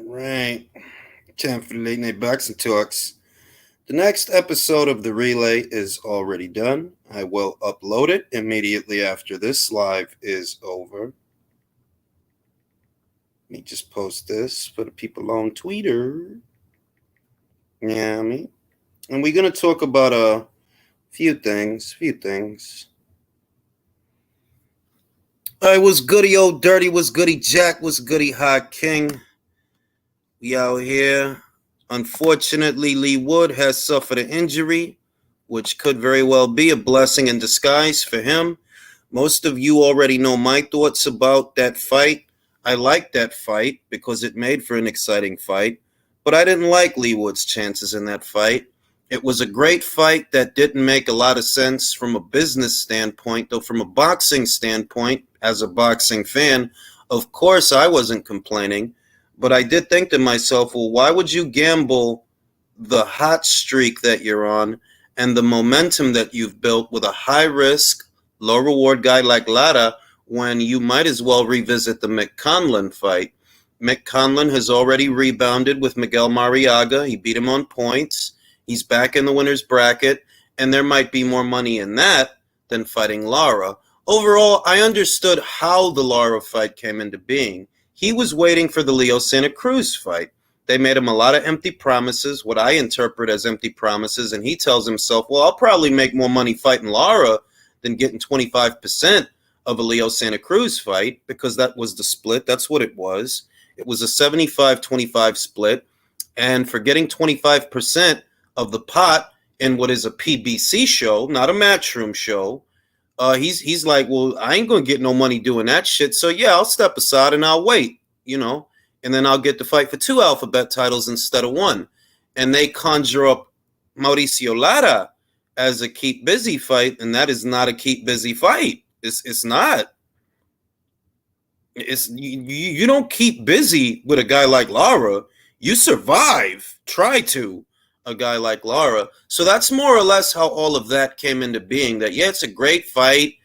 Right. Time for the late night boxing talks. The next episode of the relay is already done. I will upload it immediately after this live is over. Let me just post this for the people on Twitter. Yeah, and we're gonna talk about a few things. I was goody old dirty, was goody Jack, was goody hot king. We out here. Unfortunately, Lee Wood has suffered an injury, which could very well be a blessing in disguise for him. Most of you already know my thoughts about that fight. I liked that fight because it made for an exciting fight, but I didn't like Lee Wood's chances in that fight. It was a great fight that didn't make a lot of sense from a business standpoint, though from a boxing standpoint, as a boxing fan, of course I wasn't complaining. But I did think to myself, well, why would you gamble the hot streak that you're on and the momentum that you've built with a high risk, low reward guy like Lara when you might as well revisit the Mick Conlon fight? Mick Conlon has already rebounded with Miguel Mariaga. He beat him on points. He's back in the winner's bracket, and there might be more money in that than fighting Lara. Overall, I understood how the Lara fight came into being. He was waiting for the Leo Santa Cruz fight. They made him a lot of empty promises, what I interpret as empty promises, and he tells himself, well, I'll probably make more money fighting Lara than getting 25% of a Leo Santa Cruz fight, because that was the split. That's what it was. It was a 75-25 split, and for getting 25% of the pot in what is a PBC show, not a matchroom show, he's like, well, I ain't gonna get no money doing that shit. So yeah, I'll step aside and I'll wait, and then I'll get to fight for 2 alphabet titles instead of 1. And they conjure up Mauricio Lara as a keep busy fight, and that is not a keep busy fight. It's not. It's you don't keep busy with a guy like Lara. You survive. Try to. A guy like Lara. So that's more or less how all of that came into being. That, yeah, it's a great fight.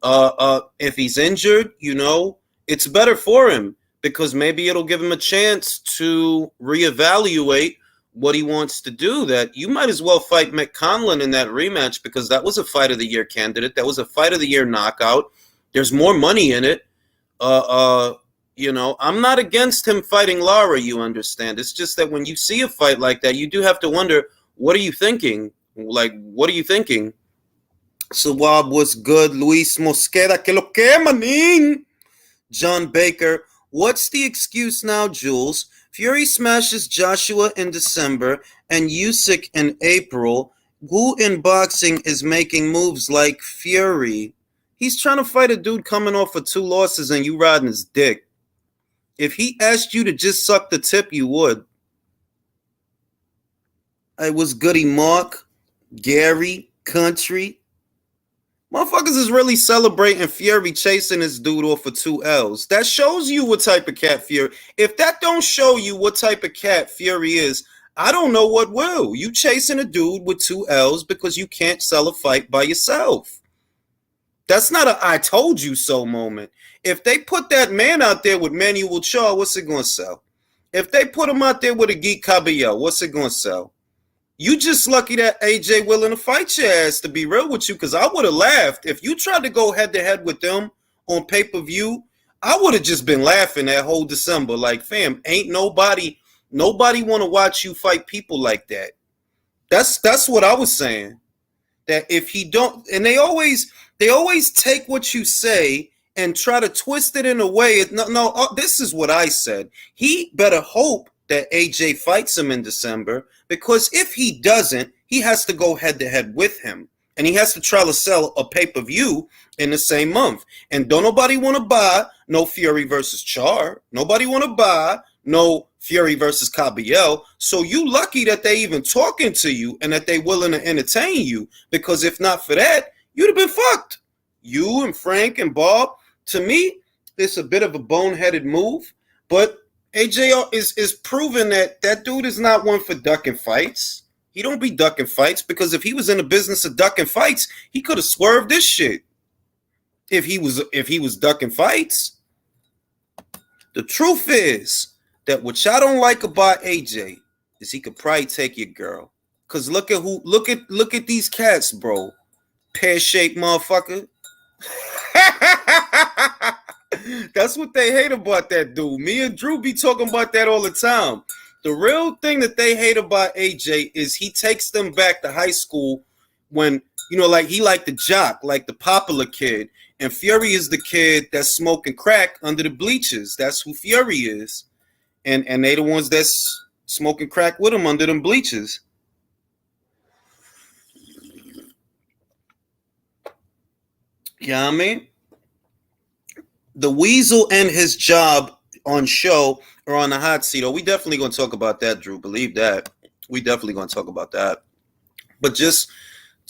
If he's injured, it's better for him because maybe it'll give him a chance to reevaluate what he wants to do. That you might as well fight Mick Conlon in that rematch because that was a fight of the year candidate. That was a fight of the year knockout. There's more money in it. I'm not against him fighting Lara, you understand. It's just that when you see a fight like that, you do have to wonder, what are you thinking? Like, what are you thinking? Sawab was good. Luis Mosqueda, que lo que, manin? John Baker, what's the excuse now, Jules? Fury smashes Joshua in December and Usyk in April. Who in boxing is making moves like Fury? He's trying to fight a dude coming off of 2 losses and you riding his dick. If he asked you to just suck the tip, you would. I was goody Mark, Gary, Country. Motherfuckers is really celebrating Fury chasing this dude off of 2 L's. That shows you what type of cat Fury. If that don't show you what type of cat Fury is, I don't know what will. You chasing a dude with 2 L's because you can't sell a fight by yourself. That's not a I told you so moment. If they put that man out there with Manuel Shaw, what's it going to sell? If they put him out there with a Geek Cabello, what's it going to sell? You just lucky that AJ willing to fight your ass, to be real with you, because I would have laughed. If you tried to go head-to-head with them on pay-per-view, I would have just been laughing that whole December. Like, fam, ain't nobody want to watch you fight people like that. That's what I was saying. That if he don't, and they always take what you say and try to twist it in a way. No, this is what I said. He better hope that AJ fights him in December, because if he doesn't, he has to go head-to-head with him. And he has to try to sell a pay-per-view in the same month. And don't nobody want to buy no Fury versus Char. Nobody want to buy no Fury versus Cabello. So you lucky that they even talking to you and that they willing to entertain you, because if not for that, you'd have been fucked. You and Frank and Bob, to me, it's a bit of a boneheaded move, but AJ is proving that dude is not one for ducking fights. He don't be ducking fights, because if he was in the business of ducking fights, he could have swerved this shit. If he was ducking fights. The truth is, that what y'all don't like about AJ is he could probably take your girl. Cause look at these cats, bro. Pear-shaped motherfucker. That's what they hate about that dude. Me and Drew be talking about that all the time. The real thing that they hate about AJ is he takes them back to high school when, like he like the jock, like the popular kid. And Fury is the kid that's smoking crack under the bleachers. That's who Fury is. And they the ones that's smoking crack with him under them bleachers. Yeah, I mean? The Weasel and his job on show or on the hot seat. Oh, we definitely going to talk about that, Drew. Believe that. We definitely going to talk about that. But just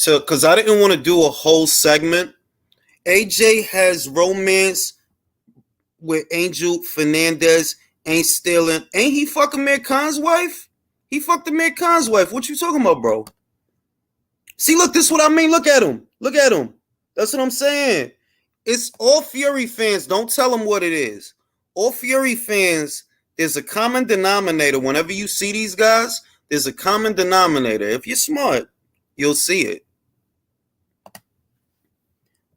because I didn't want to do a whole segment, AJ has romance with Angel Fernandez. Ain't stealing. Ain't he fucking Amir Khan's wife? He fucked Amir Khan's wife. What you talking about, bro? See, look, this is what I mean. Look at him. Look at him. That's what I'm saying. It's all Fury fans. Don't tell them what it is. All Fury fans, there's a common denominator. Whenever you see these guys, there's a common denominator. If you're smart, you'll see it.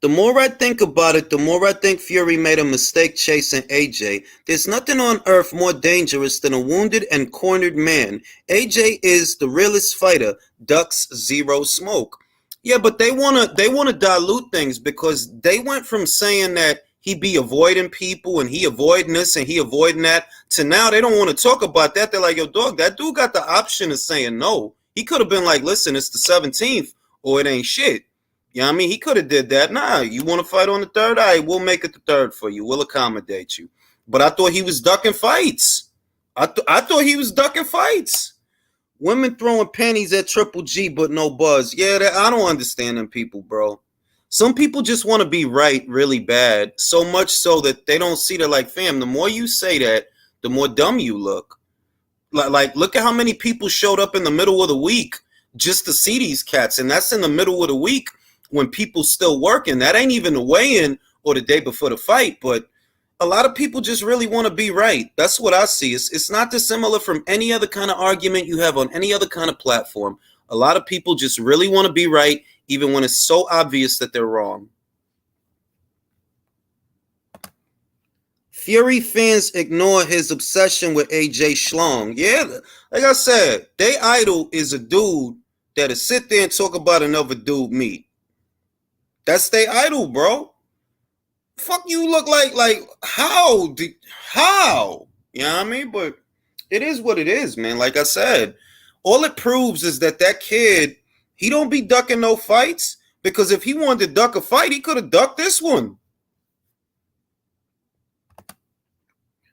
The more I think about it, the more I think Fury made a mistake chasing AJ. There's nothing on earth more dangerous than a wounded and cornered man. AJ is the realest fighter. Ducks zero smoke. Yeah, but they wanna dilute things because they went from saying that he be avoiding people and he avoiding this and he avoiding that to now they don't want to talk about that. They're like, yo, dog, that dude got the option of saying no. He could have been like, listen, it's the 17th or it ain't shit. You know what I mean? He could have did that. Nah, you want to fight on the 3rd? All right, we'll make it the 3rd for you. We'll accommodate you. But I thought he was ducking fights. I thought he was ducking fights. Women throwing panties at Triple G, but no buzz. Yeah, I don't understand them people, bro. Some people just want to be right really bad, so much so that they don't see that, like, fam, the more you say that, the more dumb you look. Like, look at how many people showed up in the middle of the week just to see these cats, and that's in the middle of the week when people still working. That ain't even the weigh-in or the day before the fight, but a lot of people just really want to be right. That's what I see. It's not dissimilar from any other kind of argument you have on any other kind of platform. A lot of people just really want to be right, even when it's so obvious that they're wrong. Fury fans ignore his obsession with AJ Schlong. Yeah, like I said, they idol is a dude that'll sit there and talk about another dude meat. That's their idol, bro. Fuck you look like how? You know what I mean? But it is what it is, man. Like I said, all it proves is that kid, he don't be ducking no fights, because if he wanted to duck a fight, he could have ducked this one.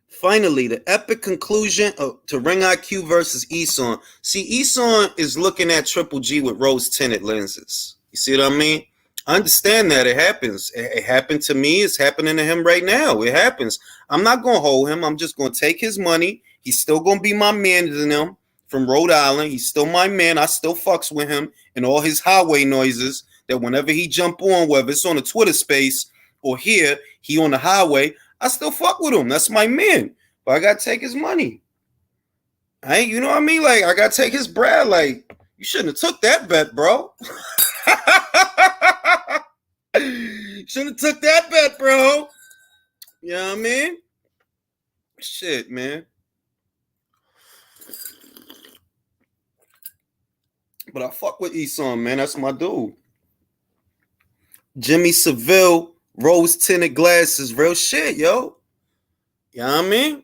Finally, the epic conclusion to Ring IQ versus Eson. See, Eson is looking at Triple G with rose-tinted lenses. You see what I mean? I understand that. It happens. It happened to me. It's happening to him right now. It happens. I'm not going to hold him. I'm just going to take his money. He's still going to be my man to them from Rhode Island. He's still my man. I still fucks with him and all his highway noises that whenever he jump on, whether it's on a Twitter space or here, he on the highway, I still fuck with him. That's my man. But I got to take his money. You know what I mean? Like, I got to take his bread. Like, you shouldn't have took that bet, bro. Shouldn't have took that bet, bro. You know what I mean? Shit, man. But I fuck with Eson, man. That's my dude. Jimmy Seville, rose-tinted glasses, real shit, yo. You know what I mean?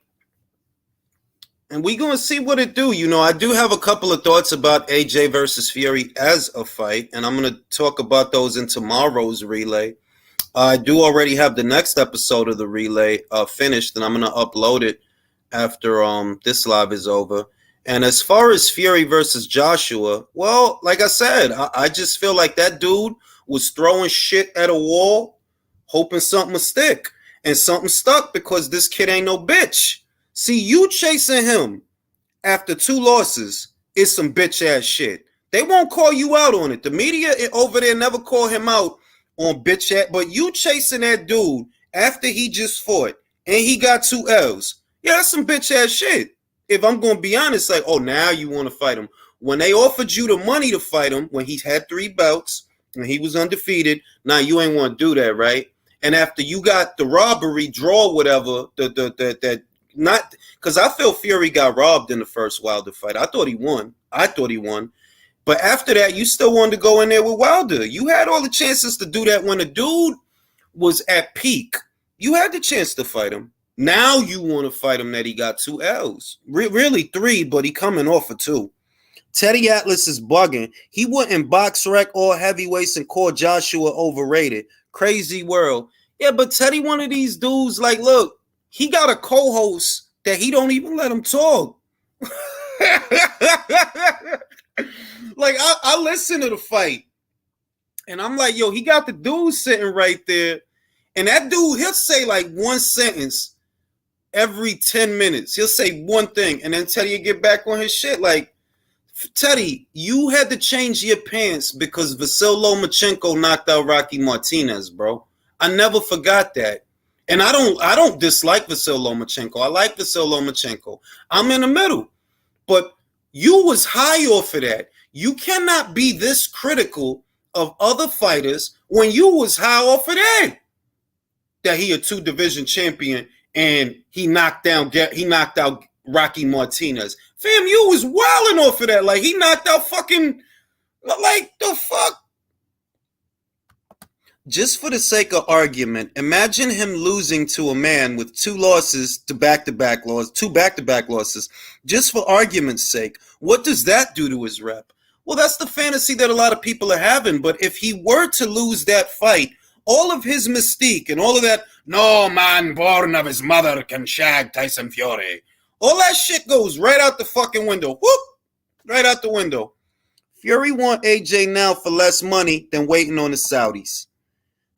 And we going to see what it do. You know, I do have a couple of thoughts about AJ versus Fury as a fight, and I'm going to talk about those in tomorrow's relay. I do already have the next episode of the relay finished, and I'm going to upload it after this live is over. And as far as Fury versus Joshua, well, like I said, I just feel like that dude was throwing shit at a wall, hoping something would stick. And something stuck because this kid ain't no bitch. See, you chasing him after 2 losses is some bitch-ass shit. They won't call you out on it. The media over there never call him out on bitch-ass. But you chasing that dude after he just fought and he got 2 L's. Yeah, that's some bitch ass shit. If I'm gonna be honest, like, oh, now you want to fight him. When they offered you the money to fight him, when he's had 3 belts and he was undefeated, now you ain't want to do that, right? And after you got the robbery, draw, whatever, that not because I feel Fury got robbed in the first Wilder fight. I thought he won. But after that, you still wanted to go in there with Wilder. You had all the chances to do that when the dude was at peak. You had the chance to fight him. Now you want to fight him that he got 2 L's. Really 3, but he coming off of 2. Teddy Atlas is bugging. He wouldn't box rec all heavyweights and call Joshua overrated. Crazy world. Yeah, but Teddy one of these dudes, like, look, he got a co-host that he don't even let him talk. Like, I listen to the fight, and I'm like, yo, he got the dude sitting right there, and that dude, he'll say like one sentence every 10 minutes. He'll say one thing, and then Teddy will get back on his shit. Like, Teddy, you had to change your pants because Vasyl Lomachenko knocked out Rocky Martinez, bro. I never forgot that. And I don't dislike Vasyl Lomachenko. I like Vasyl Lomachenko. I'm in the middle. But you was high off of that. You cannot be this critical of other fighters when you was high off of that. That he a 2-division champion and he knocked out Rocky Martinez. Fam, you was wilding off of that. Like, he knocked out fucking, like, the fuck? Just for the sake of argument, imagine him losing to a man with 2 losses to back-to-back losses, 2 back-to-back losses. Just for argument's sake, what does that do to his rep? Well, that's the fantasy that a lot of people are having. But if he were to lose that fight, all of his mystique and all of that, no man born of his mother can shag Tyson Fury, all that shit goes right out the fucking window. Whoop! Right out the window. Fury want AJ now for less money than waiting on the Saudis.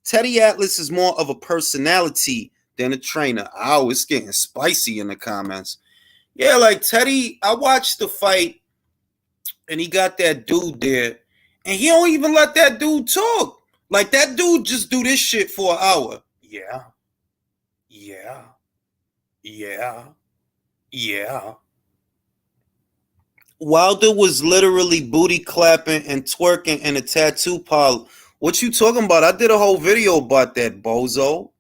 Teddy Atlas is more of a personality than a trainer. Oh, it's getting spicy in the comments. Yeah, like Teddy, I watched the fight and he got that dude there and he don't even let that dude talk. Like, that dude just do this shit for an hour. Yeah. Wilder was literally booty clapping and twerking in a tattoo parlor. What you talking about? I did a whole video about that, bozo.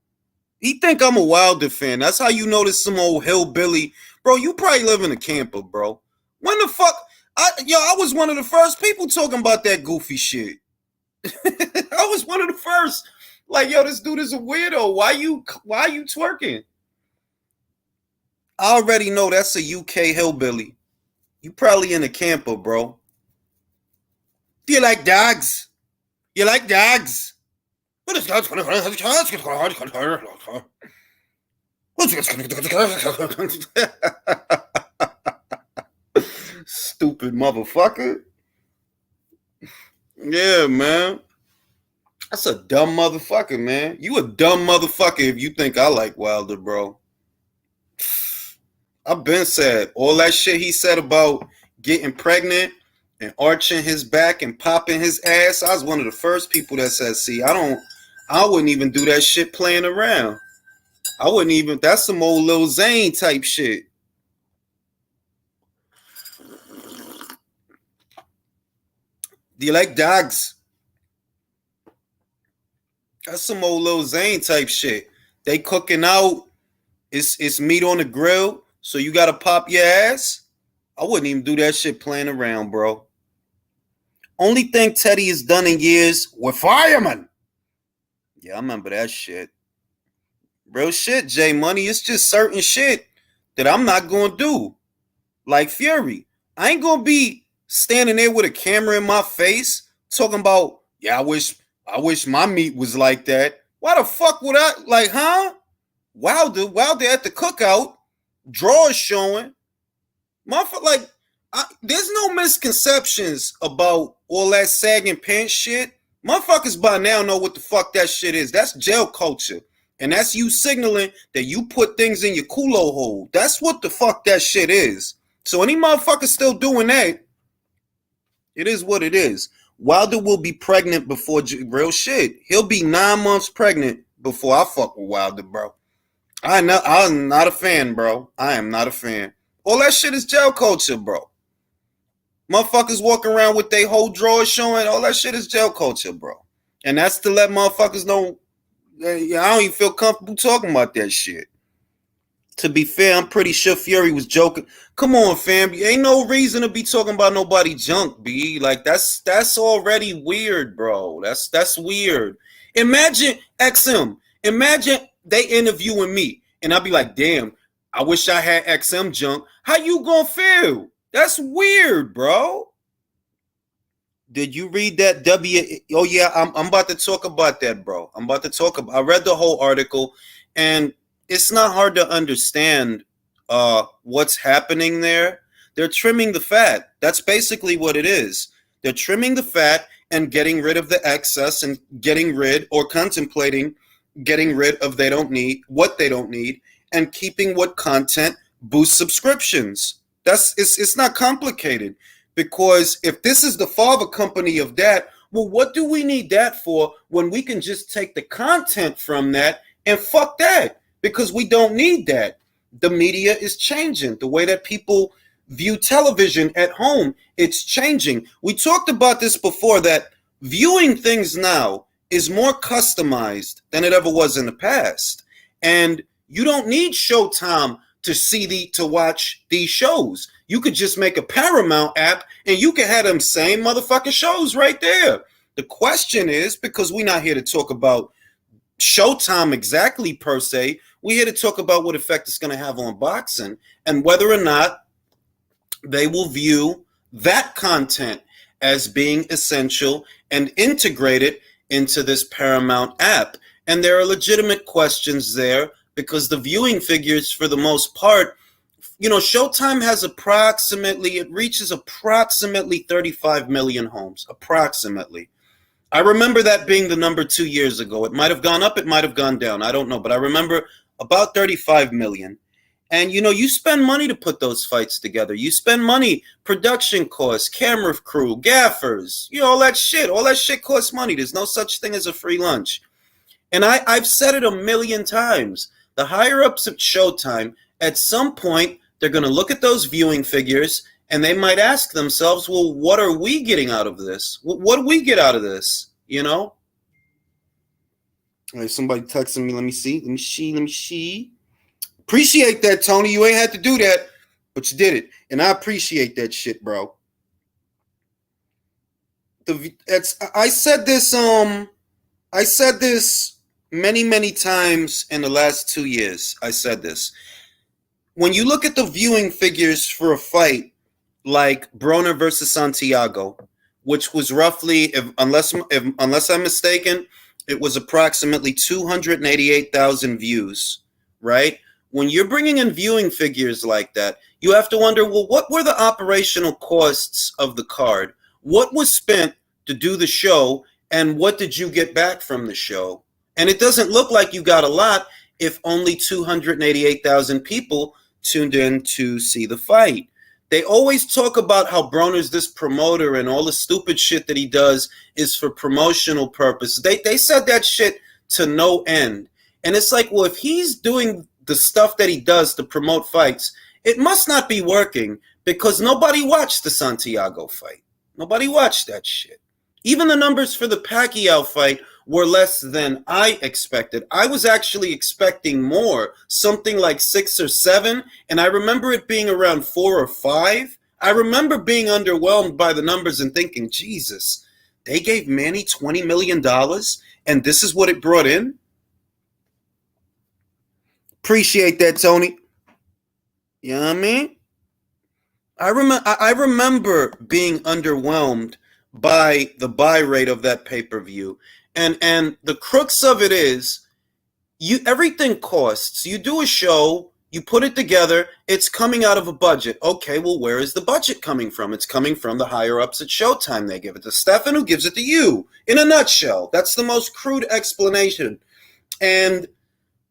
He think I'm a Wilder fan. That's how you know this some old hillbilly. Bro, you probably live in a camper, bro. When the fuck? I was one of the first people talking about that goofy shit. I was one of the first. Like, yo, this dude is a weirdo. Why you twerking? I already know that's a UK hillbilly. You probably in a camper, bro. Do you like dogs? You like dogs? Stupid motherfucker. Yeah, man. That's a dumb motherfucker, man. You a dumb motherfucker if you think I like Wilder, bro. I've been said all that shit he said about getting pregnant and arching his back and popping his ass. I was one of the first people that said, see, I wouldn't even do that shit playing around. I wouldn't even, that's some old Lil Zane type shit. Do you like dogs? That's some old Lil Zane type shit. They cooking out. It's meat on the grill, so you gotta pop your ass. I wouldn't even do that shit playing around, bro. Only thing Teddy has done in years with firemen. Yeah, I remember that shit. Real shit, J Money. It's just certain shit that I'm not gonna do. Like Fury. I ain't gonna be standing there with a camera in my face talking about, yeah, I wish my meat was like that. Why the fuck would I, like, huh? Wilder at the cookout, drawers showing. Motherfucker, like, there's no misconceptions about all that sagging pants shit. Motherfuckers by now know what the fuck that shit is. That's jail culture. And that's you signaling that you put things in your culo hole. That's what the fuck that shit is. So any motherfucker still doing that, it is what it is. Wilder will be pregnant before real shit. He'll be 9 months pregnant before I fuck with Wilder, bro. I'm not a fan, bro. I am not a fan. All that shit is jail culture, bro. Motherfuckers walking around with their whole drawers showing. All that shit is jail culture, bro. And that's to let motherfuckers know. I don't even feel comfortable talking about that shit. To be fair, I'm pretty sure Fury was joking. Come on, fam. Ain't no reason to be talking about nobody junk, B. Like that's already weird, bro. That's weird. Imagine XM. Imagine they interviewing me, and I'll be like, damn, I wish I had XM junk. How you gonna feel? That's weird, bro. Did you read that Oh yeah, I'm about to talk about that, bro. I'm about to talk about. I read the whole article, and it's not hard to understand what's happening there. They're trimming the fat. That's basically what it is. They're trimming the fat and getting rid of the excess and getting rid or contemplating getting rid of what they don't need and keeping what content boosts subscriptions. It's not complicated. Because if this is the father company of that, well, what do we need that for when we can just take the content from that and fuck that? Because we don't need that. The media is changing. The way that people view television at home, it's changing. We talked about this before, that viewing things now is more customized than it ever was in the past. And you don't need Showtime to watch these shows. You could just make a Paramount app and you can have them same motherfucking shows right there. The question is, because we're not here to talk about Showtime exactly per se, we're here to talk about what effect it's going to have on boxing and whether or not they will view that content as being essential and integrated into this Paramount app. And there are legitimate questions there, because the viewing figures, for the most part, Showtime has it reaches approximately 35 million homes, approximately. I remember that being the number 2 years ago. It might have gone up, it might have gone down, I don't know, but I remember about 35 million. And you spend money to put those fights together. You spend money, production costs, camera crew, gaffers, all that shit. All that shit costs money. There's no such thing as a free lunch. And I've said it a million times. The higher ups at Showtime, at some point, they're going to look at those viewing figures and they might ask themselves, well, what are we getting out of this? What do we get out of this? All right, somebody texting me. Let me see. Appreciate that, Tony. You ain't had to do that, but you did it. And I appreciate that shit, bro. I said this many, many times in the last 2 years. I said this. When you look at the viewing figures for a fight like Broner versus Santiago, which was roughly, unless I'm mistaken, it was approximately 288,000 views, right? When you're bringing in viewing figures like that, you have to wonder, well, what were the operational costs of the card? What was spent to do the show, and what did you get back from the show? And it doesn't look like you got a lot if only 288,000 people tuned in to see the fight. They always talk about how Broner's this promoter and all the stupid shit that he does is for promotional purpose. They said that shit to no end. And it's like, well, if he's doing the stuff that he does to promote fights, it must not be working, because nobody watched the Santiago fight. Nobody watched that shit. Even the numbers for the Pacquiao fight were less than I expected. I was actually expecting more, something like 6 or 7, and I remember it being around 4 or 5. I remember being underwhelmed by the numbers and thinking, Jesus, they gave Manny $20 million, and this is what it brought in? Appreciate that, Tony. You know what I mean? I remember being underwhelmed by the buy rate of that pay-per-view. And the crux of it is, everything costs. You do a show, you put it together, it's coming out of a budget. Okay, well, where is the budget coming from? It's coming from the higher-ups at Showtime. They give it to Stefan, who gives it to you. In a nutshell, that's the most crude explanation. And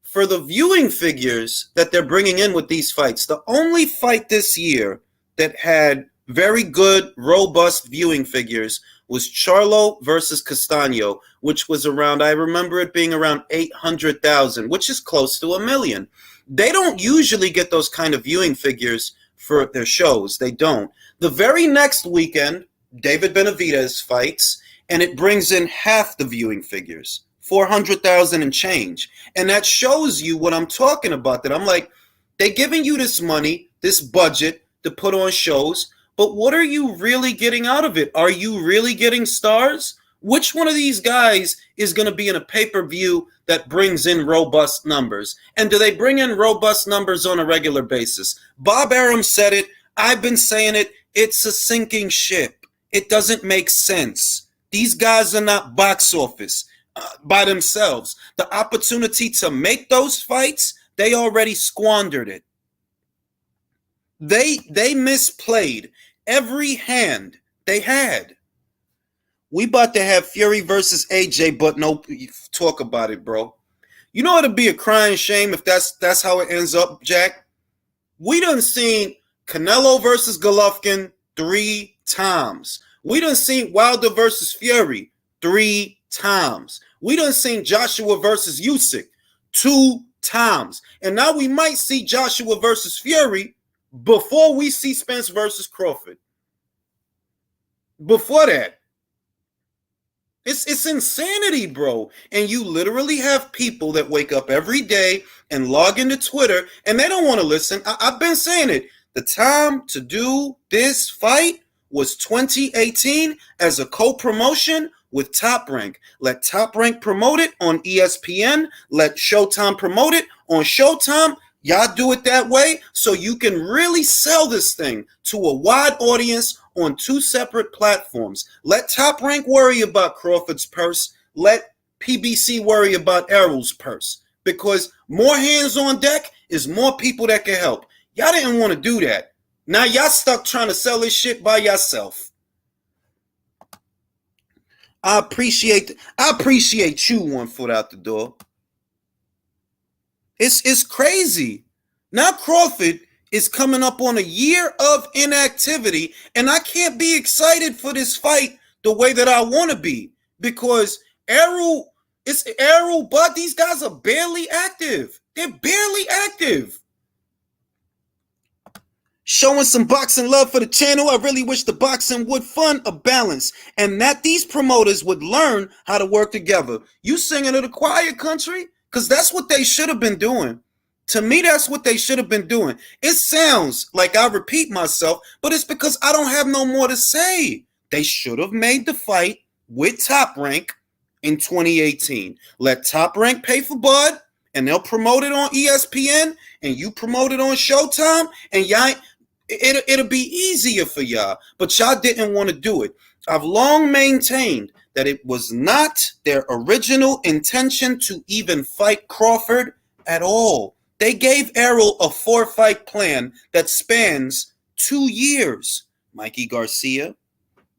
for the viewing figures that they're bringing in with these fights, the only fight this year that had very good, robust viewing figures was Charlo versus Castano, which was around, I remember it being around 800,000, which is close to 1 million. They don't usually get those kind of viewing figures for their shows. They don't. The very next weekend, David Benavidez fights, and it brings in half the viewing figures, 400,000 and change. And that shows you what I'm talking about, that I'm like, they're giving you this money, this budget to put on shows, but what are you really getting out of it? Are you really getting stars? Which one of these guys is going to be in a pay-per-view that brings in robust numbers? And do they bring in robust numbers on a regular basis? Bob Arum said it. I've been saying it. It's a sinking ship. It doesn't make sense. These guys are not box office by themselves. The opportunity to make those fights, they already squandered it. They misplayed every hand they had. We about to have Fury versus AJ, but no talk about it, bro. You know it'd be a crying shame if that's how it ends up, Jack. We done seen Canelo versus Golovkin 3 times. We done seen Wilder versus Fury 3 times. We done seen Joshua versus Usyk 2 times. And now we might see Joshua versus Fury before we see Spence versus Crawford. Before that. It's insanity, bro. And you literally have people that wake up every day and log into Twitter and they don't want to listen. I've been saying it. The time to do this fight was 2018 as a co-promotion with Top Rank. Let Top Rank promote it on ESPN. Let Showtime promote it on Showtime. Y'all do it that way so you can really sell this thing to a wide audience on 2 separate platforms. Let Top Rank worry about Crawford's purse. Let PBC worry about Errol's purse. Because more hands on deck is more people that can help. Y'all didn't want to do that. Now y'all stuck trying to sell this shit by yourself. I appreciate you 1 foot out the door. It's crazy. Now Crawford is coming up on a year of inactivity, and I can't be excited for this fight the way that I want to be, because Errol, but these guys are barely active. They're barely active. Showing some boxing love for the channel. I really wish the boxing would fund a balance and that these promoters would learn how to work together. You singing to the choir, country? Because that's what they should have been doing. To me, that's what they should have been doing. It sounds like I repeat myself, but it's because I don't have no more to say. They should have made the fight with Top Rank in 2018. Let Top Rank pay for Bud, and they'll promote it on ESPN, and you promote it on Showtime, and y'all, it'll be easier for y'all. But y'all didn't want to do it. I've long maintained that it was not their original intention to even fight Crawford at all. They gave Errol a 4-fight plan that spans 2 years. Mikey Garcia,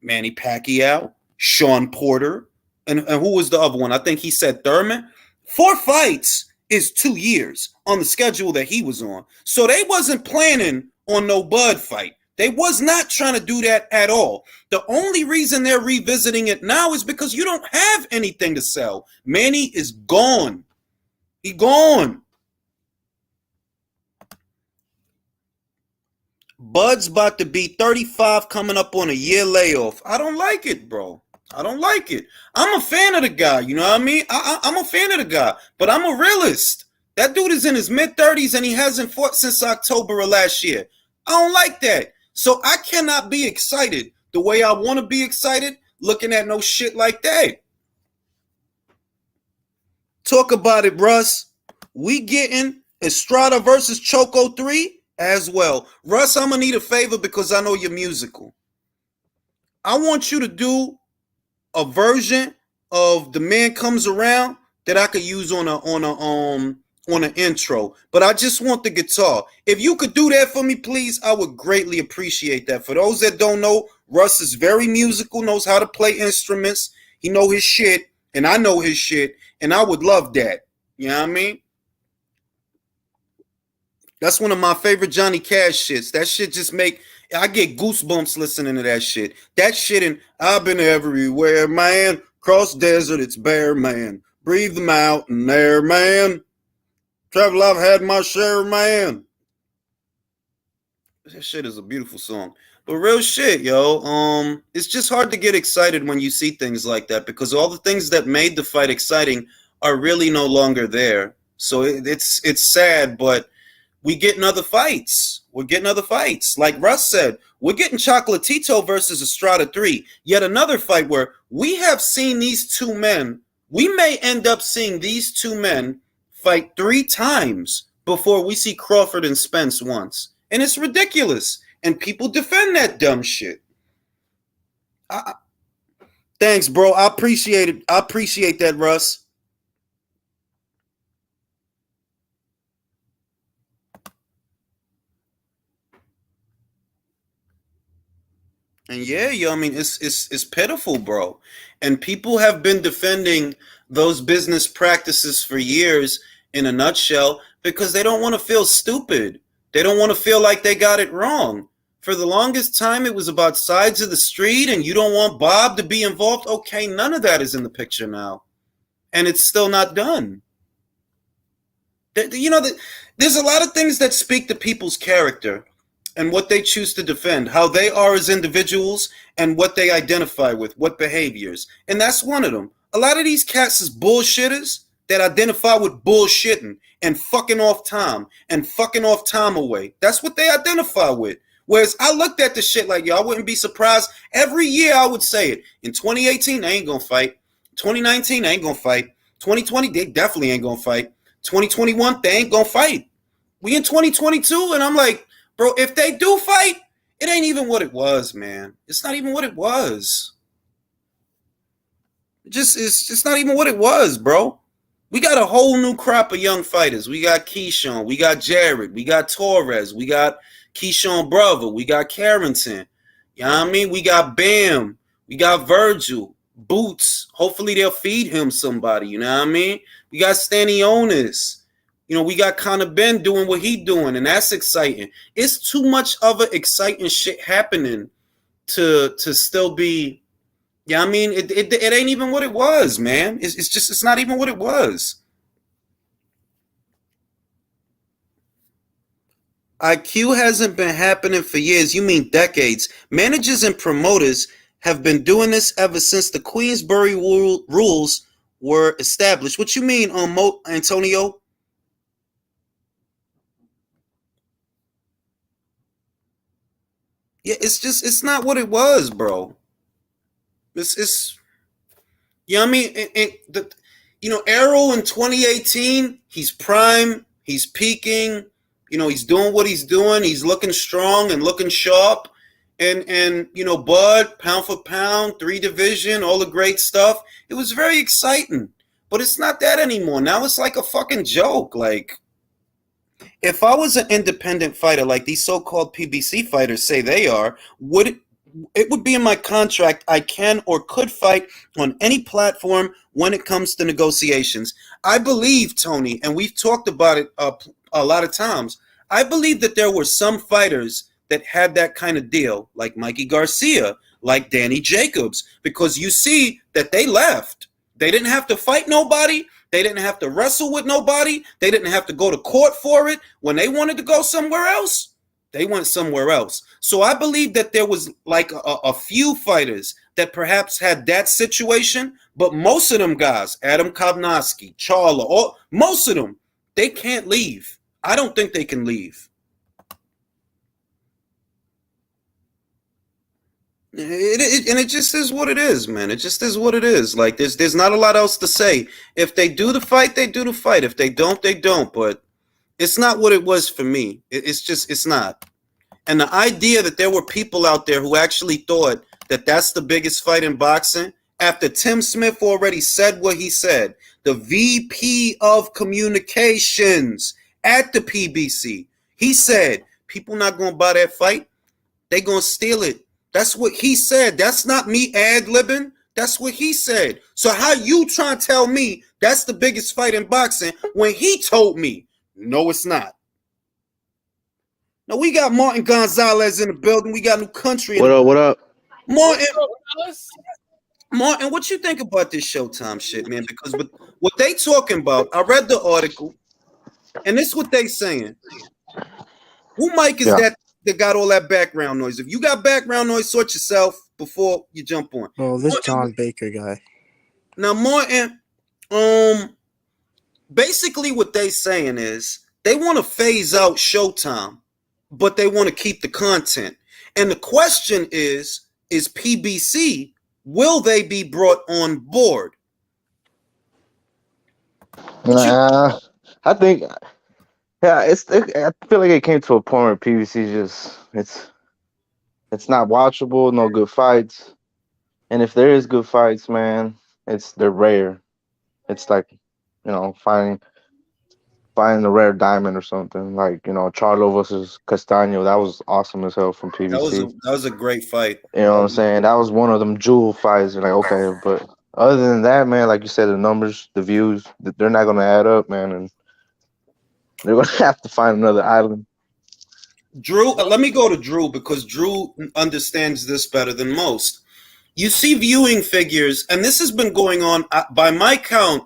Manny Pacquiao, Sean Porter, and who was the other one? I think he said Thurman. 4 fights is 2 years on the schedule that he was on. So they wasn't planning on no Bud fight. They was not trying to do that at all. The only reason they're revisiting it now is because you don't have anything to sell. Manny is gone. He gone. Bud's about to be 35, coming up on a year layoff. I don't like it, bro. I don't like it. I'm a fan of the guy. You know what I mean? I'm a fan of the guy, but I'm a realist. That dude is in his mid-30s and he hasn't fought since October of last year. I don't like that. So I cannot be excited the way I want to be excited looking at no shit like that. Talk about it, Russ. We getting Estrada versus Choco 3 as well. Russ, I'm going to need a favor because I know you're musical. I want you to do a version of The Man Comes Around that I could use on an intro, but I just want the guitar. If you could do that for me, please, I would greatly appreciate that. For those that don't know, Russ is very musical, knows how to play instruments. He know his shit, and I know his shit, and I would love that. You know what I mean? That's one of my favorite Johnny Cash shits. That shit just make I get goosebumps listening to that shit. That shit, and I've been everywhere, man. Cross desert, it's bare, man. Breathe the mountain air, man. Travel, I've had my share, man. That shit is a beautiful song. But real shit, yo. It's just hard to get excited when you see things like that because all the things that made the fight exciting are really no longer there. So it's sad, but we getting other fights. We're getting other fights. Like Russ said, we're getting Chocolatito versus Estrada 3. Yet another fight where we have seen these two men. We may end up seeing these two men fight 3 times before we see Crawford and Spence once. And it's ridiculous. And people defend that dumb shit. Thanks, bro. I appreciate it. I appreciate that, Russ. And yeah, yo, I mean, it's pitiful, bro. And people have been defending those business practices for years in a nutshell because they don't want to feel stupid. They don't want to feel like they got it wrong. For the longest time, it was about sides of the street, and you don't want Bob to be involved. Okay, none of that is in the picture now, and it's still not done. You know, there's a lot of things that speak to people's character and what they choose to defend, how they are as individuals and what they identify with, what behaviors. And that's one of them. A lot of these cats is bullshitters that identify with bullshitting and fucking off time and fucking off time away. That's what they identify with. Whereas I looked at the shit like, yo, I wouldn't be surprised. Every year I would say it. In 2018, they ain't gonna fight. 2019, they ain't gonna fight. 2020, they definitely ain't gonna fight. 2021, they ain't gonna fight. We in 2022, and I'm like, bro, if they do fight, it ain't even what it was, man. It's not even what it was. It's just not even what it was, bro. We got a whole new crop of young fighters. We got Keyshawn, we got Jared, we got Torres, we got Keyshawn brother, we got Carrington. You know what I mean? We got Bam, we got Virgil, Boots. Hopefully they'll feed him somebody, you know what I mean? We got Stanionis. You know, we got Conor Ben doing what he doing, and that's exciting. It's too much of a exciting shit happening to still be. Yeah, I mean, it ain't even what it was, man. It's not even what it was. IQ hasn't been happening for years. You mean decades? Managers and promoters have been doing this ever since the Queensberry rules were established. What you mean, Antonio? Yeah, it's not what it was, bro. It's you know what I mean? Errol in 2018, he's prime, he's peaking, he's doing what he's doing, he's looking strong and looking sharp. And Bud, pound for pound, 3 division, all the great stuff. It was very exciting. But it's not that anymore. Now it's like a fucking joke. Like, if I was an independent fighter like these so-called PBC fighters say they are, it would be in my contract I can or could fight on any platform when it comes to negotiations. I believe, Tony, and we've talked about it a lot of times, I believe that there were some fighters that had that kind of deal, like Mikey Garcia, like Danny Jacobs, because you see that they left. They didn't have to fight nobody. They didn't have to wrestle with nobody. They didn't have to go to court for it. When they wanted to go somewhere else, they went somewhere else. So I believe that there was like a few fighters that perhaps had that situation, but most of them guys, Adam Kovnowski, Charla, most of them, they can't leave. I don't think they can leave. And it just is what it is, man. It just is what it is. Like there's not a lot else to say. If they do the fight, they do the fight. If they don't, they don't. But it's not what it was for me. It's not. And the idea that there were people out there who actually thought that that's the biggest fight in boxing, after Tim Smith already said what he said, the VP of communications at the PBC, he said, people not going to buy that fight. They going to steal it. That's what he said. That's not me ad-libbing. That's what he said. So how you trying to tell me that's the biggest fight in boxing when he told me, no, it's not? Now we got Martin Gonzalez in the building. We got New Country in What the up? What up? Martin. What's up, Martin, what you think about this Showtime shit, man? Because what they talking about, I read the article, and this is what they saying. Who mic is that got all that background noise? If you got background noise, sort yourself before you jump on. Oh, this John Baker guy. Now, Martin, basically what they saying is they want to phase out Showtime, but they want to keep the content. And the question is PBC, will they be brought on board? I think, I feel like it came to a point where PVC just it's not watchable, no good fights, and if there is good fights, man, they're rare. It's like, finding a rare diamond or something, like, Charlo versus Castaño. That was awesome as hell from PVC. That was a great fight. You know what I'm saying? That was one of them jewel fights. You're like, okay, but other than that, man, like you said, the numbers, the views, they're not gonna add up, man, and they're gonna have to find another island. Drew, let me go to Drew because Drew understands this better than most. You see viewing figures, and this has been going on, by my count,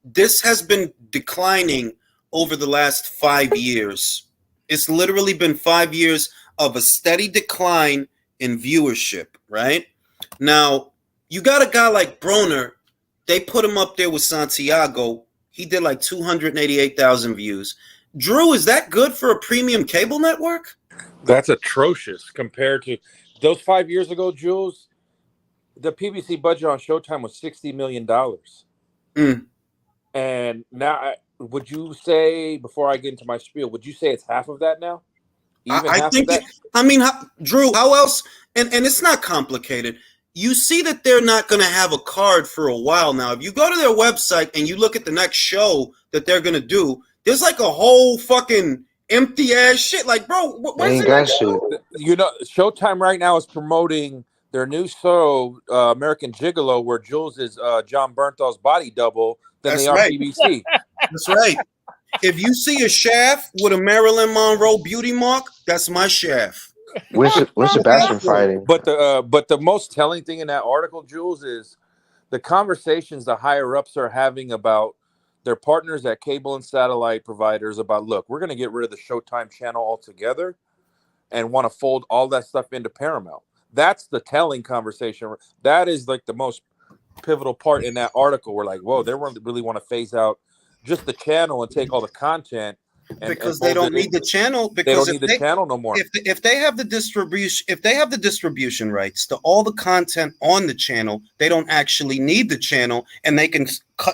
this has been declining over the last 5 years. It's literally been 5 years of a steady decline in viewership, right? Now, you got a guy like Broner, they put him up there with Santiago. He did like 288,000 views. Drew, is that good for a premium cable network? That's atrocious compared to those 5 years ago, Jules. The PBC budget on Showtime was $60 million. And now, would you say, before I get into my spiel, would you say it's half of that now? I think Drew, how else? And it's not complicated. You see that they're not going to have a card for a while now. If you go to their website and you look at the next show that they're going to do, there's like a whole fucking empty ass shit. Like, bro, where's the next show? Showtime right now is promoting their new show, American Gigolo, where Jules is John Bernthal's body double. Then they are PBC. That's right. If you see a shaft with a Marilyn Monroe beauty mark, that's my shaft. When's Sebastian fighting? But the most telling thing in that article, Jules, is the conversations the higher ups are having about their partners at cable and satellite providers about, look, we're going to get rid of the Showtime channel altogether and want to fold all that stuff into Paramount. That's the telling conversation. That is like the most pivotal part in that article. We're like, whoa, they really want to phase out just the channel and take all the content. Because they don't need the channel. Because they don't need the channel no more. If they have the distribution rights to all the content on the channel, they don't actually need the channel, and they can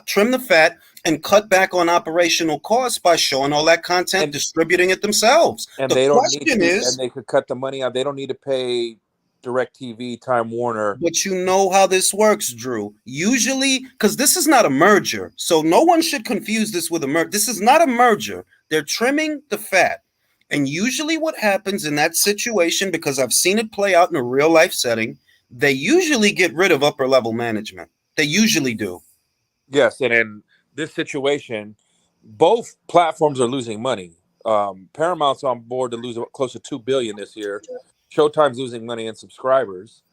trim the fat and cut back on operational costs by showing all that content, distributing it themselves. And they don't need to, and they could cut the money out. They don't need to pay DirecTV, Time Warner. But you know how this works, Drew. Usually, because this is not a merger, so no one should confuse this with a merger. This is not a merger. They're trimming the fat. And usually what happens in that situation, because I've seen it play out in a real life setting, they usually get rid of upper level management. They usually do. Yes, and in this situation, both platforms are losing money. Paramount's on board to lose close to $2 billion this year. Showtime's losing money in subscribers,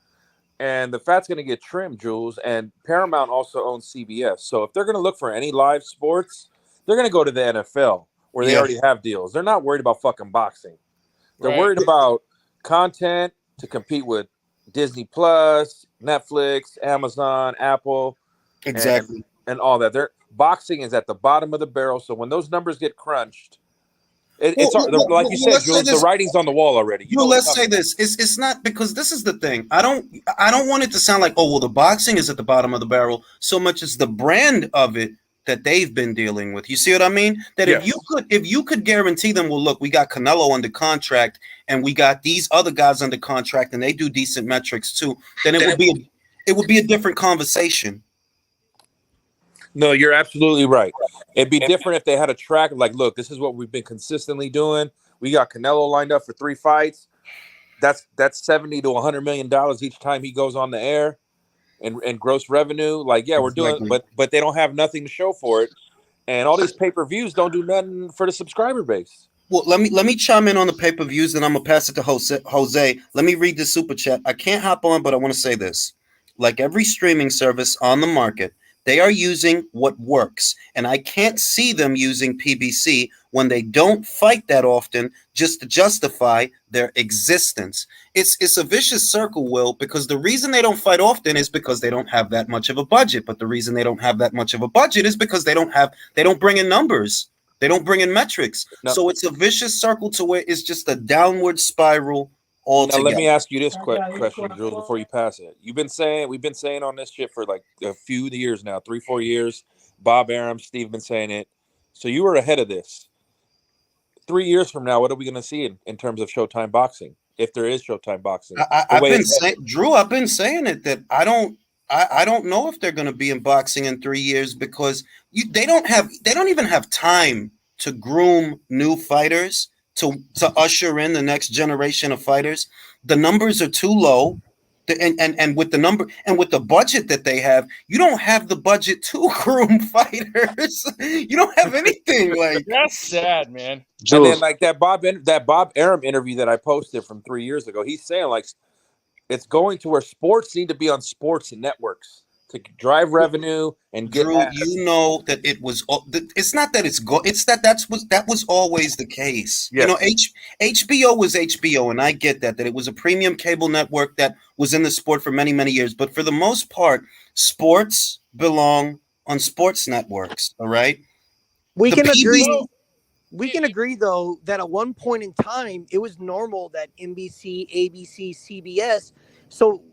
and the fat's going to get trimmed, Jules. And Paramount also owns CBS, so if they're going to look for any live sports, they're going to go to the NFL, where they already have deals. They're not worried about fucking boxing. They're worried about content to compete with Disney Plus, Netflix, Amazon, Apple, exactly, and all that. Boxing is at the bottom of the barrel, so when those numbers get crunched. Like you said, Jules, the writing's on the wall already. Let's say this. It's not, because this is the thing. I don't want it to sound like, oh, well, the boxing is at the bottom of the barrel so much as the brand of it that they've been dealing with. You see what I mean? That if you could guarantee them, well, look, we got Canelo under contract and we got these other guys under contract and they do decent metrics too, then it would be a different conversation. No, you're absolutely right. It'd be different if they had a track like, look, this is what we've been consistently doing. We got Canelo lined up for 3 fights. That's $70 to $100 million each time he goes on the air, and gross revenue. Like, yeah, we're doing, but they don't have nothing to show for it, and all these pay-per-views don't do nothing for the subscriber base. Well, let me chime in on the pay-per-views, then I'm gonna pass it to Jose. Let me read the super chat. I can't hop on, but I want to say this. Like every streaming service on the market, they are using what works, and I can't see them using PBC when they don't fight that often just to justify their existence. It's a vicious circle, Will, because the reason they don't fight often is because they don't have that much of a budget. But the reason they don't have that much of a budget is because they don't bring in numbers. They don't bring in metrics. Now, So it's a vicious circle to where it's just a downward spiral now altogether. let me ask you this question, Jules, before you pass it. We've been saying on this shit for like a few years now, 3-4 years. Bob Arum, Steve been saying it. So you were ahead of this. 3 years from now, what are we going to see in terms of Showtime boxing? If there is Showtime boxing, I've been saying, Drew, I've been saying it that I don't know if they're going to be in boxing in 3 years because they don't even have time to groom new fighters to usher in the next generation of fighters. The numbers are too low. And with the number and with the budget that they have, you don't have the budget to groom fighters. You don't have anything like That's sad, man. And then like that Bob Arum interview that I posted from 3 years ago, he's saying like it's going to where sports need to be on sports networks to drive revenue and get. Drew, you know that it was. It's not that it's that was always the case. Yes. You know, HBO was HBO, and I get that it was a premium cable network that was in the sport for many years. But for the most part, sports belong on sports networks. All right. We The can PBC agree. We can agree, though, that at one point in time, it was normal that NBC, ABC, CBS, so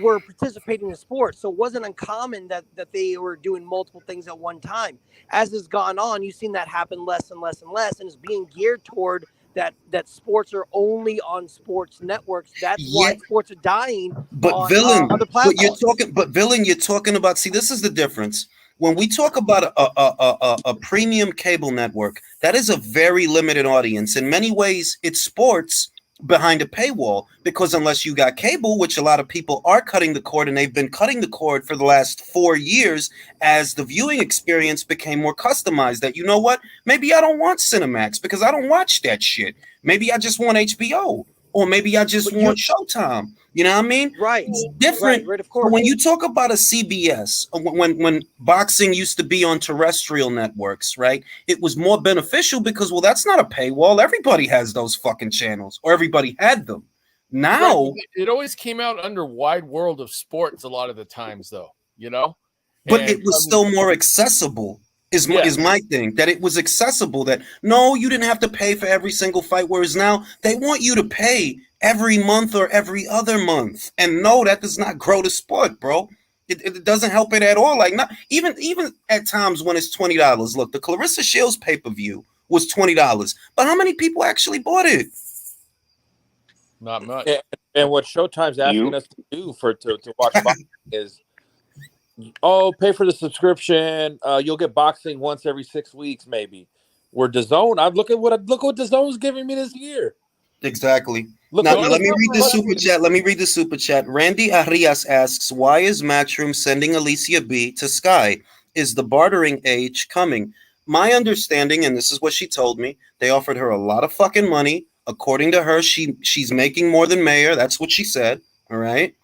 were participating in sports. So it wasn't uncommon that they were doing multiple things at one time. As has gone on, you've seen that happen less and less and less, and it's being geared toward that sports are only on sports networks. That's why sports are dying on other platforms. Villain, you're talking about. See, this is the difference. When we talk about a premium cable network, that is a very limited audience. In many ways, it's sports behind a paywall because unless you got cable, which a lot of people are cutting the cord, and they've been cutting the cord for the last 4 years as the viewing experience became more customized, that, you know what, maybe I don't want Cinemax because I don't watch that shit. Maybe I just want HBO, or maybe I just want Showtime. You know what I mean? Right. It's different. Right, of course. But when you talk about a CBS, when boxing used to be on terrestrial networks, right? It was more beneficial because, well, that's not a paywall. Everybody has those fucking channels, or everybody had them. Now, it always came out under Wide World of Sports a lot of the times, though, you know? But it was still more accessible. Is my thing, that it was accessible, that no, you didn't have to pay for every single fight, whereas now they want you to pay every month or every other month. And no, that does not grow the sport, bro. It doesn't help it at all. Like, not even at times when it's $20. Look, the Clarissa Shields pay-per-view was $20. But how many people actually bought it? Not much. And what Showtime's asking us to do to watch boxing is, pay for the subscription. You'll get boxing once every 6 weeks, maybe. Where DAZN, look at what DAZN's giving me this year. Exactly. Now, let me read the super chat. Randy Arias asks, why is Matchroom sending Alicia B to Sky? Is the bartering age coming? My understanding, and this is what she told me, they offered her a lot of fucking money. According to her, she's making more than Mayor. That's what she said. All right.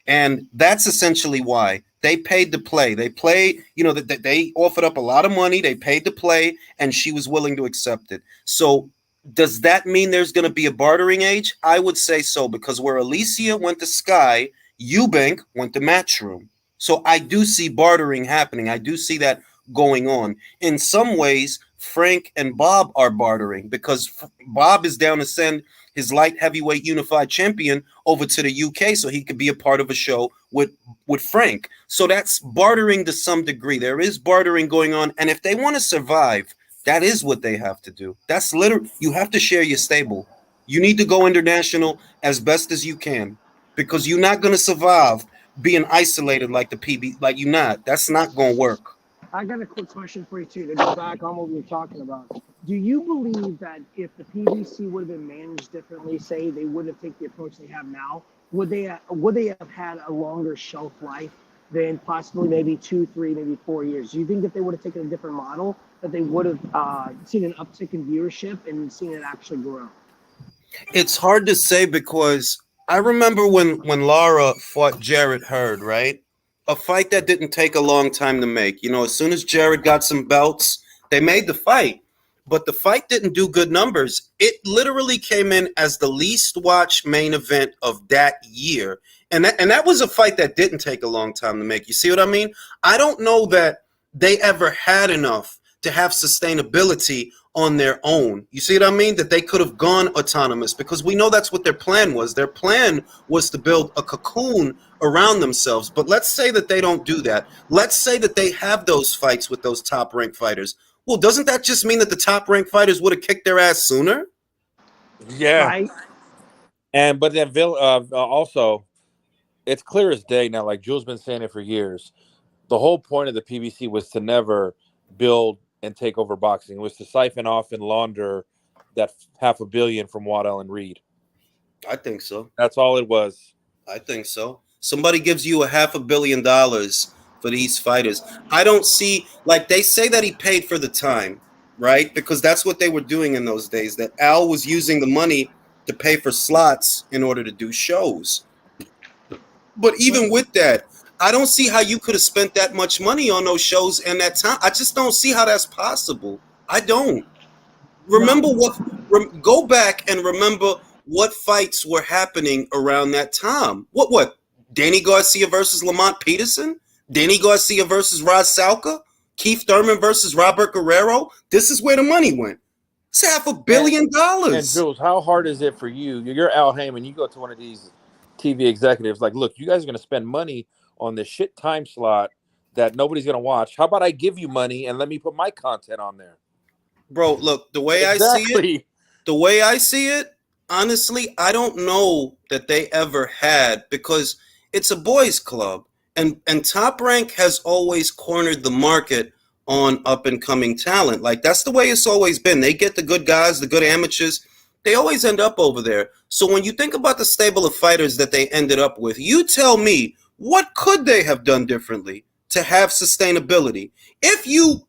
And that's essentially why. They paid to play. They offered up a lot of money. They paid to play, and she was willing to accept it. So does that mean there's going to be a bartering age? I would say so, because where Alicia went to Sky, Eubank went to Matchroom. So I do see bartering happening. I do see that going on. In some ways, Frank and Bob are bartering because Bob is down to send his light heavyweight unified champion over to the UK so he could be a part of a show with Frank. So that's bartering to some degree. There is bartering going on. And if they want to survive, that is what they have to do. That's literally, you have to share your stable. You need to go international as best as you can, because you're not going to survive being isolated like the PB, like you're not. That's not going to work. I got a quick question for you too, to go back on what we were talking about. Do you believe that if the PBC would have been managed differently, say they would have taken the approach they have now, would they have had a longer shelf life than possibly maybe 2, 3, maybe 4 years? Do you think that they would have taken a different model, that they would have seen an uptick in viewership and seen it actually grow? It's hard to say because I remember when Lara fought Jared Hurd, right? A fight that didn't take a long time to make. You know, as soon as Jared got some belts, they made the fight. But the fight didn't do good numbers. It literally came in as the least watched main event of that year. And that was a fight that didn't take a long time to make. You see what I mean? I don't know that they ever had enough to have sustainability on their own. You see what I mean? That they could have gone autonomous, because we know that's what their plan was. Their plan was to build a cocoon around themselves. But let's say that they don't do that. Let's say that they have those fights with those top ranked fighters. Well, doesn't that just mean that the top ranked fighters would have kicked their ass sooner? Yeah, Right? but then also, it's clear as day now. Like Jules been saying it for years. The whole point of the PBC was to never build and take over boxing. It was to siphon off and launder that $500 million from Waddell and Reed. I think so. That's all it was. I think so. Somebody gives you $500 million for these fighters. I don't see, like, they say that he paid for the time, right? Because that's what they were doing in those days, that Al was using the money to pay for slots in order to do shows. But even with that, I don't see how you could have spent that much money on those shows and that time. I just don't see how that's possible. I don't. Remember go back and remember what fights were happening around that time. What? Danny Garcia versus Lamont Peterson? Danny Garcia versus Rod Salka? Keith Thurman versus Robert Guerrero? This is where the money went. It's $500 million. And Jules, how hard is it for you? You're Al Heyman. You go to one of these TV executives, like, look, you guys are going to spend money on this shit time slot that nobody's going to watch. How about I give you money and let me put my content on there? Bro, look, the way I see it, honestly, I don't know that they ever had, because it's a boys club, and Top Rank has always cornered the market on up and coming talent. Like, that's the way it's always been. They get the good guys, the good amateurs. They always end up over there. So when you think about the stable of fighters that they ended up with, you tell me, what could they have done differently to have sustainability? If you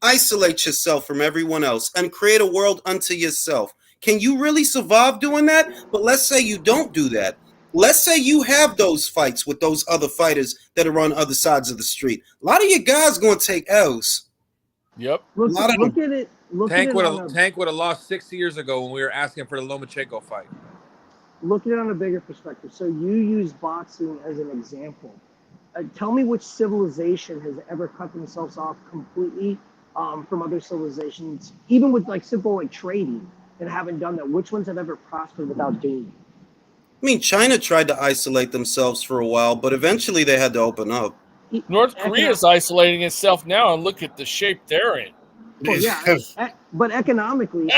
isolate yourself from everyone else and create a world unto yourself, can you really survive doing that? But let's say you don't do that. Let's say you have those fights with those other fighters that are on other sides of the street. A lot of your guys going to take L's. Yep. Look at it. Tank would have lost 6 years ago when we were asking for the Lomachenko fight. Look at it on a bigger perspective. So you use boxing as an example. Tell me which civilization has ever cut themselves off completely from other civilizations, even with like simple like trading, and haven't done that. Which ones have ever prospered without doing it? I mean, China tried to isolate themselves for a while, but eventually they had to open up. North Korea is isolating itself now, and look at the shape they're in. Well, yeah, but economically,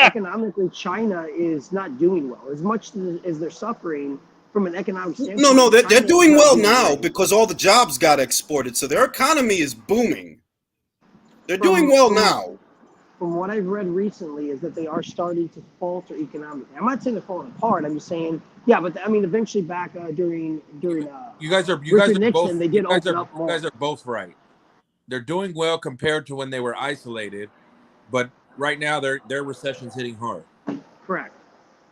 China is not doing well. As much as they're suffering from an economic standpoint. No, they're doing well now because all the jobs got exported, so their economy is booming. They're doing well now. From what I've read recently, is that they are starting to falter economically. I'm not saying they're falling apart. I'm just saying, yeah, but I mean, eventually back during you guys are Nixon, both, they did open up more. You guys are both right. They're doing well compared to when they were isolated, but right now their recession's hitting hard. Correct.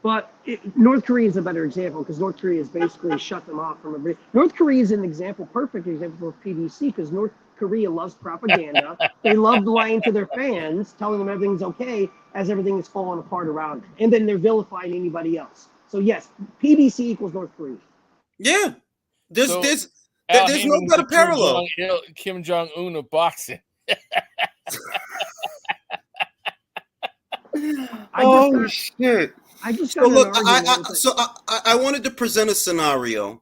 But North Korea is a better example, because North Korea has basically shut them off from everything. North Korea is an example, perfect example of PDC, because North Korea loves propaganda. They love lying to their fans, telling them everything's okay as everything is falling apart around them. And then they're vilifying anybody else. So yes, PDC equals North Korea. Yeah. There's no better parallel. Kim Jong-un of boxing. Shit. I just so look, I wanted to present a scenario.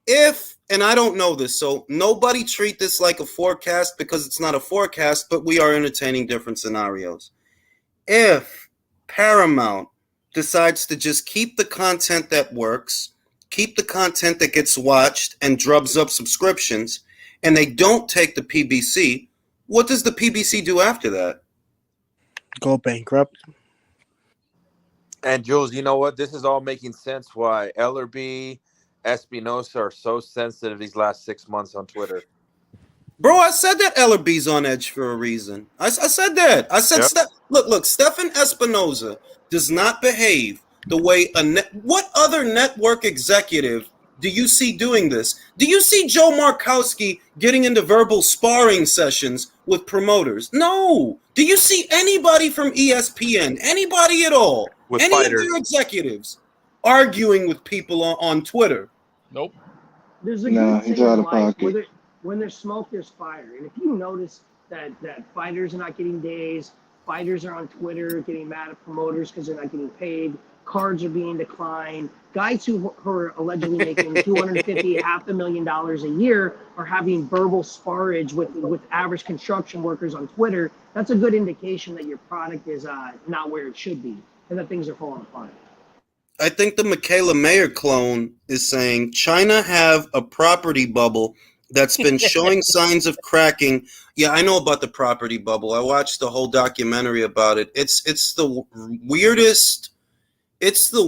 If, and I don't know this, so nobody treat this like a forecast, because it's not a forecast, but we are entertaining different scenarios. If Paramount decides to just keep the content that works, keep the content that gets watched and drubs up subscriptions, and they don't take the PBC, what does the PBC do after that? Go bankrupt. And Jules, you know what? This is all making sense why Ellerby, Espinosa are so sensitive these last 6 months on Twitter. Bro, I said that Ellerby's on edge for a reason. I said that. I said, Yep. look, Stefan Espinoza does not behave the way what other network executive do you see doing this? Do you see Joe Markowski getting into verbal sparring sessions with promoters? No. Do you see anybody from ESPN, anybody at all, With any fighters. of their executives arguing with people on Twitter? Nope. There's a Nah, good he's saying out in of life pocket. when there's smoke, there's fire. And if you notice that fighters are not getting days, fighters are on Twitter getting mad at promoters because they're not getting paid, cards are being declined, guys who are allegedly making 250, $500,000 a year are having verbal sparring with average construction workers on Twitter. That's a good indication that your product is not where it should be and that things are falling apart. I think the Michaela Mayer clone is saying China have a property bubble that's been showing signs of cracking. Yeah, I know about the property bubble. I watched the whole documentary about it. It's the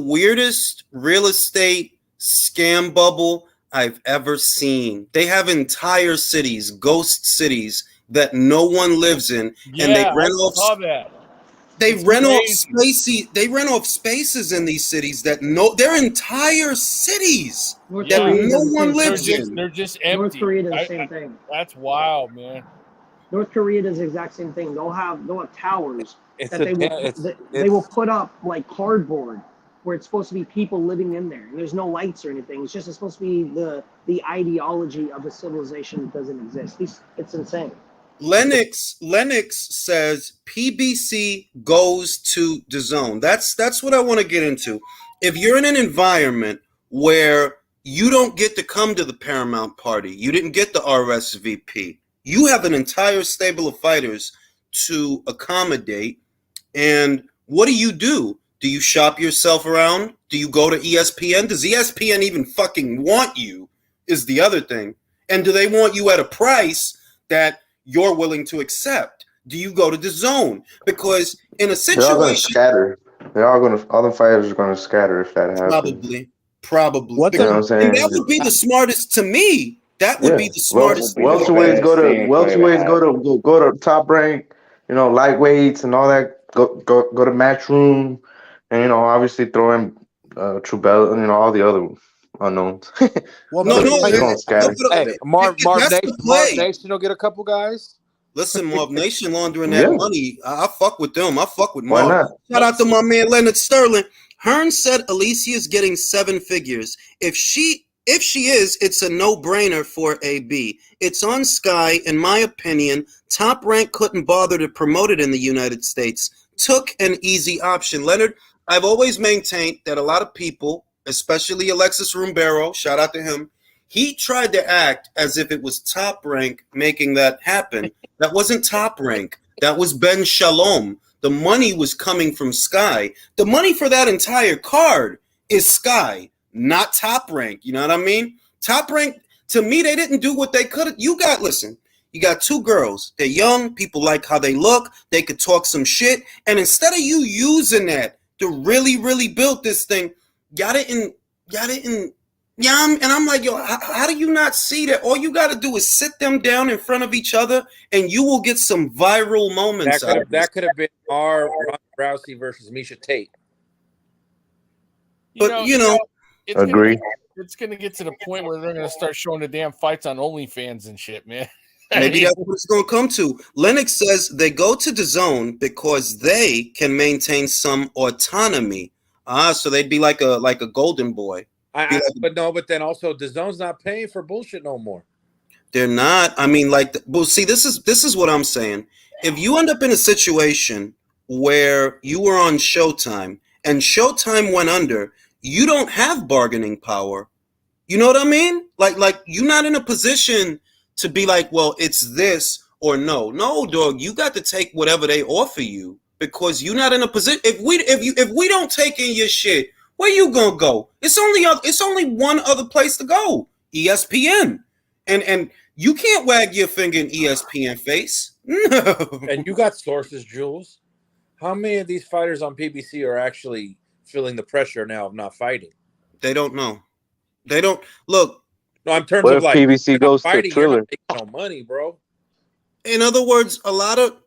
weirdest real estate scam bubble I've ever seen. They have entire cities, ghost cities that no one lives in, Yeah, and they I rent saw off. that. They It's rent off crazy. spaces in these cities that they're entire cities North Yeah. that Korea no does the one same lives thing. They're in. just North empty. Korea does the same thing. That's wild, man. North Korea does the exact same thing. They'll have towers It's that a they will put up like cardboard where it's supposed to be people living in there. And there's no lights or anything. It's just supposed to be the ideology of a civilization that doesn't exist. It's insane. Lennox says PBC goes to DAZN. That's what I want to get into. If you're in an environment where you don't get to come to the Paramount party, you didn't get the RSVP, you have an entire stable of fighters to accommodate, and what do? Do you shop yourself around? Do you go to ESPN? Does ESPN even fucking want you? Is the other thing. And do they want you at a price that you're willing to accept? Do you go to DAZN? Because in a They're all going to situation, scatter. All the fighters are going to scatter if that happens. probably, What You know what I'm and saying? that would be the smartest to me. That would be Yeah. the smartest. Welterweights go to Top Rank. You know, lightweights and all that. Go to Matchroom, and obviously throw in Trubel. All the other unknowns. What No, But no, they're fighter? going to scatter. Hey, Marv that's the play. Nation will get a couple guys. Listen, Marv Nation laundering Yeah. that money. I fuck with them. I fuck with Why Marv. not? Shout out to my man Leonard Sterling. Hearn said Alicia's getting 7 figures. If she is, it's a no-brainer for AB. It's on Sky. In my opinion, Top Rank couldn't bother to promote it in the United States. Took an easy option. Leonard, I've always maintained that a lot of people, especially Alexis Rumbero, shout out to him, he tried to act as if it was Top Rank making that happen. That wasn't Top Rank. That was Ben Shalom. The money was coming from Sky. The money for that entire card is Sky, not Top Rank. You know what I mean? Top Rank, to me, they didn't do what they could have. You got 2 girls. They're young. People like how they look. They could talk some shit. And instead of you using that to really, really build this thing, got it in. Yeah, and I'm like, yo, how do you not see that? All you got to do is sit them down in front of each other, and you will get some viral moments. That could have been our Ronda Rousey versus Misha Tate. But it's Agree. It's gonna get to the point where they're gonna start showing the damn fights on OnlyFans and shit, man. maybe that's what it's going to come to. Lennox says they go to DAZN because they can maintain some autonomy. So they'd be like a golden boy. But then also DAZN's not paying for bullshit no more. They're not. I mean, see, this is what I'm saying. If you end up in a situation where you were on Showtime and Showtime went under, you don't have bargaining power. You know what I mean? Like you're not in a position to be like, well, it's this or no. No, dog, you got to take whatever they offer you because you're not in a position. If we don't take in your shit, where you gonna go? It's only one other place to go, ESPN, and you can't wag your finger in ESPN face. No. And you got sources, Jules. How many of these fighters on PBC are actually feeling the pressure now of not fighting? They don't know. They don't look. No, in terms What of if like PBC goes to fighting, you're Triller? not making no money, bro. In other words, a lot of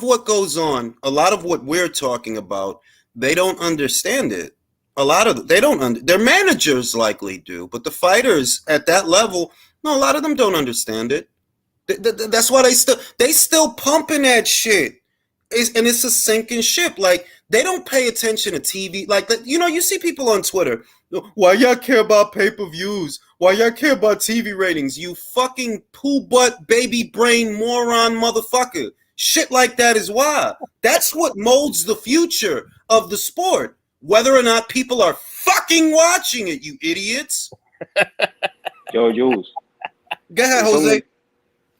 what goes on, a lot of what we're talking about, they don't understand it. A lot of they don't. Their managers likely do, but the fighters at that level, no, a lot of them don't understand it. That's why they still pumping that shit. And it's a sinking ship. Like they don't pay attention to TV. Like you see people on Twitter. Why y'all care about pay-per-views? Why y'all care about TV ratings? You fucking poo butt baby brain moron motherfucker. Shit like that is why. That's what molds the future of the sport. Whether or not people are fucking watching it, you idiots. Yo, Jules. Go ahead, Jose.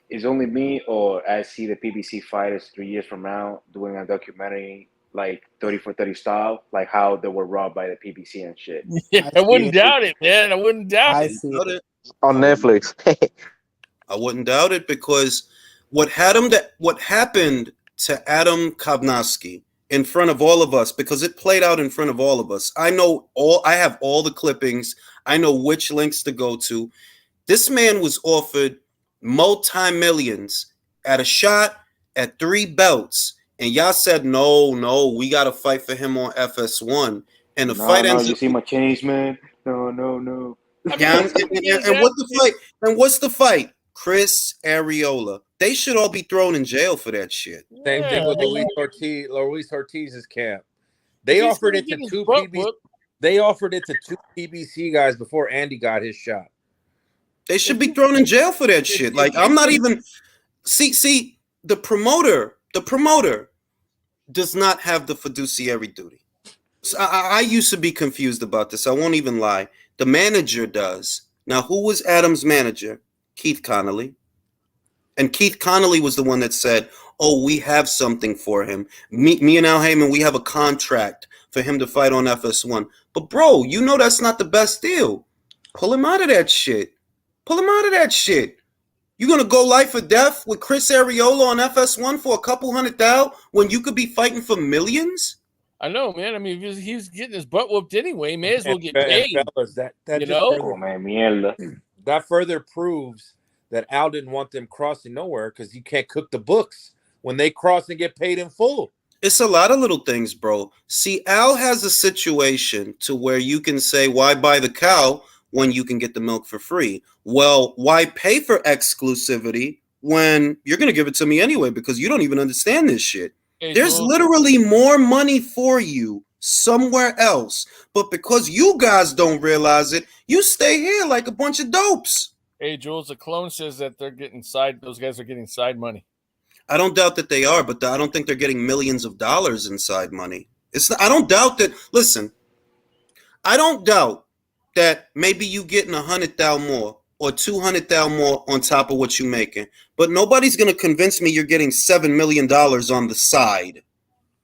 It's only me, or I see the PBC fighters 3 years from now doing a documentary like 30 for 30 style, like how they were robbed by the PBC and shit. Yeah, I wouldn't doubt it, man. I wouldn't doubt it. see it. On Netflix. I wouldn't doubt it because what happened to Adam Kovnowski in front of all of us, because it played out in front of all of us. I have all the clippings. I know which links to go to. This man was offered multi-millions at a shot at 3 belts. And y'all said, no, we got to fight for him on FS1. And the fight ends you up... see my change, man? No. Yeah, and what the fight? And what's the fight? Chris Areola. They should all be thrown in jail for that shit. Same thing with Luis Ortiz's camp. They offered it to two PBC. They offered it to 2 PBC guys before Andy got his shot. They should be thrown in jail for that shit. Like I'm not even see the promoter does not have the fiduciary duty. So I used to be confused about this. I won't even lie. The manager does. Now, who was Adam's manager? Keith Connolly. And Keith Connolly was the one that said, oh, we have something for him. Me and Al Heyman, we have a contract for him to fight on FS1. But, bro, you know that's not the best deal. Pull him out of that shit. You going to go life or death with Chris Areola on FS1 for a couple $100,000 when you could be fighting for millions? I know, man. I mean, he's getting his butt whooped anyway. He may as well get paid. Fellas, that further proves that Al didn't want them crossing nowhere because you can't cook the books when they cross and get paid in full. It's a lot of little things, bro. See, Al has a situation to where you can say, why buy the cow when you can get the milk for free? Well, why pay for exclusivity when you're going to give it to me anyway because you don't even understand this shit? Hey, there's literally more money for you somewhere else. But because you guys don't realize it, you stay here like a bunch of dopes. Hey, Jules, the clone says that they're getting those guys are getting side money. I don't doubt that they are, but I don't think they're getting millions of dollars in side money. I don't doubt that. Listen, I don't doubt that maybe you getting 100,000 more or 200,000 more on top of what you're making. But nobody's going to convince me you're getting $7 million on the side.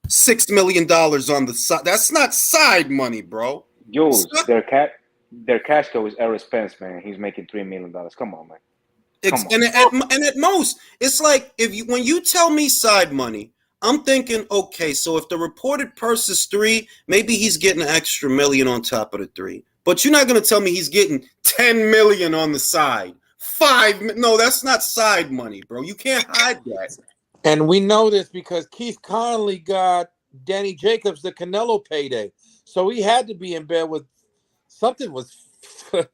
$6 million on the side. That's not side money, bro. Yo, their cash cow is Eric Spence, man. He's making $3 million. Come on, man. And at most, it's like when you tell me side money, I'm thinking, okay, so if the reported purse is 3, maybe he's getting an extra $1 million on top of the 3. But you're not going to tell me he's getting $10 million on the side. No, that's not side money, bro. You can't hide that. And we know this because Keith Connolly got Danny Jacobs the Canelo payday. So he had to be in bed with something I'm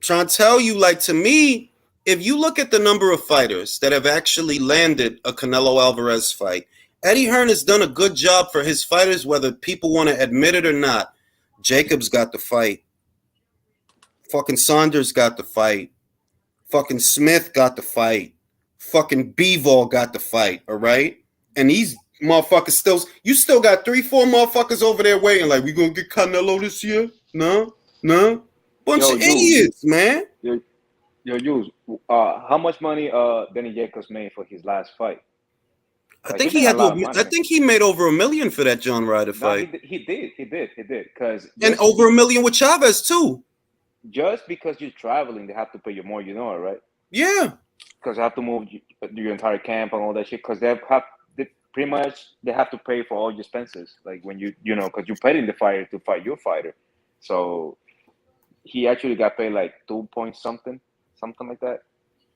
trying to tell you, like, to me, if you look at the number of fighters that have actually landed a Canelo Alvarez fight, Eddie Hearn has done a good job for his fighters, whether people want to admit it or not. Jacobs got the fight. Fucking Saunders got the fight. Fucking Smith got the fight. Fucking Bivol got the fight, all right? And these motherfuckers you still got 3-4 motherfuckers over there waiting, like, we gonna get Canelo this year? No? Bunch of idiots, man. Yo, Jules, how much money Danny Jacobs made for his last fight? I think he made over $1 million for that John Ryder fight. No, he did. And over $1 million with Chavez too. Just because you're traveling, they have to pay you more. You know it, right? Yeah. Because they have to move your entire camp and all that shit. Because they have to pay for all your expenses. Like when because you're paying the fighter to fight your fighter. So he actually got paid like 2 point something. something like that.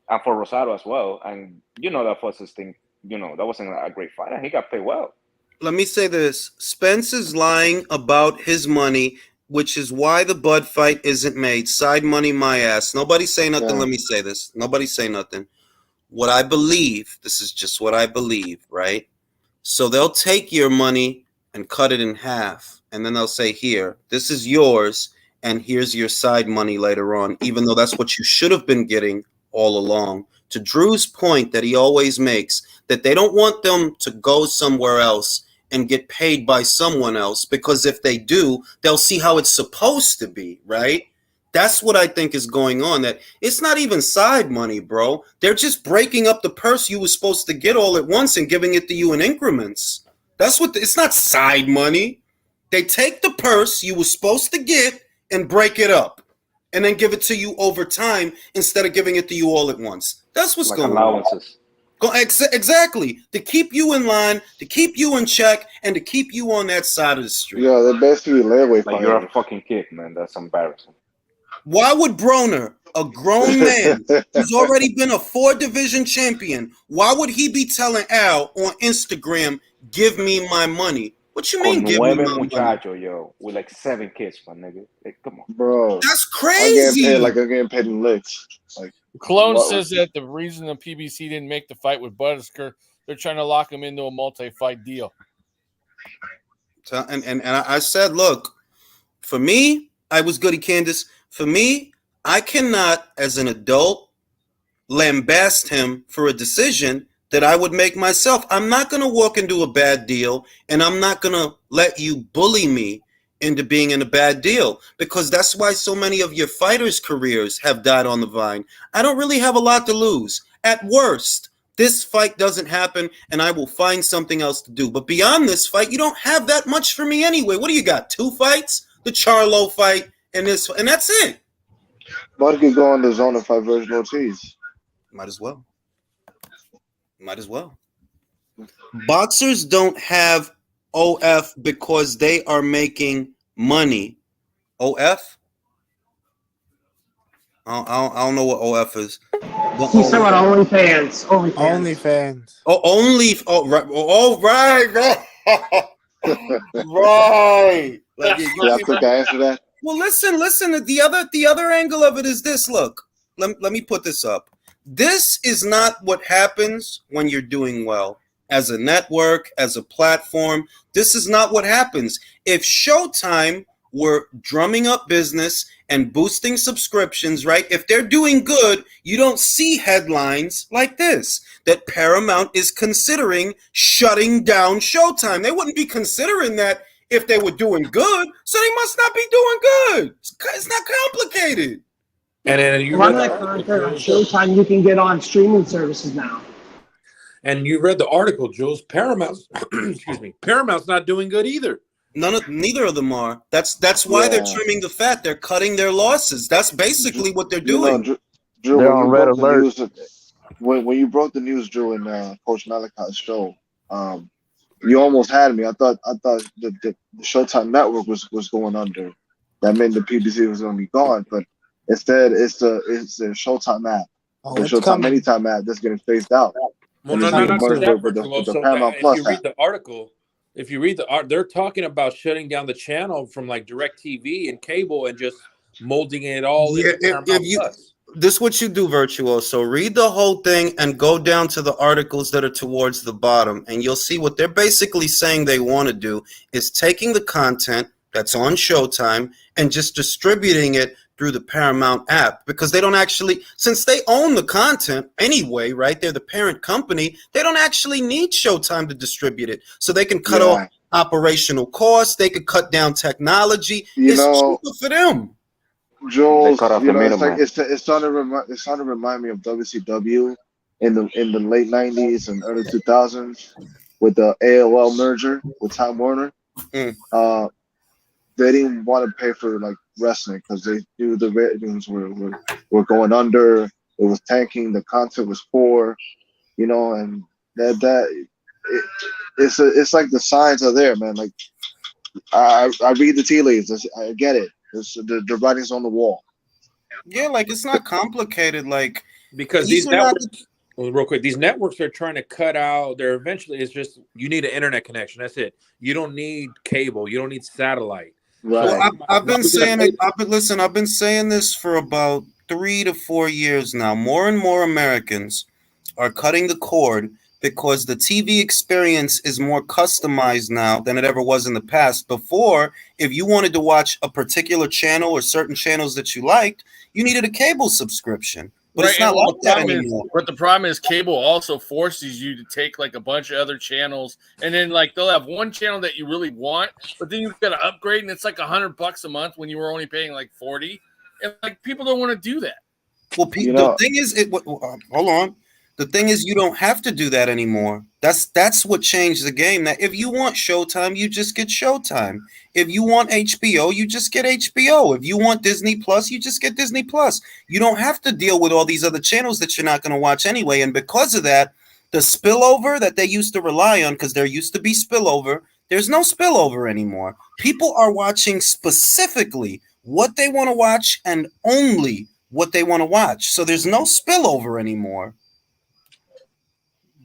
And for Rosado as well. And that was his thing. That wasn't a great fight, and he got paid well. Let me say this. Spence is lying about his money, which is why the Bud fight isn't made. Side money, my ass. Nobody say nothing. Yeah. Let me say this. Nobody say nothing. What I believe, this is just what I believe, right? So they'll take your money and cut it in half. And then they'll say, here, this is yours. And here's your side money later on, even though that's what you should have been getting all along. To Drew's point that he always makes, that they don't want them to go somewhere else and get paid by someone else, because if they do, they'll see how it's supposed to be, right? That's what I think is going on. That it's not even side money, bro. They're just breaking up the purse you were supposed to get all at once and giving it to you in increments. That's what it's not side money. They take the purse you were supposed to get and break it up, and then give it to you over time instead of giving it to you all at once. That's what's Like going allowances. on. Exactly. To keep you in line, to keep you in check, and to keep you on that side of the street. Yeah, they're basically layaway Like you're a fighters. fucking kid, man. That's embarrassing. Why would Broner, a grown man who's already been a 4-division champion, why would he be telling Al on Instagram, give me my money? What you mean, Con give me nueve my money? muchachos, yo, with like 7 kids, my nigga. Like, come on. Bro, That's I'm getting paid crazy. like I'm getting paid in licks. Like, Clone what- says that the reason the PBC didn't make the fight with Buttisker, they're trying to lock him into a multi-fight deal. And I said, look, for me, I was goody Candace. For me, I cannot, as an adult, lambast him for a decision that I would make myself. I'm not going to walk into a bad deal, and I'm not going to let you bully me into being in a bad deal, because that's why so many of your fighters' careers have died on the vine. I don't really have a lot to lose. At worst, this fight doesn't happen, and I will find something else to do. But beyond this fight, you don't have that much for me anyway. What do you got? 2 fights? The Charlo fight and this, and that's it. Bud could go on the zone and fight Virgil Ortiz. Might as well. Might as well. Boxers don't have OF because they are making money. OF? I don't know what OF is. He's talking about OnlyFans. OnlyFans. Oh, only. Oh, right. Oh, right. Right. Like, Yeah, I think I answered that. well, listen. The other angle of it is this. Look, let me put this up. This is not what happens when you're doing well as a network, as a platform. This is not what happens. If Showtime were drumming up business and boosting subscriptions, right? If they're doing good, you don't see headlines like this, that Paramount is considering shutting down Showtime. They wouldn't be considering that if they were doing good, so they must not be doing good. It's not complicated. And then A lot of that content on Showtime you can get on streaming services now. And you read the article, Jules. Paramount's excuse me. Paramount's not doing good either. Neither of them are. That's why they're trimming the fat. They're cutting their losses. That's basically what they're doing. Drew, They're when on you red broke the alert. news, when you broke the news, Drew, in Coach Malakat's show, you almost had me. I thought the Showtime network was going under. That meant the PBC was going to be gone, but instead it's the Showtime app, Oh, the it's Showtime coming. Anytime app that's getting phased out. Well, And no, it's no, being not just merged that, with Virtual. the So Paramount if Plus you read app. the article, they're talking about shutting down the channel from like DirecTV and cable and just molding it all into Paramount Plus. This is what you do, Virtuoso. Read the whole thing and go down to the articles that are towards the bottom, and you'll see what they're basically saying they want to do is taking the content that's on Showtime and just distributing it through the Paramount app, because they don't actually, since they own the content anyway, right? They're the parent company. They don't actually need Showtime to distribute it, so they can cut off operational costs. They could cut down technology. It's cheaper for them. Jules, cut off the it's like middleman. it's starting to remind me of WCW in the late '90s and early 2000s with the AOL merger with Time Warner. They didn't want to pay for like wrestling because they knew the ratings were going under. It was tanking. The content was poor, and it's like the signs are there, man. Like I read the tea leaves. I get it. The writing's on the wall. Yeah, like it's not complicated. Like Because these these are not. networks, well, real quick, these networks are trying to cut out. They're eventually, it's just you need an internet connection. That's it. You don't need cable. You don't need satellite. So Well, Right. I've why been are we gonna saying pay? it. I've been saying this for about 3 to 4 years now. More and more Americans are cutting the cord because the TV experience is more customized now than it ever was in the past. Before, if you wanted to watch a particular channel or certain channels that you liked, you needed a cable subscription. But Right, it's and not well, like that anymore. the problem is, cable also forces you to take like a bunch of other channels, and then like they'll have one channel that you really want, but then you've got to upgrade, and it's like $100 a month when you were only paying like 40, and like people don't want to do that. Well, You the know, thing is, hold on. The thing is, you don't have to do that anymore. That's what changed the game. That if you want Showtime, you just get Showtime. If you want HBO, you just get HBO. If you want Disney Plus, you just get Disney Plus. You don't have to deal with all these other channels that you're not going to watch anyway. And because of that, the spillover that they used to rely on, because there used to be spillover, there's no spillover anymore. People are watching specifically what they want to watch and only what they want to watch. So there's no spillover anymore.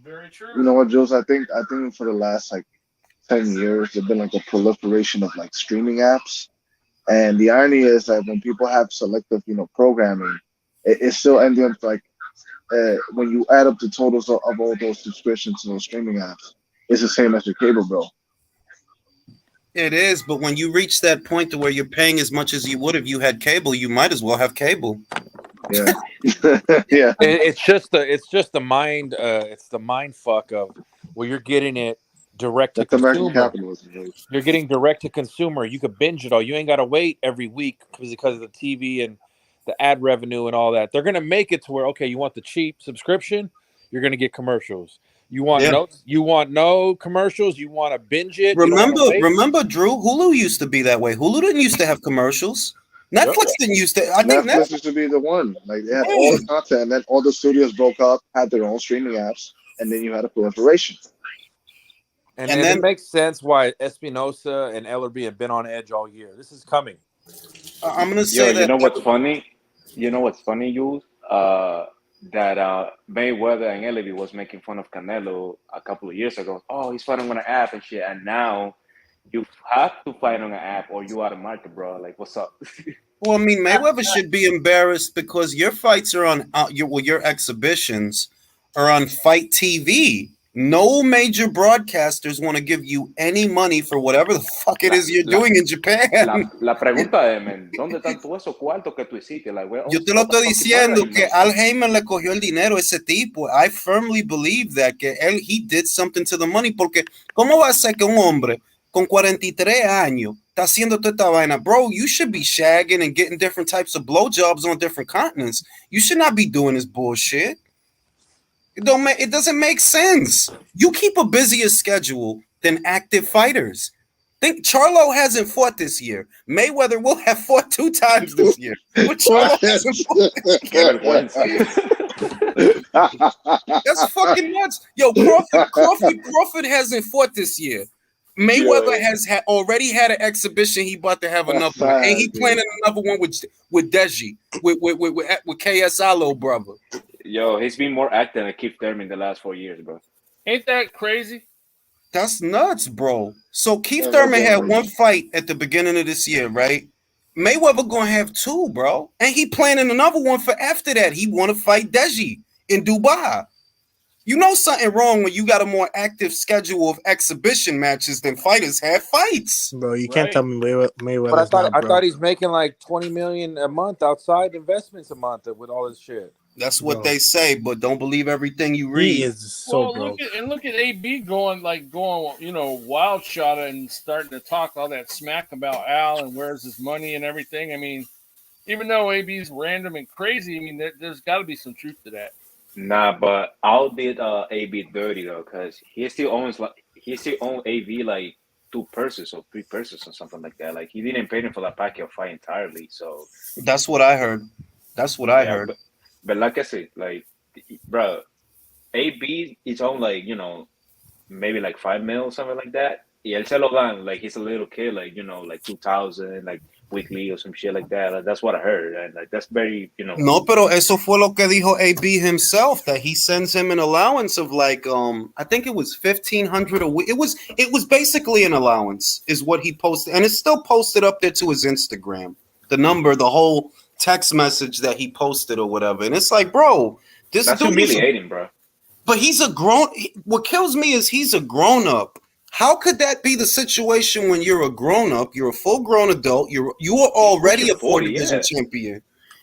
Very you true. know what, Jules? I think for the last like 10 years, there's been like a proliferation of like streaming apps. And the irony is that when people have selective, programming, it's still ending up like when you add up the totals of all those subscriptions to those streaming apps, it's the same as your cable bill. It is, but when you reach that point to where you're paying as much as you would if you had cable, you might as well have cable. Yeah, yeah. It's the mind fuck of where you're getting it direct to That's American consumer. capitalism, Jules. You're getting direct to consumer. You could binge it all. You ain't got to wait every week because of the TV and the ad revenue and all that. They're gonna make it to where, okay, you want the cheap subscription, you're gonna get commercials. Yeah. You want no commercials. You want to binge it. You don't want to wait. Remember, Drew, Hulu used to be that way. Hulu didn't used to have commercials. Yep. Netflix didn't used to. I think Netflix Netflix. used to be the one. Like they had all Yeah. the content, and then all the studios broke up, had their own streaming apps, and then you had a proliferation. And And it then makes sense why Espinosa and Ellerby have been on edge all year. This is coming. I'm gonna Yo, say you that. know what's funny? You know what's funny, you? That Mayweather and Ellerby was making fun of Canelo a couple of years ago. Oh, he's fighting on an app and shit, and now you have to fight on an app or you out of market, bro. Like, what's up? Well, I mean, Mayweather should be embarrassed because your fights are on your exhibitions are on Fight TV. No major broadcasters want to give you any money for whatever the fuck it La, is you're la, doing in Japan. la pregunta es, man, ¿dónde están todos esos cuartos que tú hiciste? Like, Yo te lo all the estoy fucking money that diciendo you que made? Al Heyman le cogió el dinero a ese tipo. I firmly believe that que he did something to the money porque ¿cómo va a ser que un hombre con 43 años está haciendo toda esta vaina? Bro, you should be shagging and getting different types of blowjobs on different continents. You should not be doing this bullshit. It doesn't make sense. You keep a busier schedule than active fighters. Think Charlo hasn't fought this year. Mayweather will have fought 2 times this year, but Charlo What? hasn't fought this Qué year. vergüenza. That's fucking nuts. Yo, Crawford hasn't fought this year. Mayweather Yo, has already had an exhibition. He about to have that's another one, and he sad, planning dude. another one with Deji, with KSI little brother. Yo, he's been more active than Keith Thurman in the last 4 years, bro. Ain't that crazy? That's nuts, bro. So Keith Yeah, that's Thurman had crazy. one fight at the beginning of this year, right? Mayweather gonna have two, bro, and he planning another one for after that. He want to fight Deji in Dubai. You know something wrong when you got a more active schedule of exhibition matches than fighters have fights. Bro, you can't Right. tell me But Mayweather's not I thought broke. he's making like 20 million a month outside investments a month with all this shit. That's what Bro, they say, but don't believe everything you he read. is so Well, broke. look at AB going wild shot and starting to talk all that smack about Al and where's his money and everything. I mean, even though AB's random and crazy, I mean, there's got to be some truth to that. Nah, but I'll did AB dirty though, cause he still owns AV like two purses or three purses or something like that. Like he didn't pay him for that Pacquiao fight entirely. So That's what I heard. That's what I yeah, heard. but like I said, like bro, AB is on like maybe like 5 mil something like that. Y él se lo dan like he's a little kid, like like 2,000, like weekly or some shit like that. Like, that's what I heard, and like that's very, No, pero eso fue lo que dijo AB himself, that he sends him an allowance of like I think it was 1,500 a week. It was basically an allowance, is what he posted, and it's still posted up there to his Instagram. The number, the whole text message that he posted or whatever, and it's like, bro, this that's dude humiliating, bro. But he's a grown. What kills me is he's a grown up. How could that be the situation when you're a grown up? You're a full grown adult. You are already a 4 division champion.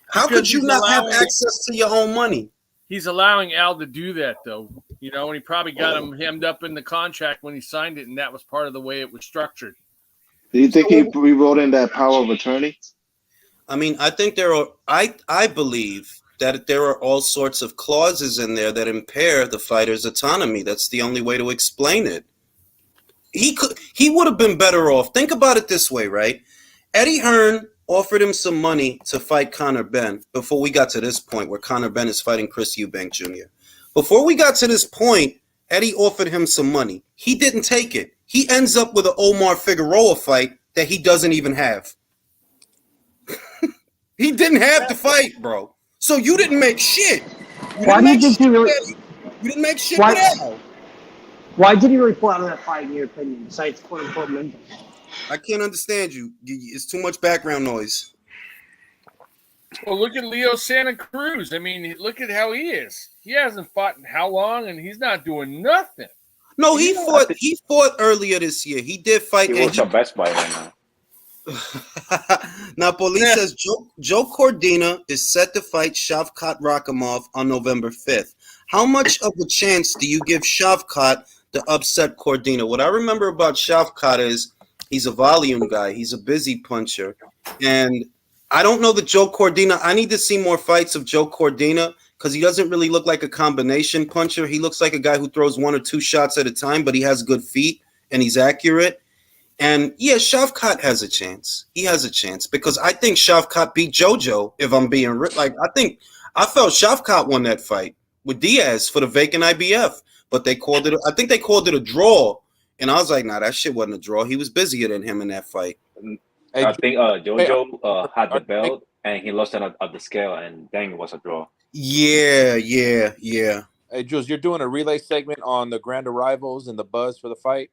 How Because could you he's not have allowing- access to your own money? He's allowing Al to do that, though. And he probably got him hemmed up in the contract when he signed it, and that was part of the way it was structured. Do you think he wrote in that power of attorney? I mean, I think there are. I believe that there are all sorts of clauses in there that impair the fighter's autonomy. That's the only way to explain it. He would have been better off. Think about it this way, right? Eddie Hearn offered him some money to fight Conor Benn before we got to this point where Conor Benn is fighting Chris Eubank Jr. Before we got to this point, Eddie offered him some money. He didn't take it. He ends up with an Omar Figueroa fight that he doesn't even have. He didn't have the fight, bro. So you didn't make shit. Why do you think he really? You didn't make shit Why- with Al. Why did he really pull out of that fight, in your opinion? Besides quote unquote mental. I can't understand you. It's too much background noise. Well, look at Leo Santa Cruz. I mean, look at how he is. He hasn't fought in how long, and he's not doing nothing. No, he fought earlier this year. He did fight. He was the best fighter right now. Now, police says Joe Cordina is set to fight Shavkat Rakhimov on November 5th. How much of a chance do you give Shavkat to upset Cordina? What I remember about Shavkat is he's a volume guy. He's a busy puncher. And I don't know that Joe Cordina, I need to see more fights of Joe Cordina because he doesn't really look like a combination puncher. He looks like a guy who throws one or two shots at a time, but he has good feet and he's accurate. And yeah, Shavkat has a chance. He has a chance because I think Shavkat beat JoJo. If I'm being I felt Shavkat won that fight with Diaz for the vacant IBF, but they called it. I think they called it a draw, and I was like, nah, that shit wasn't a draw. He was busier than him in that fight. I think JoJo had the belt and he lost it at the scale, and dang, it was a draw. Yeah. Hey, Jules, you're doing a relay segment on the grand arrivals and the buzz for the fight.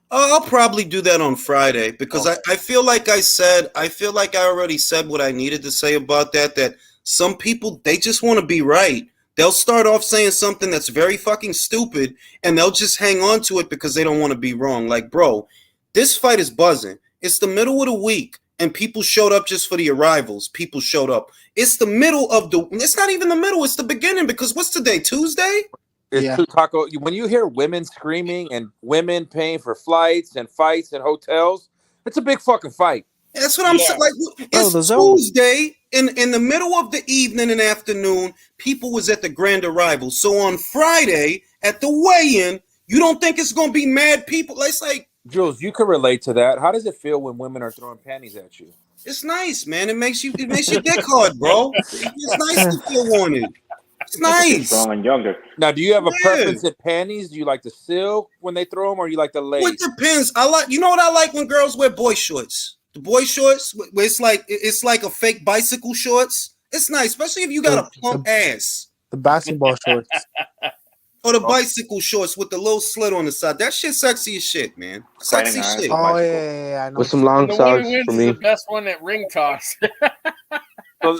I'll probably do that on Friday because I feel like I already said what I needed to say about that. That some people, they just want to be right. They'll start off saying something that's very fucking stupid and they'll just hang on to it because they don't want to be wrong. Like, bro, this fight is buzzing. It's the middle of the week and people showed up just for the arrivals. People showed up. It's the middle of it's not even the middle. It's the beginning because what's today? Tuesday? It's Taco. When you hear women screaming and women paying for flights and fights and hotels, it's a big fucking fight. That's what I'm saying. Like, it's Tuesday in the middle of the evening and afternoon. People was at the grand arrival. So on Friday at the weigh-in, you don't think it's gonna be mad people? It's like, Jules, you can relate to that. How does it feel when women are throwing panties at you? it's nice, man. It makes your dick hard, bro. It's nice to feel wanted. It's nice. Strong and younger. Now, do you have a preference in panties? Do you like the silk when they throw them, or you like the lace? It depends. You know what I like when girls wear boy shorts. The boy shorts, where it's like a fake bicycle shorts. It's nice, especially if you got a plump ass. The basketball shorts. Or the bicycle shorts with the little slit on the side. That shit sexy as shit, man. Sexy shit. Oh yeah, I know. With some long socks for me. The best one at ring toss. Those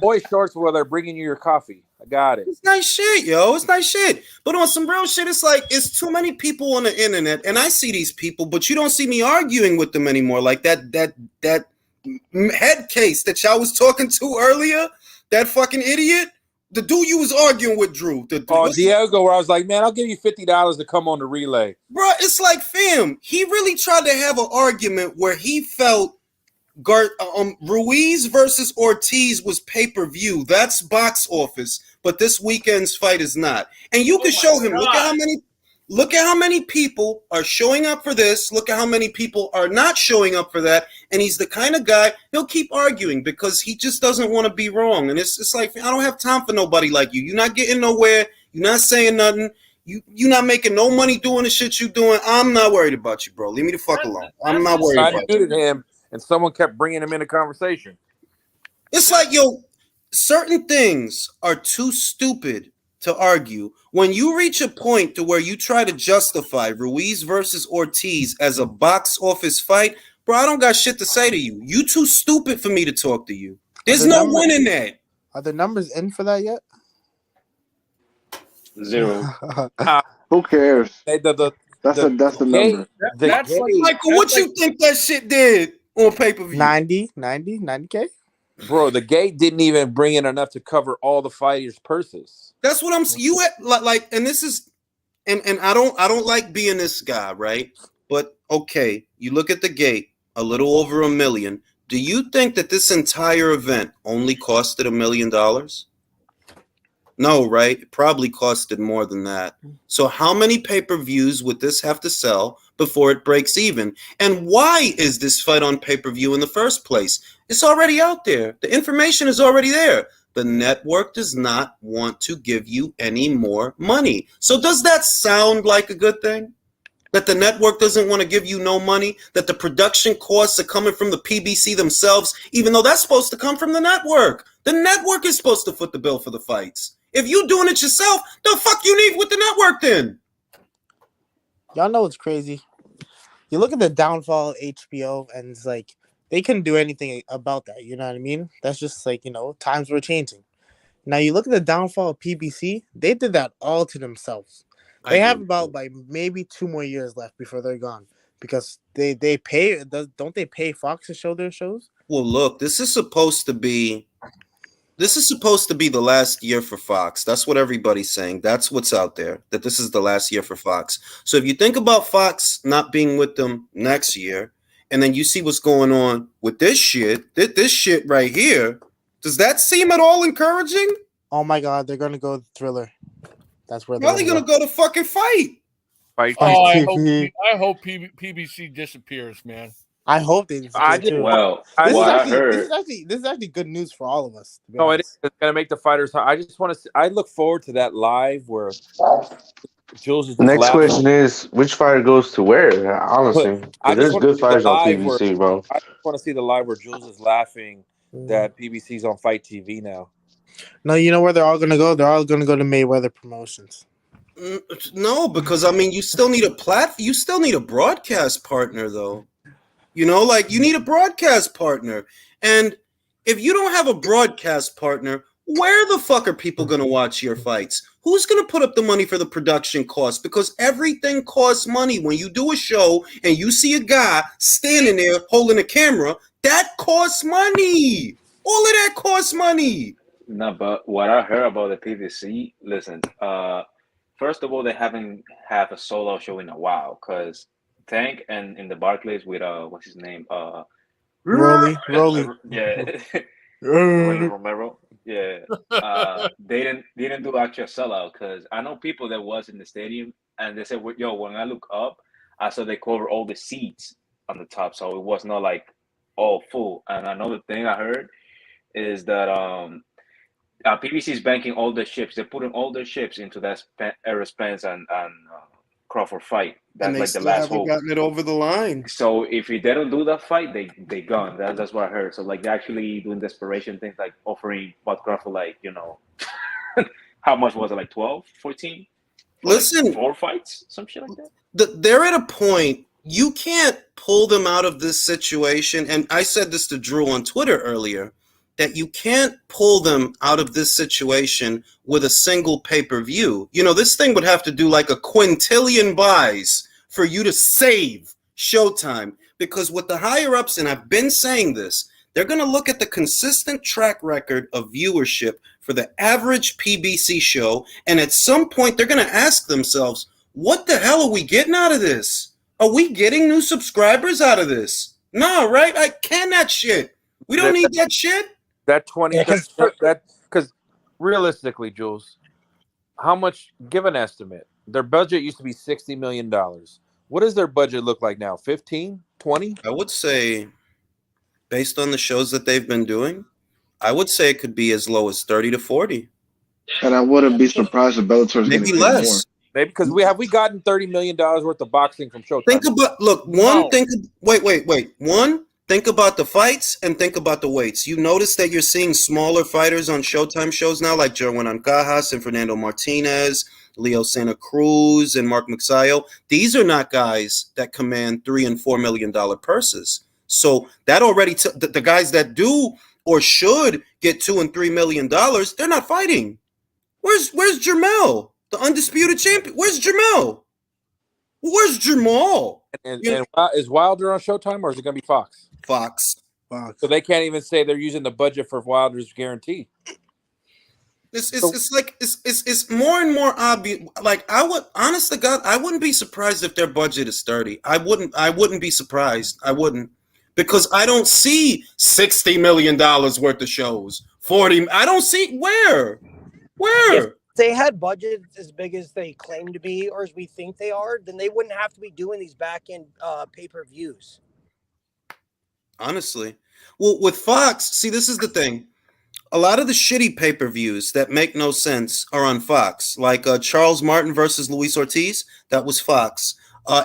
boy shorts where they're bringing you your coffee. I got it. It's nice shit, yo. It's nice shit. But on some real shit, it's like it's too many people on the internet, and I see these people, but you don't see me arguing with them anymore. Like that head case that y'all was talking to earlier, that fucking idiot, the dude you was arguing with, Drew. Diego, where I was like, man, I'll give you $50 to come on the relay. Bro, it's like, fam, he really tried to have an argument where he felt Ruiz versus Ortiz was pay-per-view. That's box office, but this weekend's fight is not. And you can show him. Look at how many people are showing up for this. Look at how many people are not showing up for that. And he's the kind of guy, he'll keep arguing because he just doesn't want to be wrong. And it's like, I don't have time for nobody like you. You're not getting nowhere. You're not saying nothing. You're not making no money doing the shit you're doing. I'm not worried about you, bro. Leave me the fuck alone. I'm not worried about you. Him. and someone kept bringing him into conversation. It's like, yo, certain things are too stupid to argue. When you reach a point to where you try to justify Ruiz versus Ortiz as a box office fight, bro, I don't got shit to say to you. You too stupid for me to talk to you. There's no win in that. Are the numbers in for that yet? 0. Who cares? That's That's the number. That's like Michael, what you think that shit did on pay-per-view? 90K? Bro, the gate didn't even bring in enough to cover all the fighters' purses. That's what I'm saying. You like, and this is, and I don't like being this guy, right? But okay, you look at the gate, a little over $1 million. Do you think that this entire event only costed $1 million? No, right? It probably costed more than that. So how many pay-per-views would this have to sell before it breaks even? And why is this fight on pay-per-view in the first place? It's already out there. The information is already there. The network does not want to give you any more money. So does that sound like a good thing? That the network doesn't want to give you no money? That the production costs are coming from the PBC themselves, even though that's supposed to come from the network? The network is supposed to foot the bill for the fights. If you doing it yourself, the fuck you need with the network then? Y'all know what's crazy? You look at the downfall of HBO, and it's like they couldn't do anything about that. You know what I mean? That's just like, times were changing. Now you look at the downfall of PBC, they did that all to themselves. They have about like maybe 2 more years left before they're gone because they pay. Don't they pay Fox to show their shows? Well, look, this is supposed to be the last year for Fox. That's what everybody's saying. That's what's out there, that this is the last year for Fox. So if you think about Fox not being with them next year, and then you see what's going on with this shit right here, does that seem at all encouraging? Oh my God, they're gonna go Thriller. That's where they're gonna go to fucking fight. Fight. Oh, I hope PBC disappears, man. I hope they disappear too. Well, this is actually good news for all of us. No, it is. It's gonna make the fighters. I just want to. I look forward to that live where Jules is. Next question is, which fighter goes to where? Honestly, there's good fighters on PBC, bro. I just want to see the live where Jules is laughing that PBC's on Fight TV now. No, you know where they're all gonna go? They're all gonna go to Mayweather Promotions. No, because I mean, you still need a platform. You still need a broadcast partner, though. You need a broadcast partner. And if you don't have a broadcast partner, where the fuck are people going to watch your fights? Who's going to put up the money for the production costs? Because everything costs money. When you do a show and you see a guy standing there holding a camera, that costs money. All of that costs money. No, but what I heard about the PVC, listen, first of all, they haven't had a solo show in a while because Tank and in the Barclays with what's his name? Rolly. Yeah. Romero. Yeah. They didn't do actual sellout because I know people that was in the stadium and they said, yo, when I look up, I saw they cover all the seats on the top, so it was not like all full. And another thing I heard is that PBC is banking all the ships. They're putting all their ships into that Errol Spence and Crawford fight. That's like the last hope. Gotten it over the line. So if they don't do that fight, they gone. That's what I heard. So like they're actually doing desperation things, like offering Bud Crawford how much was it, like 12, 14? Listen, like 4 fights, some shit like that. They're at a point you can't pull them out of this situation. And I said this to Drew on Twitter earlier, that you can't pull them out of this situation with a single pay-per-view. This thing would have to do like a quintillion buys for you to save Showtime. Because with the higher-ups, and I've been saying this, they're going to look at the consistent track record of viewership for the average PBC show, and at some point they're going to ask themselves, what the hell are we getting out of this? Are we getting new subscribers out of this? No, right? I can that shit. We don't need that shit. That 20, because realistically, Jules, how much? Give an estimate. Their budget used to be $60 million. What does their budget look like now? 15, 20? I would say, based on the shows that they've been doing, I would say it could be as low as 30 to 40. And I wouldn't be surprised if Bellator's maybe getting less. More. Maybe because we gotten $30 million worth of boxing from Showtime. Think about wait. One, think about the fights and think about the weights. You notice that you're seeing smaller fighters on Showtime shows now, like Jerwin Ancajas and Fernando Martinez, Leo Santa Cruz, and Mark Magsayo. These are not guys that command $3 and $4 million purses. So that already the guys that do or should get $2 and $3 million, they're not fighting. Where's Jamel, the undisputed champion? Where's Jamel? Where's Jamal? And is Wilder on Showtime or is it going to be Fox? Fox. So they can't even say they're using the budget for Wilder's guarantee. It's more and more obvious. Like, I would, honest to God, I wouldn't be surprised if their budget is 30. I wouldn't be surprised. I wouldn't, because I don't see $60 million worth of shows. 40. I don't see where. If they had budgets as big as they claim to be, or as we think they are, then they wouldn't have to be doing these back-end pay-per-views. Honestly. Well, with Fox, see, this is the thing. A lot of the shitty pay-per-views that make no sense are on Fox. Like Charles Martin versus Luis Ortiz, that was Fox.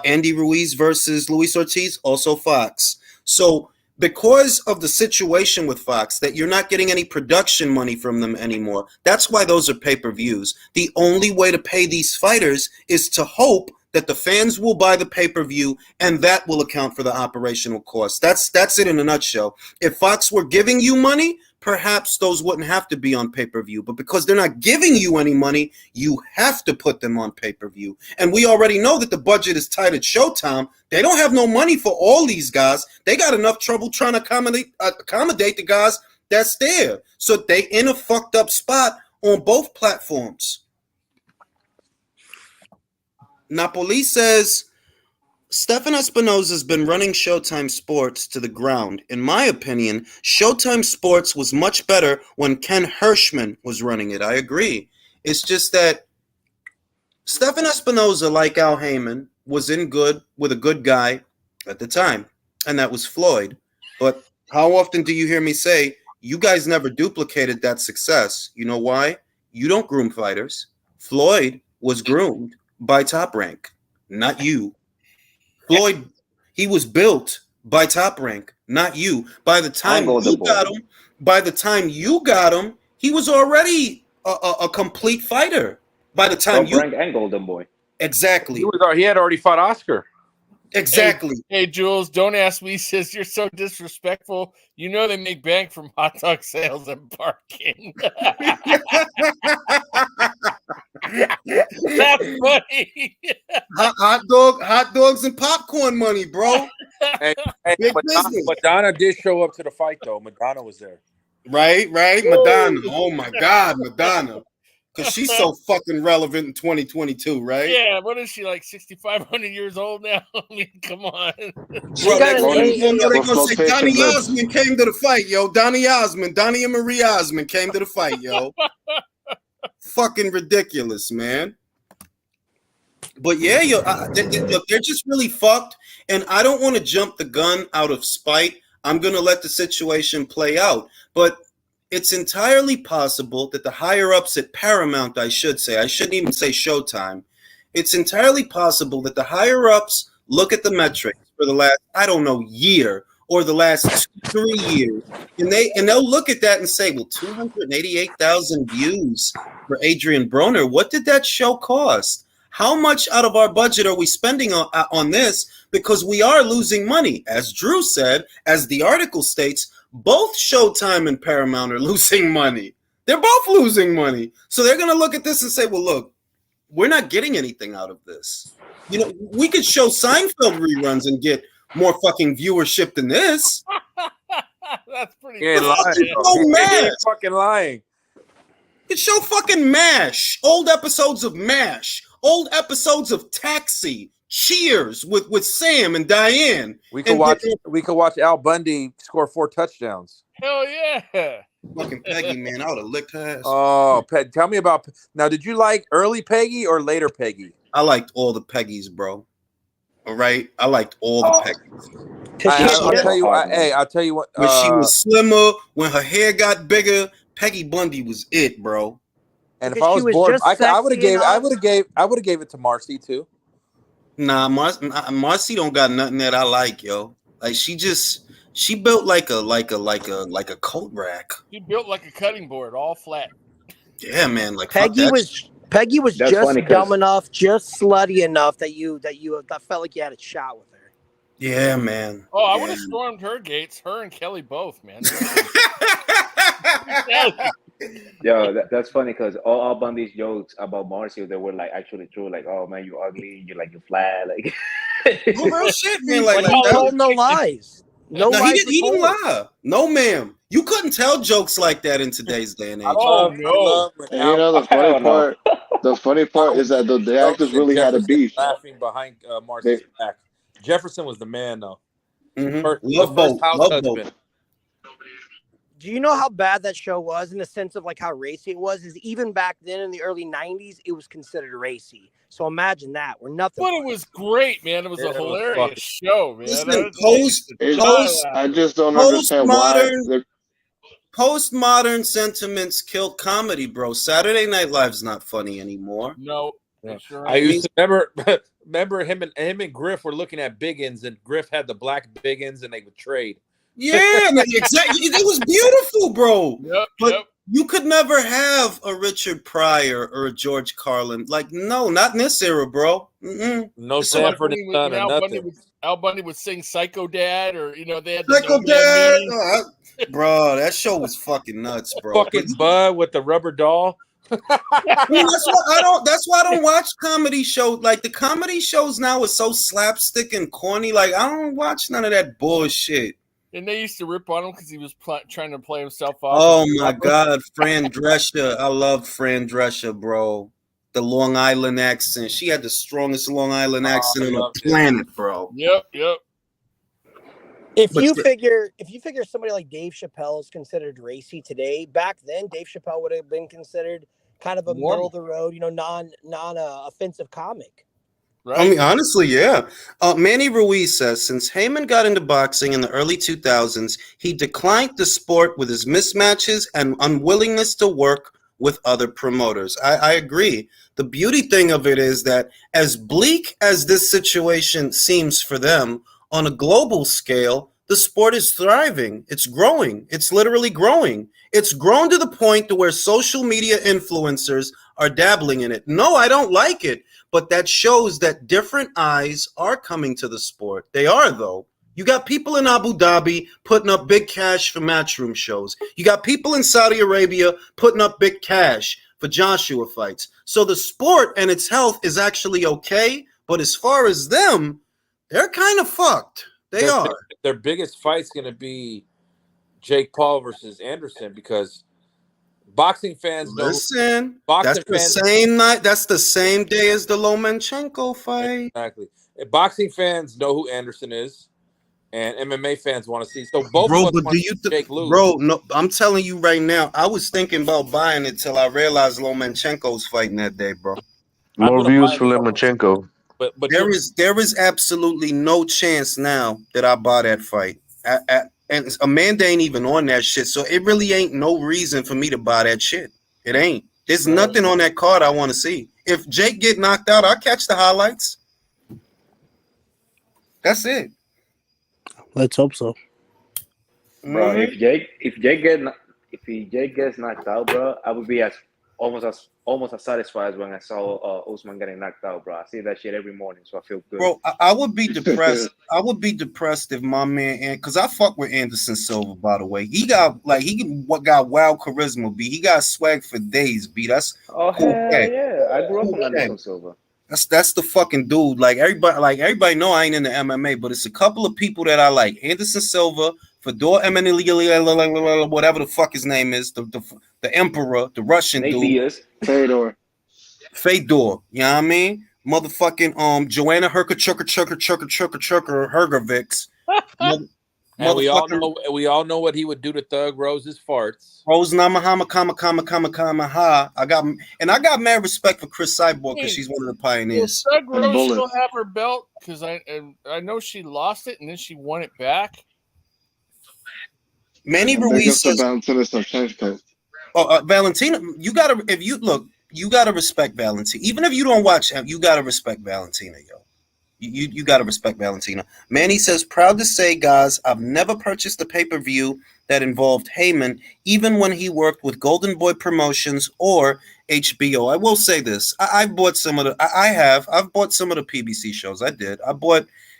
Andy Ruiz versus Luis Ortiz, also Fox. So because of the situation with Fox, that you're not getting any production money from them anymore, that's why those are pay-per-views. The only way to pay these fighters is to hope that the fans will buy the pay-per-view, and that will account for the operational costs. That's it in a nutshell. If Fox were giving you money, perhaps those wouldn't have to be on pay-per-view. But because they're not giving you any money, you have to put them on pay-per-view. And we already know that the budget is tight at Showtime. They don't have no money for all these guys. They got enough trouble trying to accommodate the guys that's there. So they in a fucked up spot on both platforms. Napoli says, Stefan Espinosa's been running Showtime Sports to the ground. In my opinion, Showtime Sports was much better when Ken Hirschman was running it. I agree. It's just that Stefan Espinosa, like Al Heyman, was in good with a good guy at the time, and that was Floyd. But how often do you hear me say, you guys never duplicated that success? You know why? You don't groom fighters. Floyd was groomed by Top Rank, not you. Floyd, he was built by Top Rank, not you. By the time you got him, he was already a complete fighter. By the time Top Rank and Golden Boy. Exactly. He had already fought Oscar. Exactly. Hey, Jules, don't ask me. Says you're so disrespectful. You know they make bank from hot dog sales and parking. That's funny. hot dogs and popcorn money, bro. Hey, Madonna did show up to the fight, though. Madonna was there. Right. Madonna. Oh my God, Madonna. Because she's so fucking relevant in 2022, right? Yeah, what is she, like 6,500 years old now? I mean, come on. Bro, they're gonna say Donnie Osmond came to the fight, yo. Donnie and Marie Osmond came to the fight, yo. Fucking ridiculous, man. But yeah, yo, they're just really fucked, and I don't want to jump the gun out of spite. I'm gonna let the situation play out, but it's entirely possible that the higher-ups at Paramount, I shouldn't even say Showtime. It's entirely possible that the higher-ups look at the metrics for the last, year or the last 3 years, and they'll look at that and say, well, 288,000 views for Adrian Broner. What did that show cost? How much out of our budget are we spending on this? Because we are losing money. As Drew said, as the article states, both Showtime and Paramount are losing money. They're both losing money. So they're going to look at this and say, well, look, we're not getting anything out of this. You know, we could show Seinfeld reruns and get more fucking viewership than this. That's pretty good. Fucking lying. It show fucking MASH, old episodes of MASH, old episodes of Taxi, Cheers with Sam and Diane. We could watch Al Bundy score 4 touchdowns. Hell yeah. Fucking Peggy, man, I would have licked her ass. Oh, tell me about now. Did you like early Peggy or later Peggy? I liked all the Peggys, bro. All right, I liked all the Peggys. I'll tell you what. When she was slimmer, when her hair got bigger, Peggy Bundy was it, bro. And if I was bored, I would have gave it to Marcy too. Nah, Marcy don't got nothing that I like, yo. Like she She built like a coat rack. She built like a cutting board, all flat. Yeah, man. Like fuck Peggy that. was That's just funny 'cause- dumb enough, just slutty enough that that felt like you had a shot with her. Yeah, man. Oh, I Yeah. would have stormed her gates. Her and Kelly both, man. Yo, that's funny because all Bundy's jokes about Marcio, they were like actually true. Like, oh man, you ugly, you flat. Like, No real shit, man. But he that- told no lies. No no, lies. he didn't were told. lie. No, ma'am. You couldn't tell jokes like that in today's day and age. Oh, no. And you know the Hell funny no. part. The funny part is that the actors really had a beef. Laughing behind Marcy's back. Jefferson was the man, though. Mhm. The Love first both. house Love husband. both. Do you know how bad that show was in the sense of like how racy it was? Is even back then in the early 90s, it was considered racy. So imagine that. We're nothing. But it was great, man. It was Yeah, a it was hilarious fucking- show, man. Listen, That was- I just don't understand why. Postmodern sentiments killed comedy, bro. Saturday Night Live's not funny anymore. No. Yeah. Sure I is. used to remember him and Griff were looking at Biggins, and Griff had the black Biggins, and they would trade. Yeah, like, exactly. It was beautiful, bro. Yep, But yep. you could never have a Richard Pryor or a George Carlin. Like, no, not in this era, bro. Mm-mm. No It's Sanford When and Son or Al nothing. Bundy would sing Psycho Dad, or they had the Psycho No Man Dad. Meeting. Bro, that show was fucking nuts, bro. Fucking Bud with the rubber doll. I mean, that's why I don't watch comedy shows. Like the comedy shows now is so slapstick and corny. Like I don't watch none of that bullshit. And they used to rip on him because he was trying to play himself off. Oh my God, Fran Drescher. I love Fran Drescher, bro. The Long Island accent. She had the strongest Long Island accent on the planet, bro. Yep, yep. If you figure somebody like Dave Chappelle is considered racy today, back then Dave Chappelle would have been considered kind of a middle of the road, non offensive comic. Right. I mean, honestly, yeah. Manny Ruiz says, since Heyman got into boxing in the early 2000s, he declined the sport with his mismatches and unwillingness to work with other promoters. I agree. The beauty thing of it is that as bleak as this situation seems for them, on a global scale, the sport is thriving. It's growing. It's literally growing. It's grown to the point to where social media influencers are dabbling in it. No, I don't like it. But that shows that different eyes are coming to the sport. They are, though. You got people in Abu Dhabi putting up big cash for matchroom shows. You got people in Saudi Arabia putting up big cash for Joshua fights. So the sport and its health is actually okay. But as far as them, they're kind of fucked. They are. Their biggest fight's going to be Jake Paul versus Anderson because boxing fans know. Listen, Boxing that's the fans, same night. That's the same day as the Lomachenko fight. exactly. Boxing fans know who Anderson is, and MMA fans want to see. So both Bro, of us but want do to you see Jake lose. bro? No, I'm telling you right now. I was thinking about buying it till I realized Lomachenko's fighting that day, bro. More gonna views buy for it. Lomachenko. But There is absolutely no chance now that I buy that fight. And Amanda ain't even on that shit, so it really ain't no reason for me to buy that shit. It ain't. There's nothing on that card I want to see. If Jake get knocked out, I'll catch the highlights. That's it. Let's hope so. Bro, Mhm. if Jake gets knocked out, bro, I would be almost as satisfied as when I saw Usman getting knocked out, bro. I see that shit every morning, so I feel good. Bro, I would be depressed. I would be depressed if my man, because I fuck with Anderson Silva, by the way. He got wild charisma, B. He got swag for days, B. That's Oh cool. hell Hey. yeah! I grew up on Okay. Anderson Silva. That's the fucking dude. Like everybody know I ain't into MMA, but it's a couple of people that I like. Anderson Silva, Fedor Emelianenko, whatever the fuck his name is, the emperor, the Russian Nate dude. Diaz. Fedor. Fedor, you know what I mean? Motherfucking Joanna Hergovics. and we all know what he would do to Thug Rose's farts. Rose Namahama Kama. I got mad respect for Chris Cyborg because she's one of the pioneers. Does Doug Rose Bullet. still have her belt? Because I know she lost it and then she won it back. Manny They Ruiz got says, Valentina Shevchenko. Valentina, you gotta respect Valentina. Even if you don't watch, you gotta respect Valentina, yo. You got to respect Valentina. Manny says, proud to say, guys, I've never purchased a pay-per-view that involved Heyman, even when he worked with Golden Boy Promotions or HBO. I will say this. I've bought some of the, I've bought some of the PBC shows. I did.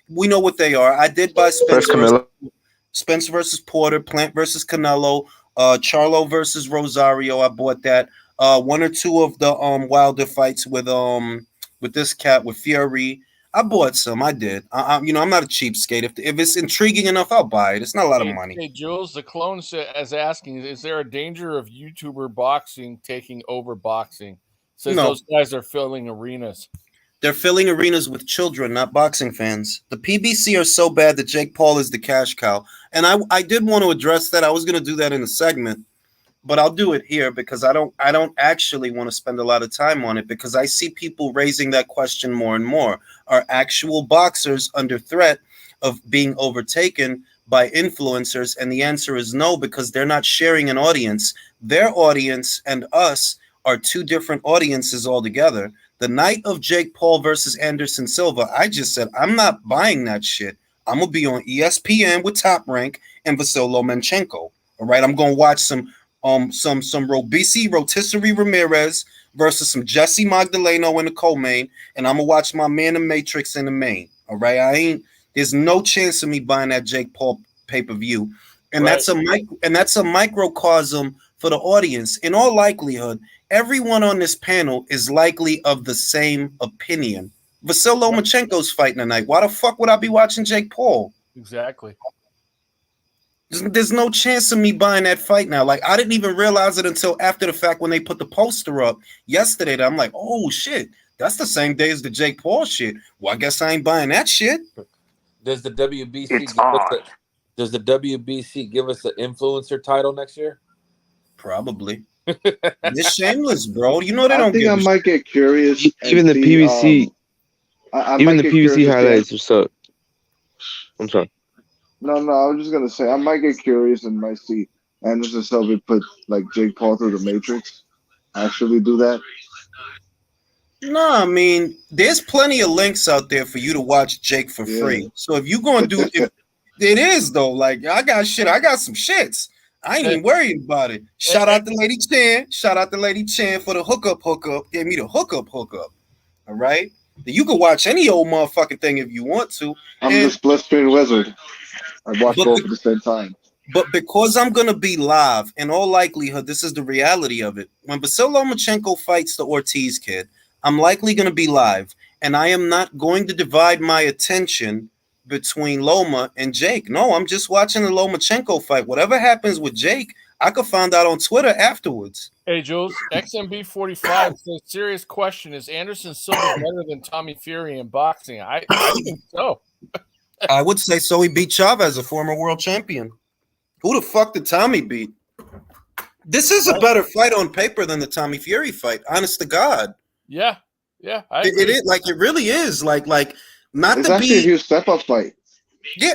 We know what they are. I did buy First Camilla. Spence versus Porter, Plant versus Canelo, Charlo versus Rosario. I bought that. One or two of the Wilder fights with this cat with Fury. I bought some. I did. I'm not a cheapskate. If it's intriguing enough, I'll buy it. It's not a lot of money. Hey, Jules, the clone is asking, is there a danger of YouTuber boxing taking over boxing? Says No. those guys are filling arenas. They're filling arenas with children, not boxing fans. The PBC are so bad that Jake Paul is the cash cow. And I did want to address that. I was going to do that in a segment, but I'll do it here because I don't actually want to spend a lot of time on it because I see people raising that question more and more. Are actual boxers under threat of being overtaken by influencers? And the answer is no, because they're not sharing an audience. Their audience and us are two different audiences altogether. The night of Jake Paul versus Anderson Silva, I just said, I'm not buying that shit. I'm going to be on ESPN with Top Rank and Vasyl Lomachenko. All right, I'm going to watch some Rotisserie Ramirez versus some Jesse Magdaleno in the co-main, and I'm gonna watch my man the Matrix in the main. All right, there's no chance of me buying that Jake Paul pay-per-view, and Right. that's a microcosm for the audience. In all likelihood, everyone on this panel is likely of the same opinion. Vasyl Lomachenko's fighting tonight. Why the fuck would I be watching Jake Paul? Exactly. There's no chance of me buying that fight now. Like, I didn't even realize it until after the fact when they put the poster up yesterday. That I'm like, oh shit, that's the same day as the Jake Paul shit. Well, I guess I ain't buying that shit. Does the WBC It's on. does the WBC give us the influencer title next year? Probably. It's shameless, bro. You know they I don't think give I a might get curious. Even and the see, PVC, I even might the get curious PVC to see- highlights are so. I'm sorry. No, I was just gonna say I might get curious and might see Anderson Silva put like Jake Paul through the Matrix. Actually, do that. No, I mean, there's plenty of links out there for you to watch Jake for Yeah. free. So if you gonna do it is though. Like I got some shits. I ain't even worried about it. Shout out to Lady Chan. Shout out to Lady Chan for the hookup. Gave me the hookup. All right. You can watch any old motherfucking thing if you want to. I'm And- the split screen wizard. I watch But both at the same time. But because I'm gonna be live, in all likelihood, this is the reality of it. When Vasyl Lomachenko fights the Ortiz kid, I'm likely gonna be live, and I am not going to divide my attention between Loma and Jake. No, I'm just watching the Lomachenko fight. Whatever happens with Jake, I could find out on Twitter afterwards. Hey, Jules, XMB45 says, serious question, is Anderson Silva better than Tommy Fury in boxing? I think so. I would say so. He beat Chavez, a former world champion. Who the fuck did Tommy beat? This is a better fight on paper than the Tommy Fury fight. Honest to God. Yeah. I It agree. is like it really is. Like not It's to actually a be huge step up fight.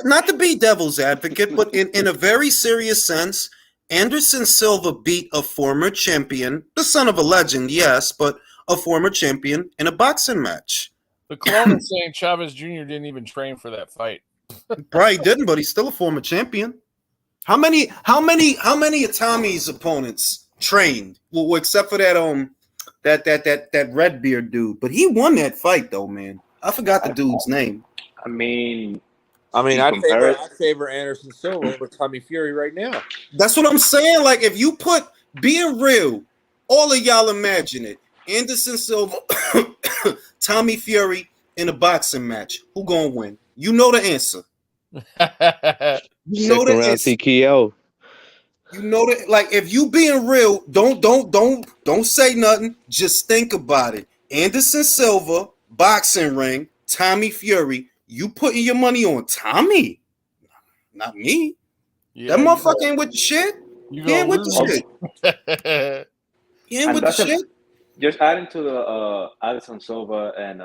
not to be devil's advocate, but in a very serious sense, Anderson Silva beat a former champion, the son of a legend, yes, but a former champion in a boxing match. The clone is saying Chavez Jr. didn't even train for that fight. Probably didn't, but he's still a former champion. How many of Tommy's opponents trained? Well, except for that Redbeard dude. But he won that fight though, man. I forgot the dude's name. I mean, I favor Anderson Silva over Tommy Fury right now. That's what I'm saying. Like, if you put being real, all of y'all imagine it. Anderson Silva, Tommy Fury in a boxing match. Who gonna win? You know the answer. You know Second the round answer. TKO. You know that, like, if you being real, don't say nothing. Just think about it. Anderson Silva, boxing ring, Tommy Fury. You putting your money on Tommy? Not me. Yeah, That motherfucker ain't with the shit. You He ain't with the shit. shit. He ain't And with the that's a- shit. just adding to the Anderson Silva and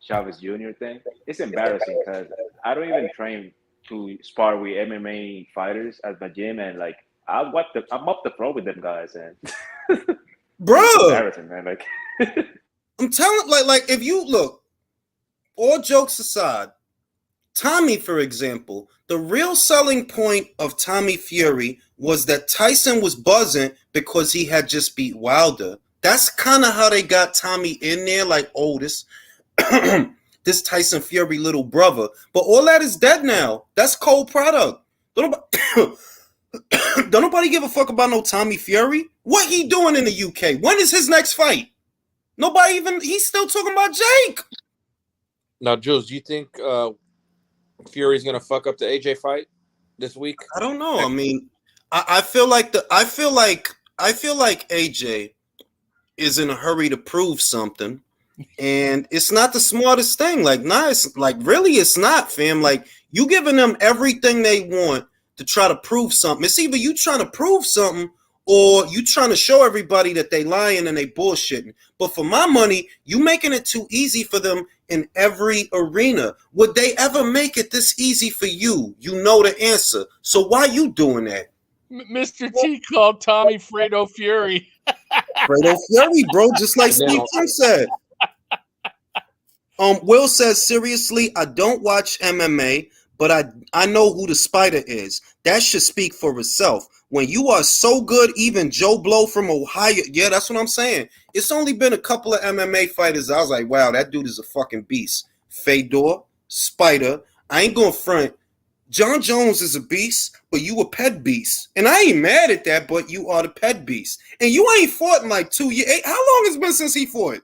Chavez Jr. thing, it's embarrassing because I don't even train to spar with MMA fighters at my gym, and like I'm up the pro with them guys, and it's Bruh, embarrassing, man. Like, I'm telling, like if you look, all jokes aside, Tommy, for example, the real selling point of Tommy Fury was that Tyson was buzzing because he had just beat Wilder. That's kind of how they got Tommy in there, like, oh, this this Tyson Fury little brother. But all that is dead now. That's cold product. Don't nobody give a fuck about no Tommy Fury. What he doing in the UK? When is his next fight? Nobody even. He's still talking about Jake. Now, Jules, do you think Fury's gonna fuck up the AJ fight this week? I don't know. I mean, I feel like AJ is in a hurry to prove something, and it's not the smartest thing. Like, nice, like really, it's not, fam. Like, you giving them everything they want to try to prove something. It's either you trying to prove something or you trying to show everybody that they lying and they bullshitting. But for my money, you making it too easy for them in every arena. Would they ever make it this easy for you? You know the answer. So why you doing that? Mr. T called Tommy Fredo Fury. Fredo Fury, bro, just like Steve Kim said. Will says, seriously, I don't watch MMA, but I know who the Spider is. That should speak for itself. When you are so good, even Joe Blow from Ohio, yeah, that's what I'm saying. It's only been a couple of MMA fighters. I was like, wow, that dude is a fucking beast. Fedor, Spider, I ain't gonna front. John Jones is a beast, but you a pet beast. And I ain't mad at that, but you are the pet beast. And you ain't fought in like 2 years. How long has it been since he fought?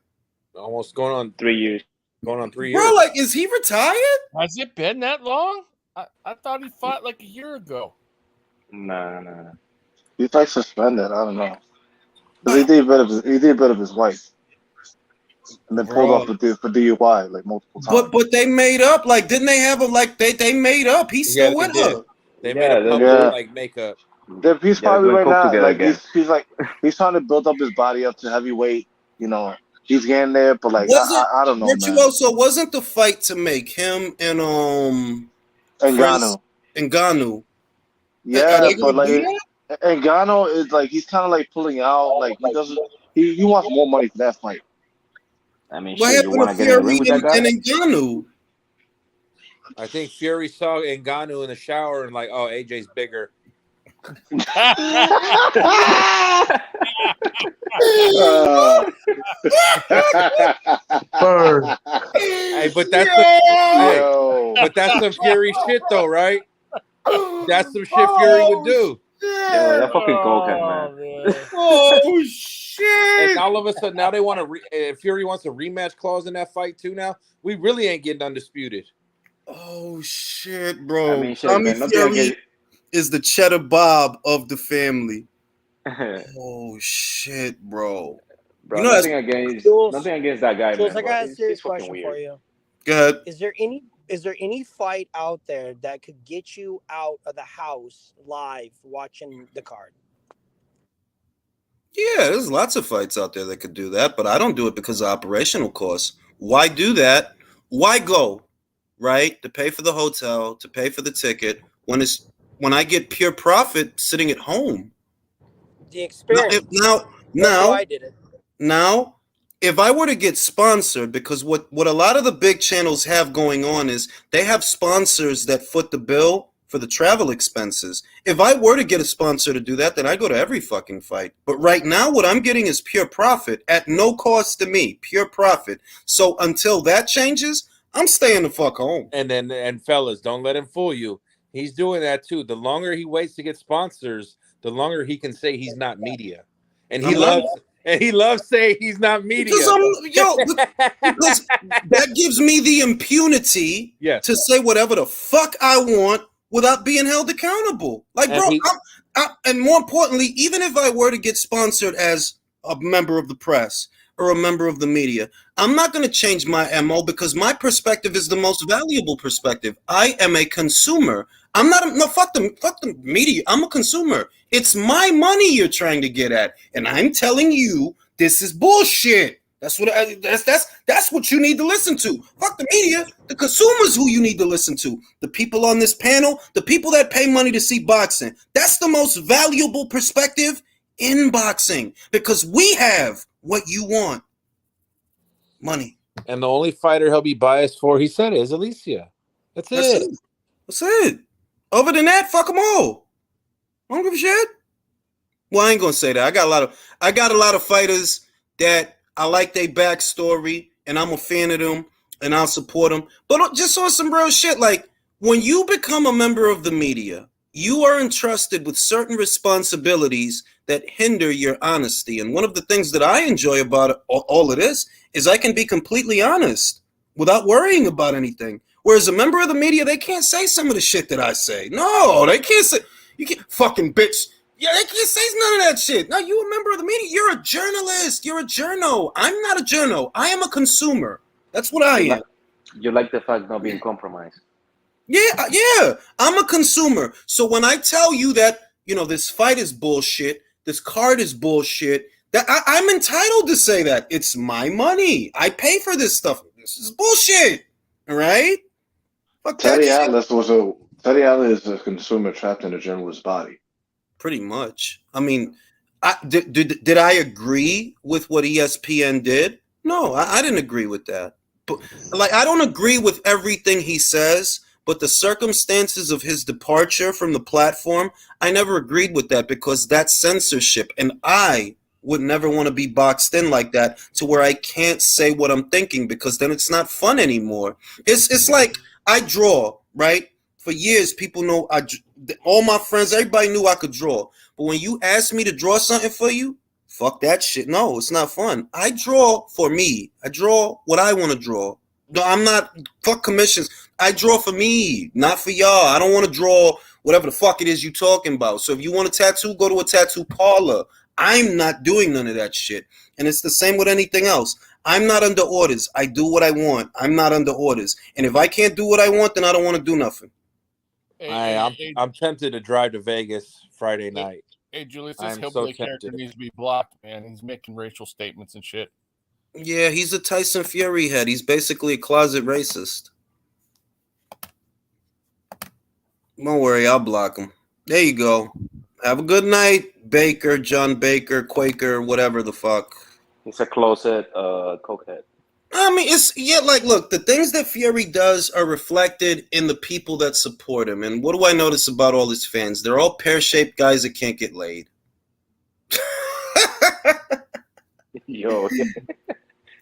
Almost going on 3 years. Going on 3 years. Bro, like, is he retired? Has it been that long? I thought he fought like a year ago. Nah. He's like suspended. I don't know. But he did a bit of his wife, and then pulled off for DUI like multiple times. But they made up. Like, didn't they have him? Like, they made up. He's still with her. They made a public like makeup. He's probably right now. Like together he's trying to build up his body up to heavyweight. You know, he's getting there. But like I don't know, man. So wasn't the fight to make him and Ngannou? Yeah, but like Ngannou is like he's kind of like pulling out. Like he doesn't. He wants more money for that fight. I mean, what shit, you want to get in the ring with that guy? And Ngannou? I think Fury saw Ngannou in the shower and like, oh, AJ's bigger. Hey, but that's some Fury shit though, right? That's some shit Fury would do. Yeah, that fucking cokehead, man. Oh shit! And all of a sudden now they want to. Fury wants a rematch clause in that fight too. Now we really ain't getting undisputed. Oh shit, bro! I mean, shit, Tommy man, Fury is the Cheddar Bob of the family. Oh shit, bro! Bro, nothing against that guy, Jules, man. I got a serious question for you. Go ahead. Is there any fight out there that could get you out of the house live watching the card? Yeah, there's lots of fights out there that could do that, but I don't do it because of operational costs. Why do that? Why go? Right? To pay for the hotel, to pay for the ticket, when I get pure profit sitting at home. The experience. Now, I did it. Now, if I were to get sponsored, because what a lot of the big channels have going on is they have sponsors that foot the bill for the travel expenses. If I were to get a sponsor to do that, then I go to every fucking fight. But right now, what I'm getting is pure profit at no cost to me, pure profit. So until that changes, I'm staying the fuck home. And fellas, don't let him fool you. He's doing that too. The longer he waits to get sponsors, the longer he can say he's not media. And he loves saying he's not media. Because that gives me the impunity to say whatever the fuck I want without being held accountable. Like, bro, and more importantly, even if I were to get sponsored as a member of the press or a member of the media, I'm not going to change my MO because my perspective is the most valuable perspective. I am a consumer. I'm not fuck the media. I'm a consumer. It's my money you're trying to get at, and I'm telling you this is bullshit. That's what you need to listen to. Fuck the media. The consumers who you need to listen to. The people on this panel, the people that pay money to see boxing. That's the most valuable perspective in boxing because we have what you want. Money. And the only fighter he'll be biased for, he said, is Alicia. That's it. That's it. Other than that, fuck them all. I don't give a shit. Well, I ain't gonna say that. I got a lot of fighters that I like their backstory, and I'm a fan of them, and I'll support them. But just on some real shit, like when you become a member of the media, you are entrusted with certain responsibilities that hinder your honesty. And one of the things that I enjoy about all of this is I can be completely honest without worrying about anything. Whereas a member of the media, they can't say some of the shit that I say. No, they can't say. You can't fucking bitch. Yeah, they can't say none of that shit. No, you a member of the media. You're a journalist. You're a journo. I'm not a journo. I am a consumer. That's what I am. You like the fact not being compromised. Yeah. I'm a consumer. So when I tell you that, this fight is bullshit, this card is bullshit, that I'm entitled to say that. It's my money. I pay for this stuff. This is bullshit. All right? Fuck Teddy that shit. Teddy Atlas is a consumer trapped in a journalist's body. Pretty much. I mean, did I agree with what ESPN did? No, I didn't agree with that. But I don't agree with everything he says, but the circumstances of his departure from the platform, I never agreed with that because that's censorship, and I would never want to be boxed in like that to where I can't say what I'm thinking because then it's not fun anymore. It's like I draw, right? For years, people know all my friends, everybody knew I could draw. But when you ask me to draw something for you, fuck that shit. No, it's not fun. I draw for me. I draw what I want to draw. No, I'm not, fuck commissions. I draw for me, not for y'all. I don't want to draw whatever the fuck it is you talking about. So if you want a tattoo, go to a tattoo parlor. I'm not doing none of that shit. And it's the same with anything else. I'm not under orders. I do what I want. I'm not under orders. And if I can't do what I want, then I don't want to do nothing. I'm tempted to drive to Vegas Friday night. Hey, Julius, I'm this so hillbilly character tempted. needs to be blocked, man. He's making racial statements and shit. Yeah, he's a Tyson Fury head. He's basically a closet racist. Don't worry, I'll block him. There you go. Have a good night, Baker, John Baker, Quaker, whatever the fuck. He's a closet cokehead. I mean, look, the things that Fury does are reflected in the people that support him. And what do I notice about all his fans? They're all pear-shaped guys that can't get laid. Yo.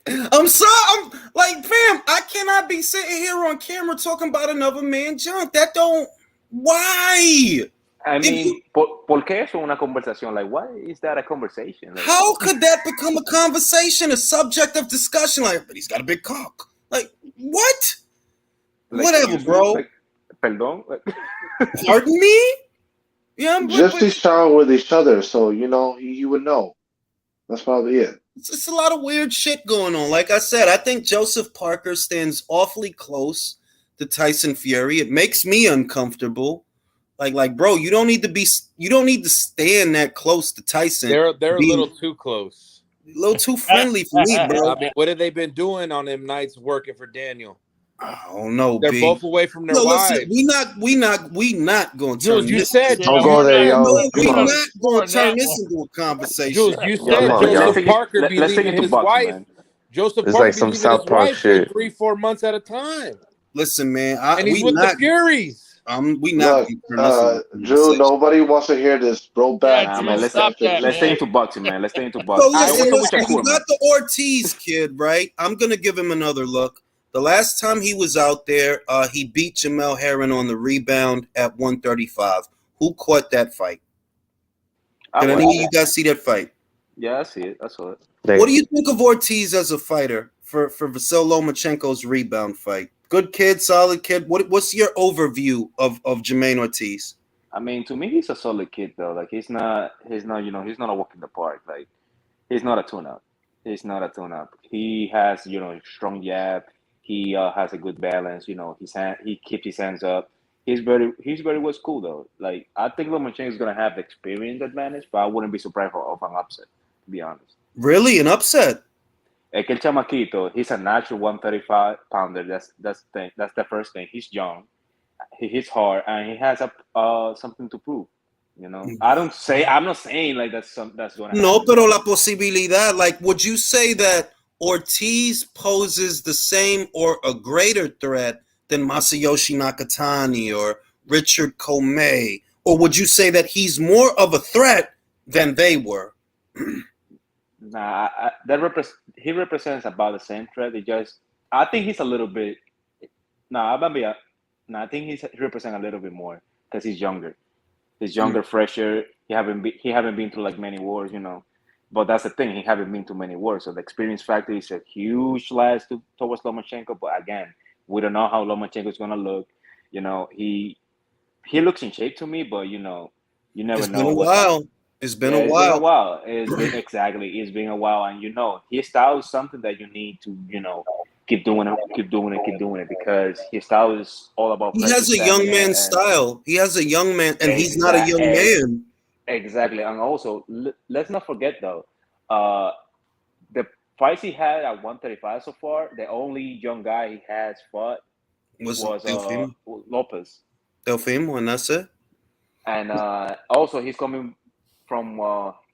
I'm like, fam, I cannot be sitting here on camera talking about another man junk. That don't, why? I mean, ¿por qué eso una conversación? Like, why is that a conversation? Like, how could that become a conversation, a subject of discussion? Like, but he's got a big cock. Like, what? like, Whatever, bro. Like, perdón? Pardon me? Yeah, Gypsies shower with each other, so you would know. That's probably it. It's a lot of weird shit going on. Like I said, I think Joseph Parker stands awfully close to Tyson Fury. It makes me uncomfortable. Like, bro, you don't need to stand that close to Tyson. They're a little too close. A little too friendly for me, bro. I mean, what have they been doing on them nights working for Daniel? I don't know. They're both away from their wives. Listen, we not going to turn. Jules, you said don't go there, yo. No, we're not going to turn this into a conversation. Jules, you said Joseph Parker be leaving his wife. Joseph Parker like some South Park shit. For 3-4 months at a time. Listen, man, and he's with the Furies. We not. Drew, nobody wants to hear this, bro. Back. Nah, man, let's stay into boxing, man. Let's stay into boxing. So listen, you got the Ortiz kid, right? I'm gonna give him another look. The last time he was out there, he beat Jamel Herring on the rebound at 135. Who caught that fight? Did any of you guys see that fight? Yeah, I see it. I saw it. What do you think of Ortiz as a fighter for Vasyl Lomachenko's rebound fight? Good kid, solid kid. What's your overview of Jermaine Ortiz? I mean, to me, he's a solid kid though. Like he's not he's not a walk in the park. Like he's not a tune-up. He has strong jab. He has a good balance. He keeps his hands up. He's very well cool though. Like I think Lomachenko is gonna have the experience advantage, but I wouldn't be surprised of an upset. To be honest. Really, an upset? Es que el chamaquito, he's a natural 135 pounder. That's the first thing. He's young, he hits hard, and he has something to prove. I'm not saying like that's going to happen. No, pero la posibilidad. Like, would you say that Ortiz poses the same or a greater threat than Masayoshi Nakatani or Richard Comey? Or would you say that he's more of a threat than they were? Nah, he represents about the same threat. I think he's a little bit. Nah, I think he represents a little bit more because he's younger. He's younger, fresher. He haven't been through like many wars, you know. But that's the thing. He haven't been to many wars, so the experience factor is a huge slice towards Lomachenko. But again, we don't know how Lomachenko is gonna look. You know, he looks in shape to me, but you know, you never It's been know a what's while. It's been yeah, a it's been a while. while. It's been a while, and you know, his style is something that you need to, you know, keep doing it, keep doing it, keep doing it, because his style is all about He pressure, has a young stamina, man and style. He has a young man, and he's not a exact, young man. exactly. And also, let's not forget though, uh, the fights he had at 135 so far, the only young guy he has fought Was was Delfim? Lopez, Delfim, and that's it. and also he's coming from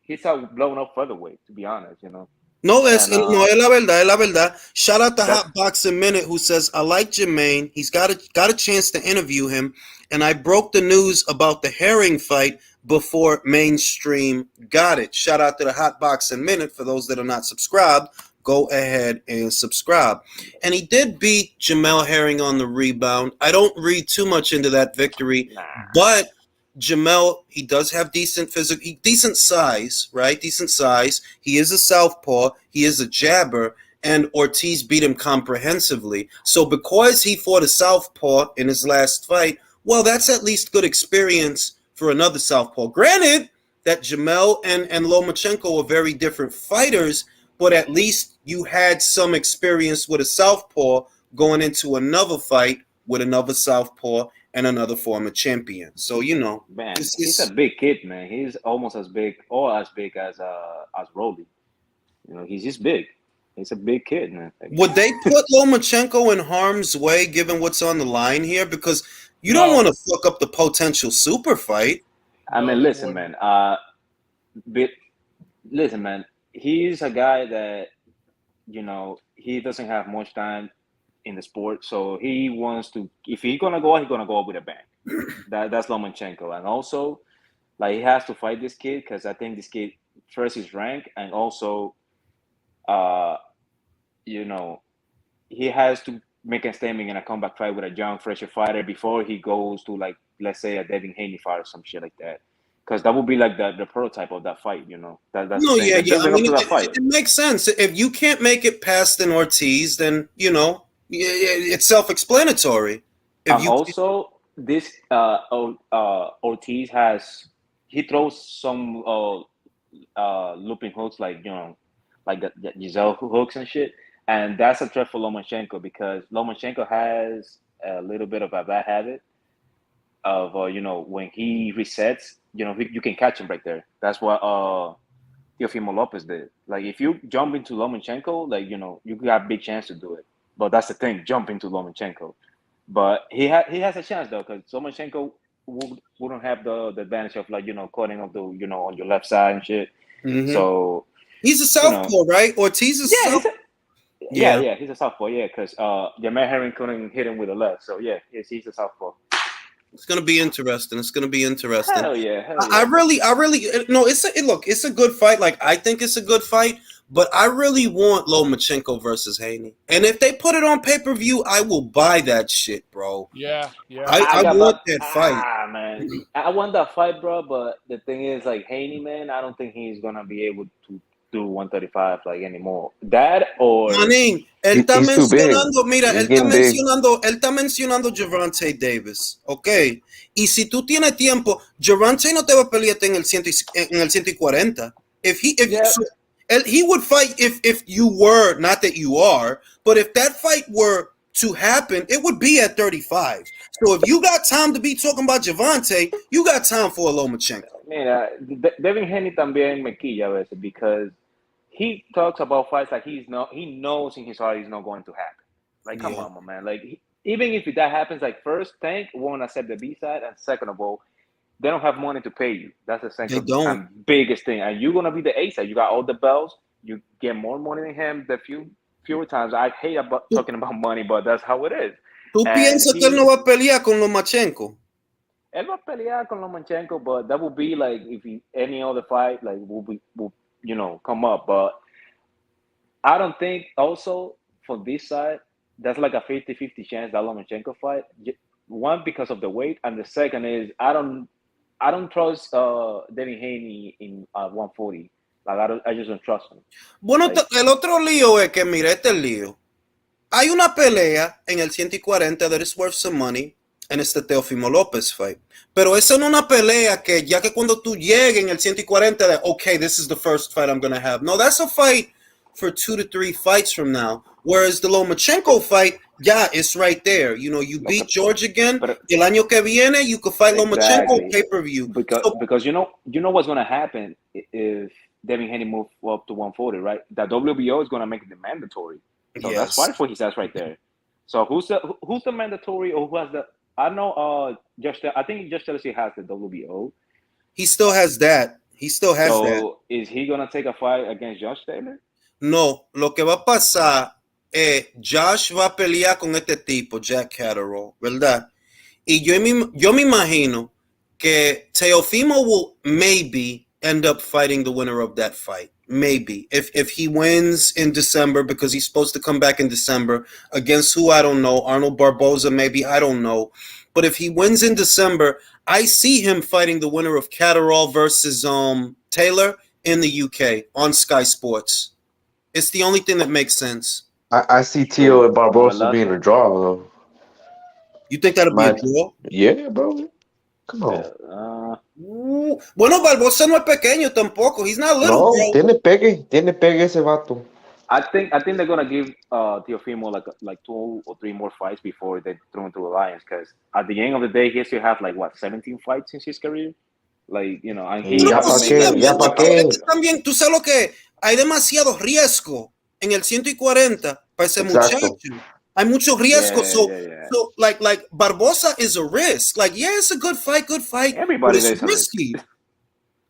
he's a blown up featherweight, to be honest, you know, No, and no, es la verdad, es la verdad. Shout out to that's Hot Boxing Minute who says, I like Jermaine. He's got a chance to interview him. And I broke the news about the Herring fight before mainstream got it. Shout out to the Hot Boxing Minute. For those that are not subscribed, go ahead and subscribe. And he did beat Jamel Herring on the rebound. I don't read too much into that victory, nah. but Jamel, he does have decent size, right? Decent size. He is a southpaw. He is a jabber, and Ortiz beat him comprehensively. So because he fought a southpaw in his last fight, well, that's at least good experience for another southpaw. Granted that Jamel and Lomachenko are very different fighters, but at least you had some experience with a southpaw going into another fight with another southpaw and another former champion. So you know, Man, he's a it's big kid, man. He's almost as big or as big as Rolly. You know, he's just big. He's a big kid, man. Like, would they put Lomachenko in harm's way given what's on the line here? Because you don't No, want to fuck up the potential super fight. I no, mean, they listen, wouldn't. man. But listen, man. He's a guy that, you know, he doesn't have much time in the sport, so he wants to. If he's gonna go out with a bang. That's Lomachenko, and also like he has to fight this kid because I think this kid first is ranked, and also, uh, you know, he has to make a statement in a comeback fight with a young, fresher fighter before he goes to, like, let's say a Devin Haney fight or some shit like that. Because that would be like the prototype of that fight, you know. That's the No, thing. yeah, They're yeah. I building up mean, to it, that it, fight. it makes sense. If you can't make it past an Ortiz, then you know it's self-explanatory. If And you also, this Ortiz he throws some looping hooks, like, you know, like the Giselle hooks and shit, and that's a threat for Lomachenko because Lomachenko has a little bit of a bad habit of you know, when he resets, you know, you can catch him right there. That's what Teofimo Lopez did. Like, if you jump into Lomachenko, like, you know, you got a big chance to do it. But that's the thing, jump into Lomachenko. But he has a chance though, because Lomachenko wouldn't have the advantage of, like, you know, cutting off the, you know, on your left side and shit. Mhm. So, he's a you know, southpaw, right? Ortiz is yeah, south. Yeah, he's a southpaw, yeah, because Jamel Herring couldn't hit him with a left. So yeah, he's a southpaw. it's gonna be interesting. It's gonna be interesting. Hell I yeah. really, no. Look, it's a good fight. Like I think it's a good fight, but I really want Lomachenko versus Haney. And if they put it on pay per view, I will buy that shit, bro. Yeah, yeah. I I got want about that fight. man. I want that fight, bro. But the thing is, like, Haney, man, I don't think he's gonna be able to do 135 like anymore. That or Manín, él está He's too big. mencionando, mira, He's getting big. él está mencionando Gervonta Davis, ¿ok? Y si tú tienes tiempo, Gervonta no te va a pelear en el 140. yeah. He would fight if you were, not that you are, but if that fight were to happen, it would be at 35. So if you got time to be talking about Gervonta, you got time for a Lomachenko. Mira, Devin Haney también me quilla a veces because he talks about fights like he knows in his heart he's not going to happen. Like, come Yeah, on, my man. Like, even if that happens, like, first, Tank won't accept the B side, and second of all, they don't have money to pay you. That's the they second don't. and biggest thing. And you're gonna be the A side. You got all the belts. you get more money than him the fewer times. I hate about talking about money, but that's how it is. ¿Tú And piensas que él no va a pelear con Lomachenko? él va a pelear con Lomachenko, but that would be like if any other fight like will come up. But I don't think also for this side that's like a 50-50 chance that Lomachenko fight. One because of the weight, and the second is I don't trust Devin Haney in 140. Like I just don't trust him. Bueno, Like, el otro lío es que, mira, este es el lío. Hay una pelea en el 140 that is worth some money, en este Teofimo López fight. Pero esa no es una pelea que ya que cuando tú llegues en el 140, that, okay, this is the first fight I'm going to have. No, that's a fight for 2 to 3 fights from now. Whereas the Lomachenko fight, yeah, it's right there. You know, you beat George again. El año que viene, you could fight Lomachenko pay-per-view. Because you know what's going to happen if Devin Haney moves up to 140, right? The WBO is going to make it mandatory. So that's fine for his ass right there. So who's the mandatory or who has the? I know. I think Josh Chelsea has the WBO. He still has that. So is he gonna take a fight against Josh Taylor? No, lo que va a pasar es Josh va a pelear con este tipo, Jack Catterall, ¿verdad? Y yo me imagino que Teofimo will maybe end up fighting the winner of that fight. Maybe. If he wins in December, because he's supposed to come back in December, against who, I don't know. Arnold Barboza, maybe, I don't know. But if he wins in December, I see him fighting the winner of Catterall versus Taylor in the UK on Sky Sports. It's the only thing that makes sense. I see Tio and Barbosa being a draw, though. You think that'll be a draw? Yeah, bro. Come on. Bueno, Barbosa no es pequeño tampoco. He's not little, No, bro. tiene pegue ese vato. I think they're gonna give Teofimo like 2 or 3 more fights before they throw him to Alliance, because at the end of the day he has to have like 17 fights in his career, like and he ya pa' qué. También tú sabes lo que hay demasiado riesgo en el 140 para ese muchacho. Hay mucho riesgo. So like Barbosa is a risk. Like, yeah, it's a good fight. Everybody is risky.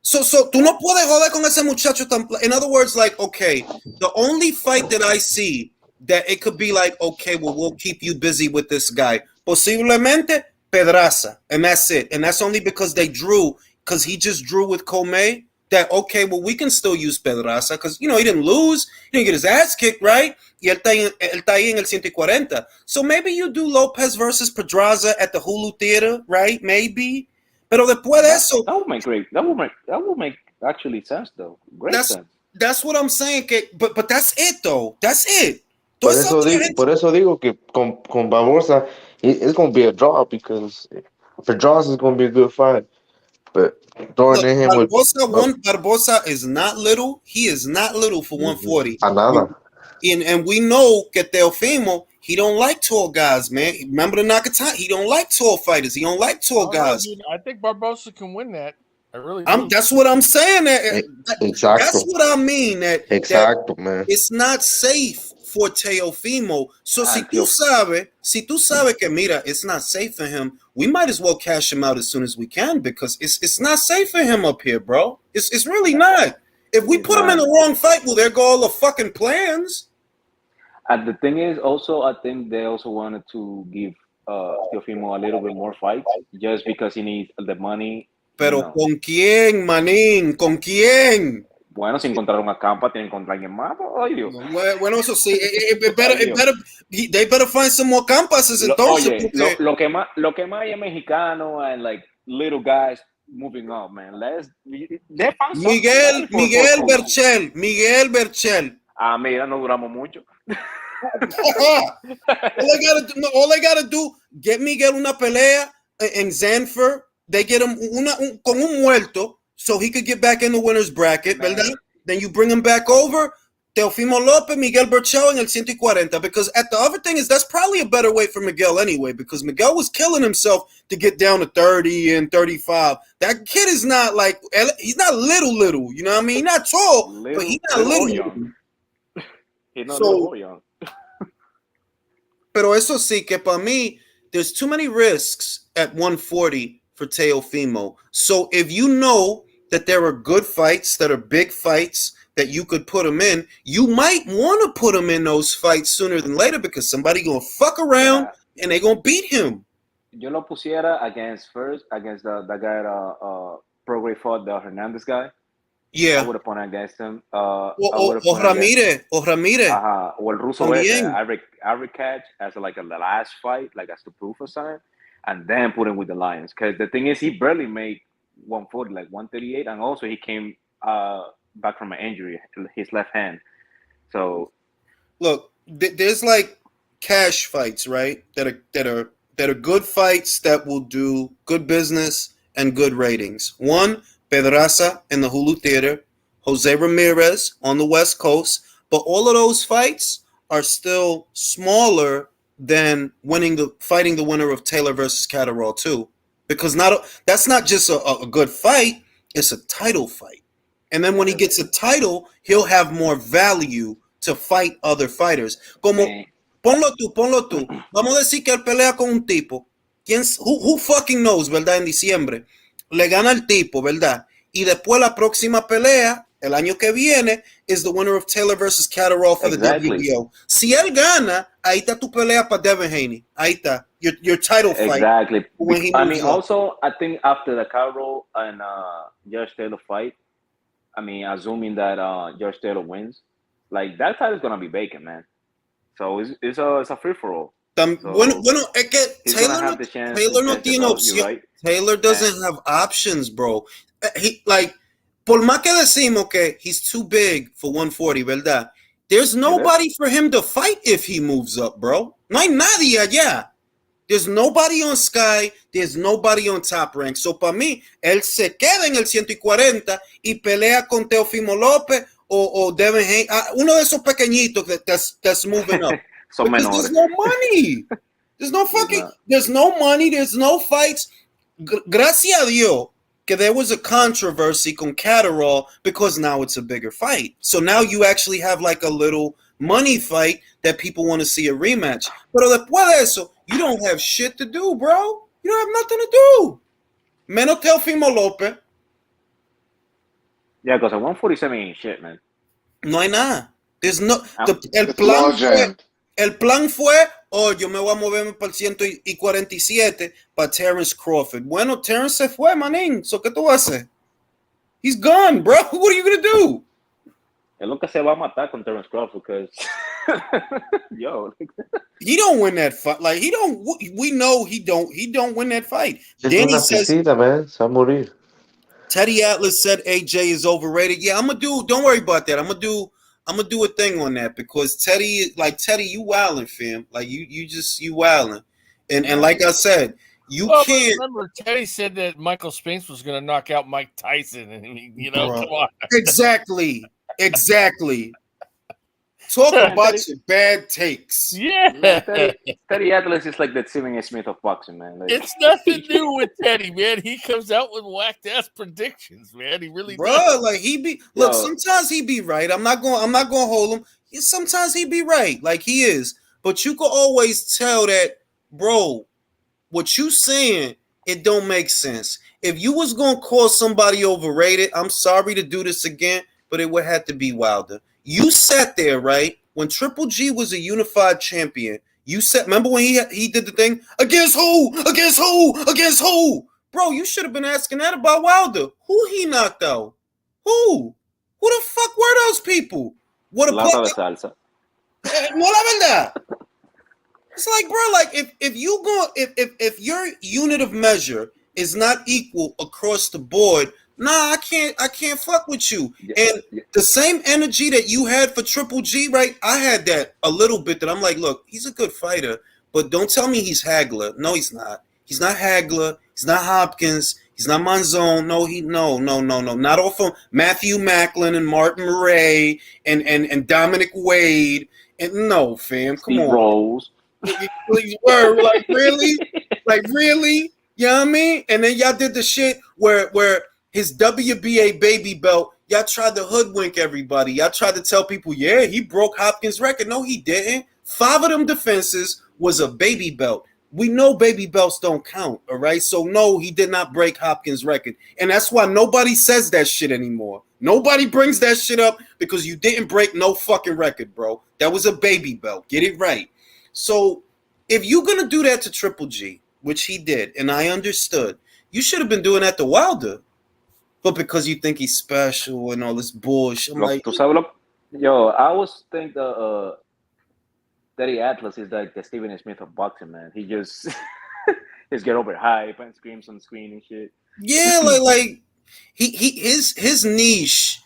So tú no puedes joder con ese muchacho tan. In other words, like, okay, the only fight that I see that it could be like, okay, well, we'll keep you busy with this guy. Posiblemente Pedraza, and that's it. And that's only because because he just drew with Comey. That, okay, well, we can still use Pedraza because, he didn't lose. He didn't get his ass kicked, right? Y él está ahí en el 140. So maybe you do Lopez versus Pedraza at the Hulu Theater, right? Maybe. Pero después de eso... That would make actually sense, though. Great sense. That's what I'm saying. But that's it, though. That's it. Por eso digo que con Barbosa, it's going to be a draw, because Pedraza is going to be a good fight. But throwing in him Barbosa is not little. He is not little for 140. Nada. And we know que Teofimo, he don't like tall guys, man. Remember the Nakatani? He don't like tall fighters. He don't like tall guys. I think Barbosa can win that. I really do. That's what I'm saying. Exactly. That's what I mean. Exactly, man. It's not safe for Teofimo. So si tú sabes que, mira, it's not safe for him, we might as well cash him out as soon as we can, because it's not safe for him up here, bro. It's really not. If we put him in the wrong fight, well, there go all the fucking plans. And the thing is, also, I think they also wanted to give Teofimo a little bit more fights, just because he needs the money. Pero ¿con quién, manín? ¿Con quién? Bueno, si encontraron a Campa, tienen que encontrar a alguien más. Bueno, eso sí. They better find some more Campases entonces. Oye, lo que más hay es mexicano and like little guys moving up, man. Miguel Berchel. Ah, mira, no duramos mucho. all I gotta do, get Miguel una pelea en Zanfer. They get him con un muerto, so he could get back in the winner's bracket, ¿verdad? Then you bring him back over, Teofimo Lopez, Miguel Berchel en el 140, because the other thing is that's probably a better weight for Miguel anyway, because Miguel was killing himself to get down to 30 and 35. That kid is not like, he's not little, you know what I mean? He's not tall, but he's not little. Young. He's not little young. Pero eso sí, que para mí, there's too many risks at 140 for Teofimo. So if you know that there are good fights, that are big fights, that you could put him in, you might want to put him in those fights sooner than later because somebody gonna fuck around and they gonna beat him. Yo lo pusiera against the guy Pro Grey fought, the Hernandez guy. Yeah. I would have put against him. O Ramirez. O el ruso También. Ivory Catch as like the last fight, like as the proof or something, and then put him with the Lions. Because the thing is, he barely made 140, like 138, and also he came back from an injury, his left hand. So, look, there's like cash fights, right? That are good fights that will do good business and good ratings. One, Pedraza in the Hulu Theater, Jose Ramirez on the West Coast, but all of those fights are still smaller than fighting the winner of Taylor versus Catterall too, because that's not just a good fight; it's a title fight. And then when he gets a title, he'll have more value to fight other fighters. Como ponlo tú. Vamos a decir que él pelea con un tipo. Who fucking knows, ¿verdad? En diciembre le gana el tipo, ¿verdad? Y después la próxima pelea, el año que viene, is the winner of Taylor versus Catterall for the WBO. Si él gana, ahí está tu pelea para Devin Haney. Ahí está. Your title fight. Exactly. I mean, also, I think after the Catterall and Josh Taylor fight, I mean, assuming that Josh Taylor wins, like that title is gonna be vacant, man. So it's a free for all. Bueno, es que Taylor no tiene opción. Right? Taylor doesn't have options, bro. He por más que decimos que he's too big for 140, ¿verdad? There's nobody for him to fight if he moves up, bro. No hay nadie allá. There's nobody on Sky. There's nobody on Top Rank. So, para mí, él se queda en el 140 y pelea con Teofimo López o Devin Haney. Uno de esos pequeñitos that's moving up. There's no money. There's no money. There's no fights. Gracias a Dios que there was a controversy con Catterall because now it's a bigger fight. So now you actually have like a little money fight that people want to see a rematch. Pero después de eso, you don't have shit to do, bro. You don't have nothing to do. Menos Teofimo López. Yeah, because at 147 ain't shit, man. No hay nada. There's no. El plan fue, yo me voy a moverme para el 147 para Terence Crawford. Bueno, Terence se fue, manín. So, ¿qué tú vas a hacer? He's gone, bro. What are you going to do? Es lo que se va a matar con Terence Crawford because, yo. He don't win that fight. Like, we know he don't win that fight. Danny says, man. Se va a morir. Teddy Atlas said AJ is overrated. Yeah, I'm going to do, don't worry about that. I'm going to do a thing on that because Teddy, you wilding, fam. Like you wilding. And like I said, can't remember Teddy said that Michael Spinks was gonna knock out Mike Tyson, and come on. Exactly. Talk about your bad takes. Yeah. Teddy Atlas is like that Stephen A. Smith of boxing, man. Like, it's nothing new with Teddy, man. He comes out with whacked ass predictions, man. He really does. Like look, sometimes he be right. I'm not gonna hold him. Sometimes he be right, like he is. But you can always tell that, bro, what you saying, it don't make sense. If you was gonna call somebody overrated, I'm sorry to do this again, but it would have to be Wilder. You sat there, right? When Triple G was a unified champion, remember when he did the thing? Against who? Bro, you should have been asking that about Wilder. Who he knocked out? Who the fuck were those people? What a Lata de salsa. No la verdad. It's like, bro, like if your unit of measure is not equal across the board, nah, I can't fuck with you. And the same energy that you had for Triple G, right? I had that a little bit that I'm like, look, he's a good fighter, but don't tell me he's Hagler. No, he's not. He's not Hagler. He's not Hopkins. He's not Monzon. No. Not all from Matthew Macklin and Martin Murray and Dominic Wade. And no, fam, come Steve on. Rose. Like, really? Like, really? You know what I mean? And then y'all did the shit where his WBA baby belt, y'all tried to hoodwink everybody. Y'all tried to tell people, yeah, he broke Hopkins' record. No, he didn't. 5 of them defenses was a baby belt. We know baby belts don't count, all right? So, no, he did not break Hopkins' record. And that's why nobody says that shit anymore. Nobody brings that shit up because you didn't break no fucking record, bro. That was a baby belt. Get it right. So if you're gonna do that to Triple G, which he did, and I understood, you should have been doing that to Wilder. But because you think he's special and all this bullshit, I'm like, tú sabes lo, yo, I always think Daddy Atlas is like the Stephen Smith of boxing, man. He just get over hype and screams on the screen and shit. yeah, like his niche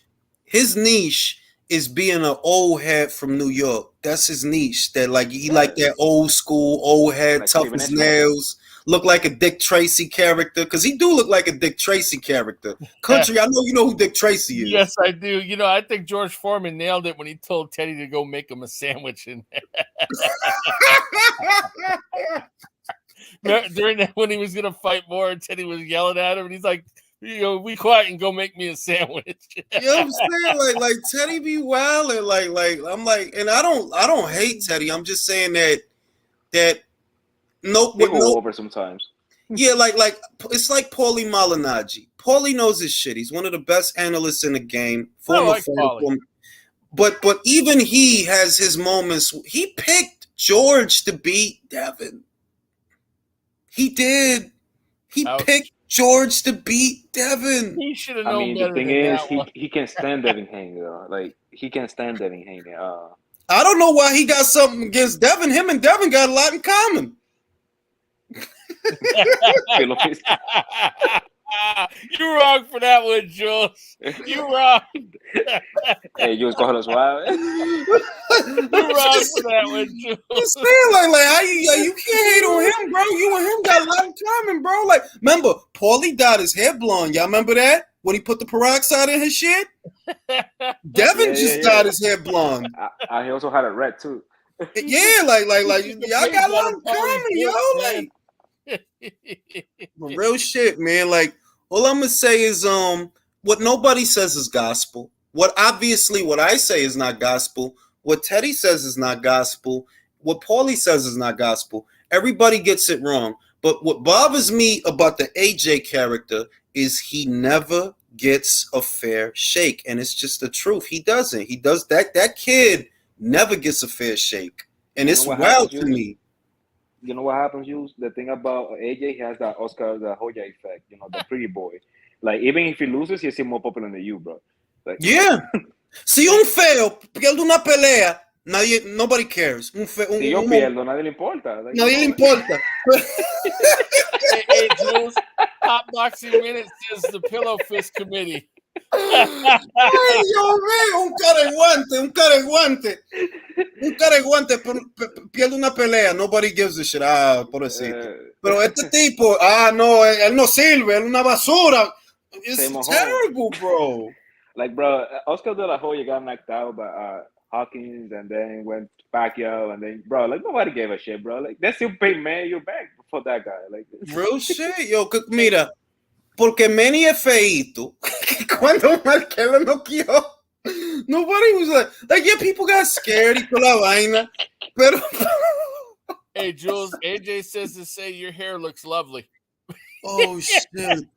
is being an old head from New York. That's his niche. That like he like that old school old head, Like tough Stephen as Smith. nails, look like a Dick Tracy character. Cause he do look like a Dick Tracy character. Country, I know you know who Dick Tracy is. Yes, I do. You know, I think George Foreman nailed it when he told Teddy to go make him a sandwich. And during that, when he was going to fight more, Teddy was yelling at him, and he's like, you know, be quiet and go make me a sandwich. You know what I'm saying? Like Teddy be wild and like I'm like, and I don't hate Teddy. I'm just saying that no, They go no, over sometimes. yeah, like it's like Paulie Malignaggi. Paulie knows his shit. He's one of the best analysts in the game. like Paulie. But even he has his moments. He picked George to beat Devin. He did. He picked George to beat Devin. He should have known I mean, better the thing than is, that one. he can stand Devin Haney, though. Like, he can stand Devin Haney. I don't know why he got something against Devin. Him and Devin got a lot in common. You're wrong for that one, Jules. You're wrong. Hey, Jules, coge los suave. You're wrong for that one, Jules. I'm saying, like how you can't hate on him, bro. You and him got a lot in common, bro. Like, remember, Paulie dyed his hair blonde. Y'all remember that? When he put the peroxide in his shit? Devin dyed his hair blonde. He also had a red, too. Yeah, like y'all got a lot in common, yo. Like, real shit, man. Like, all I'm gonna say is what nobody says is gospel. What I say is not gospel. What Teddy says is not gospel. What Paulie says is not gospel. Everybody gets it wrong. But what bothers me about the AJ character is he never gets a fair shake. And it's just the truth. He doesn't. He does that. That kid never gets a fair shake. And it's wild to me. You know what happens, Jules? The thing about AJ, he has that Oscar the Hoya effect, you know, the pretty boy. Like, even if he loses, he's still more popular than you, bro. Like, yeah. Si un feo pierde una pelea, nobody cares. Si yo pierdo, nadie le importa. Like, nadie le importa. Hey, Jules, Top Boxing Minute says the Pillow Fist Committee. Ay, Dios mío, un cara de guante pierde una pelea, nobody gives a shit. Pobrecito. Pero este tipo, no, él no sirve, él es una basura. It's terrible, bro. Like, bro, Oscar de la Hoya got knocked out by Hawkins, and then went Pacquiao, and then, bro, like, nobody gave a shit, bro. Like, they still pay man your back for that guy. Like, real shit, yo. Mira, porque Manny es feíto. Cuando Marquela noqueó, nobody was like, yeah, people got scared y toda la vaina. Pero hey, Jules, AJ says to say your hair looks lovely. Oh shit.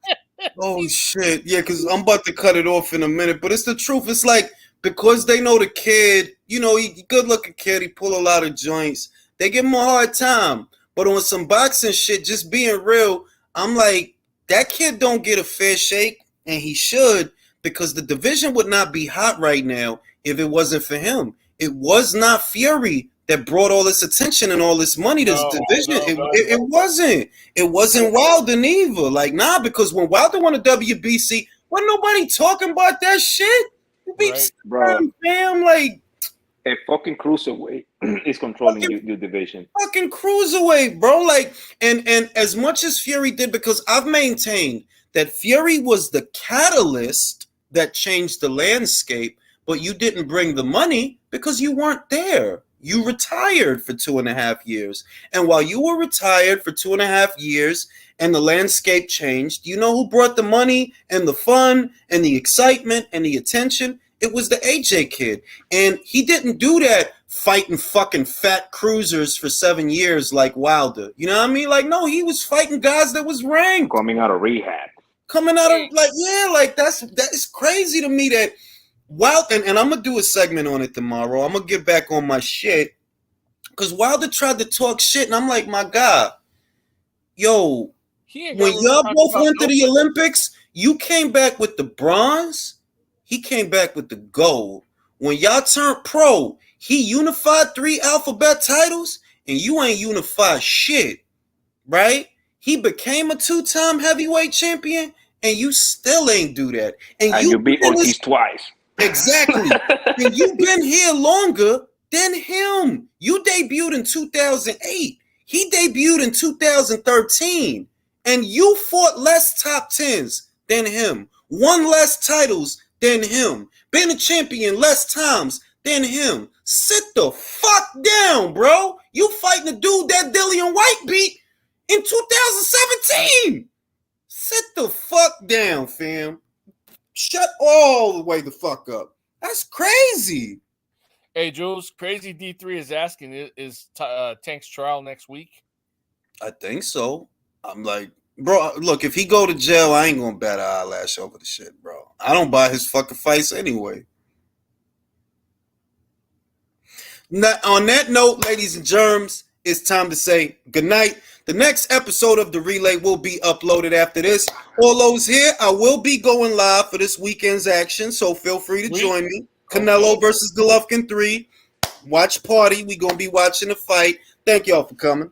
Oh shit. Yeah, because I'm about to cut it off in a minute. But it's the truth. It's like, because they know the kid, you know, he good looking kid, he pull a lot of joints. They give him a hard time. But on some boxing shit, just being real, I'm like, that kid don't get a fair shake, and he should, because the division would not be hot right now if it wasn't for him. It was not Fury that brought all this attention and all this money to this division. It wasn't. It wasn't Wilder neither. Like, nah, because when Wilder won a WBC, wasn't nobody talking about that shit. You beat fam, like a fucking cruiserweight is controlling your division. Fucking cruiserweight, bro. Like, and as much as Fury did, because I've maintained that Fury was the catalyst that changed the landscape, but you didn't bring the money because you weren't there. You retired for 2.5 years. And while you were retired for 2.5 years and the landscape changed, you know who brought the money and the fun and the excitement and the attention? It was the AJ kid. And he didn't do that fighting fucking fat cruisers for 7 years like Wilder. You know what I mean? Like, no, he was fighting guys that was ranked. Coming out of rehab. coming out of like that is crazy to me that and I'm gonna do a segment on it tomorrow. I'm gonna get back on my shit because Wilder tried to talk shit, and I'm like, my God, yo, when y'all both went to the Olympics, you came back with the bronze. He came back with the gold. When y'all turned pro, he unified 3 alphabet titles, and you ain't unified shit, right? He became a 2-time heavyweight champion, and you still ain't do that. And you beat Ortiz twice. Exactly. And you've been here longer than him. You debuted in 2008. He debuted in 2013. And you fought less top 10s than him. Won less titles than him. Been a champion less times than him. Sit the fuck down, bro. You fighting the dude that Dillian White beat in 2017. Sit the fuck down, fam. Shut all the way the fuck up. That's crazy. Hey, Jules, Crazy D3 is asking, is Tank's trial next week? I think so. I'm like, bro, look, if he go to jail, I ain't gonna bat an eyelash over the shit, bro. I don't buy his fucking fights anyway. Now, on that note, ladies and germs, it's time to say goodnight. The next episode of The Relay will be uploaded after this. All those here, I will be going live for this weekend's action, so feel free to join me. Canelo versus Golovkin 3. Watch party. We're going to be watching the fight. Thank y'all for coming.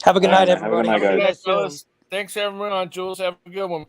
Have a good night, everybody. Have a good night, guys. Fellas. Thanks, everyone. Jules, have a good one.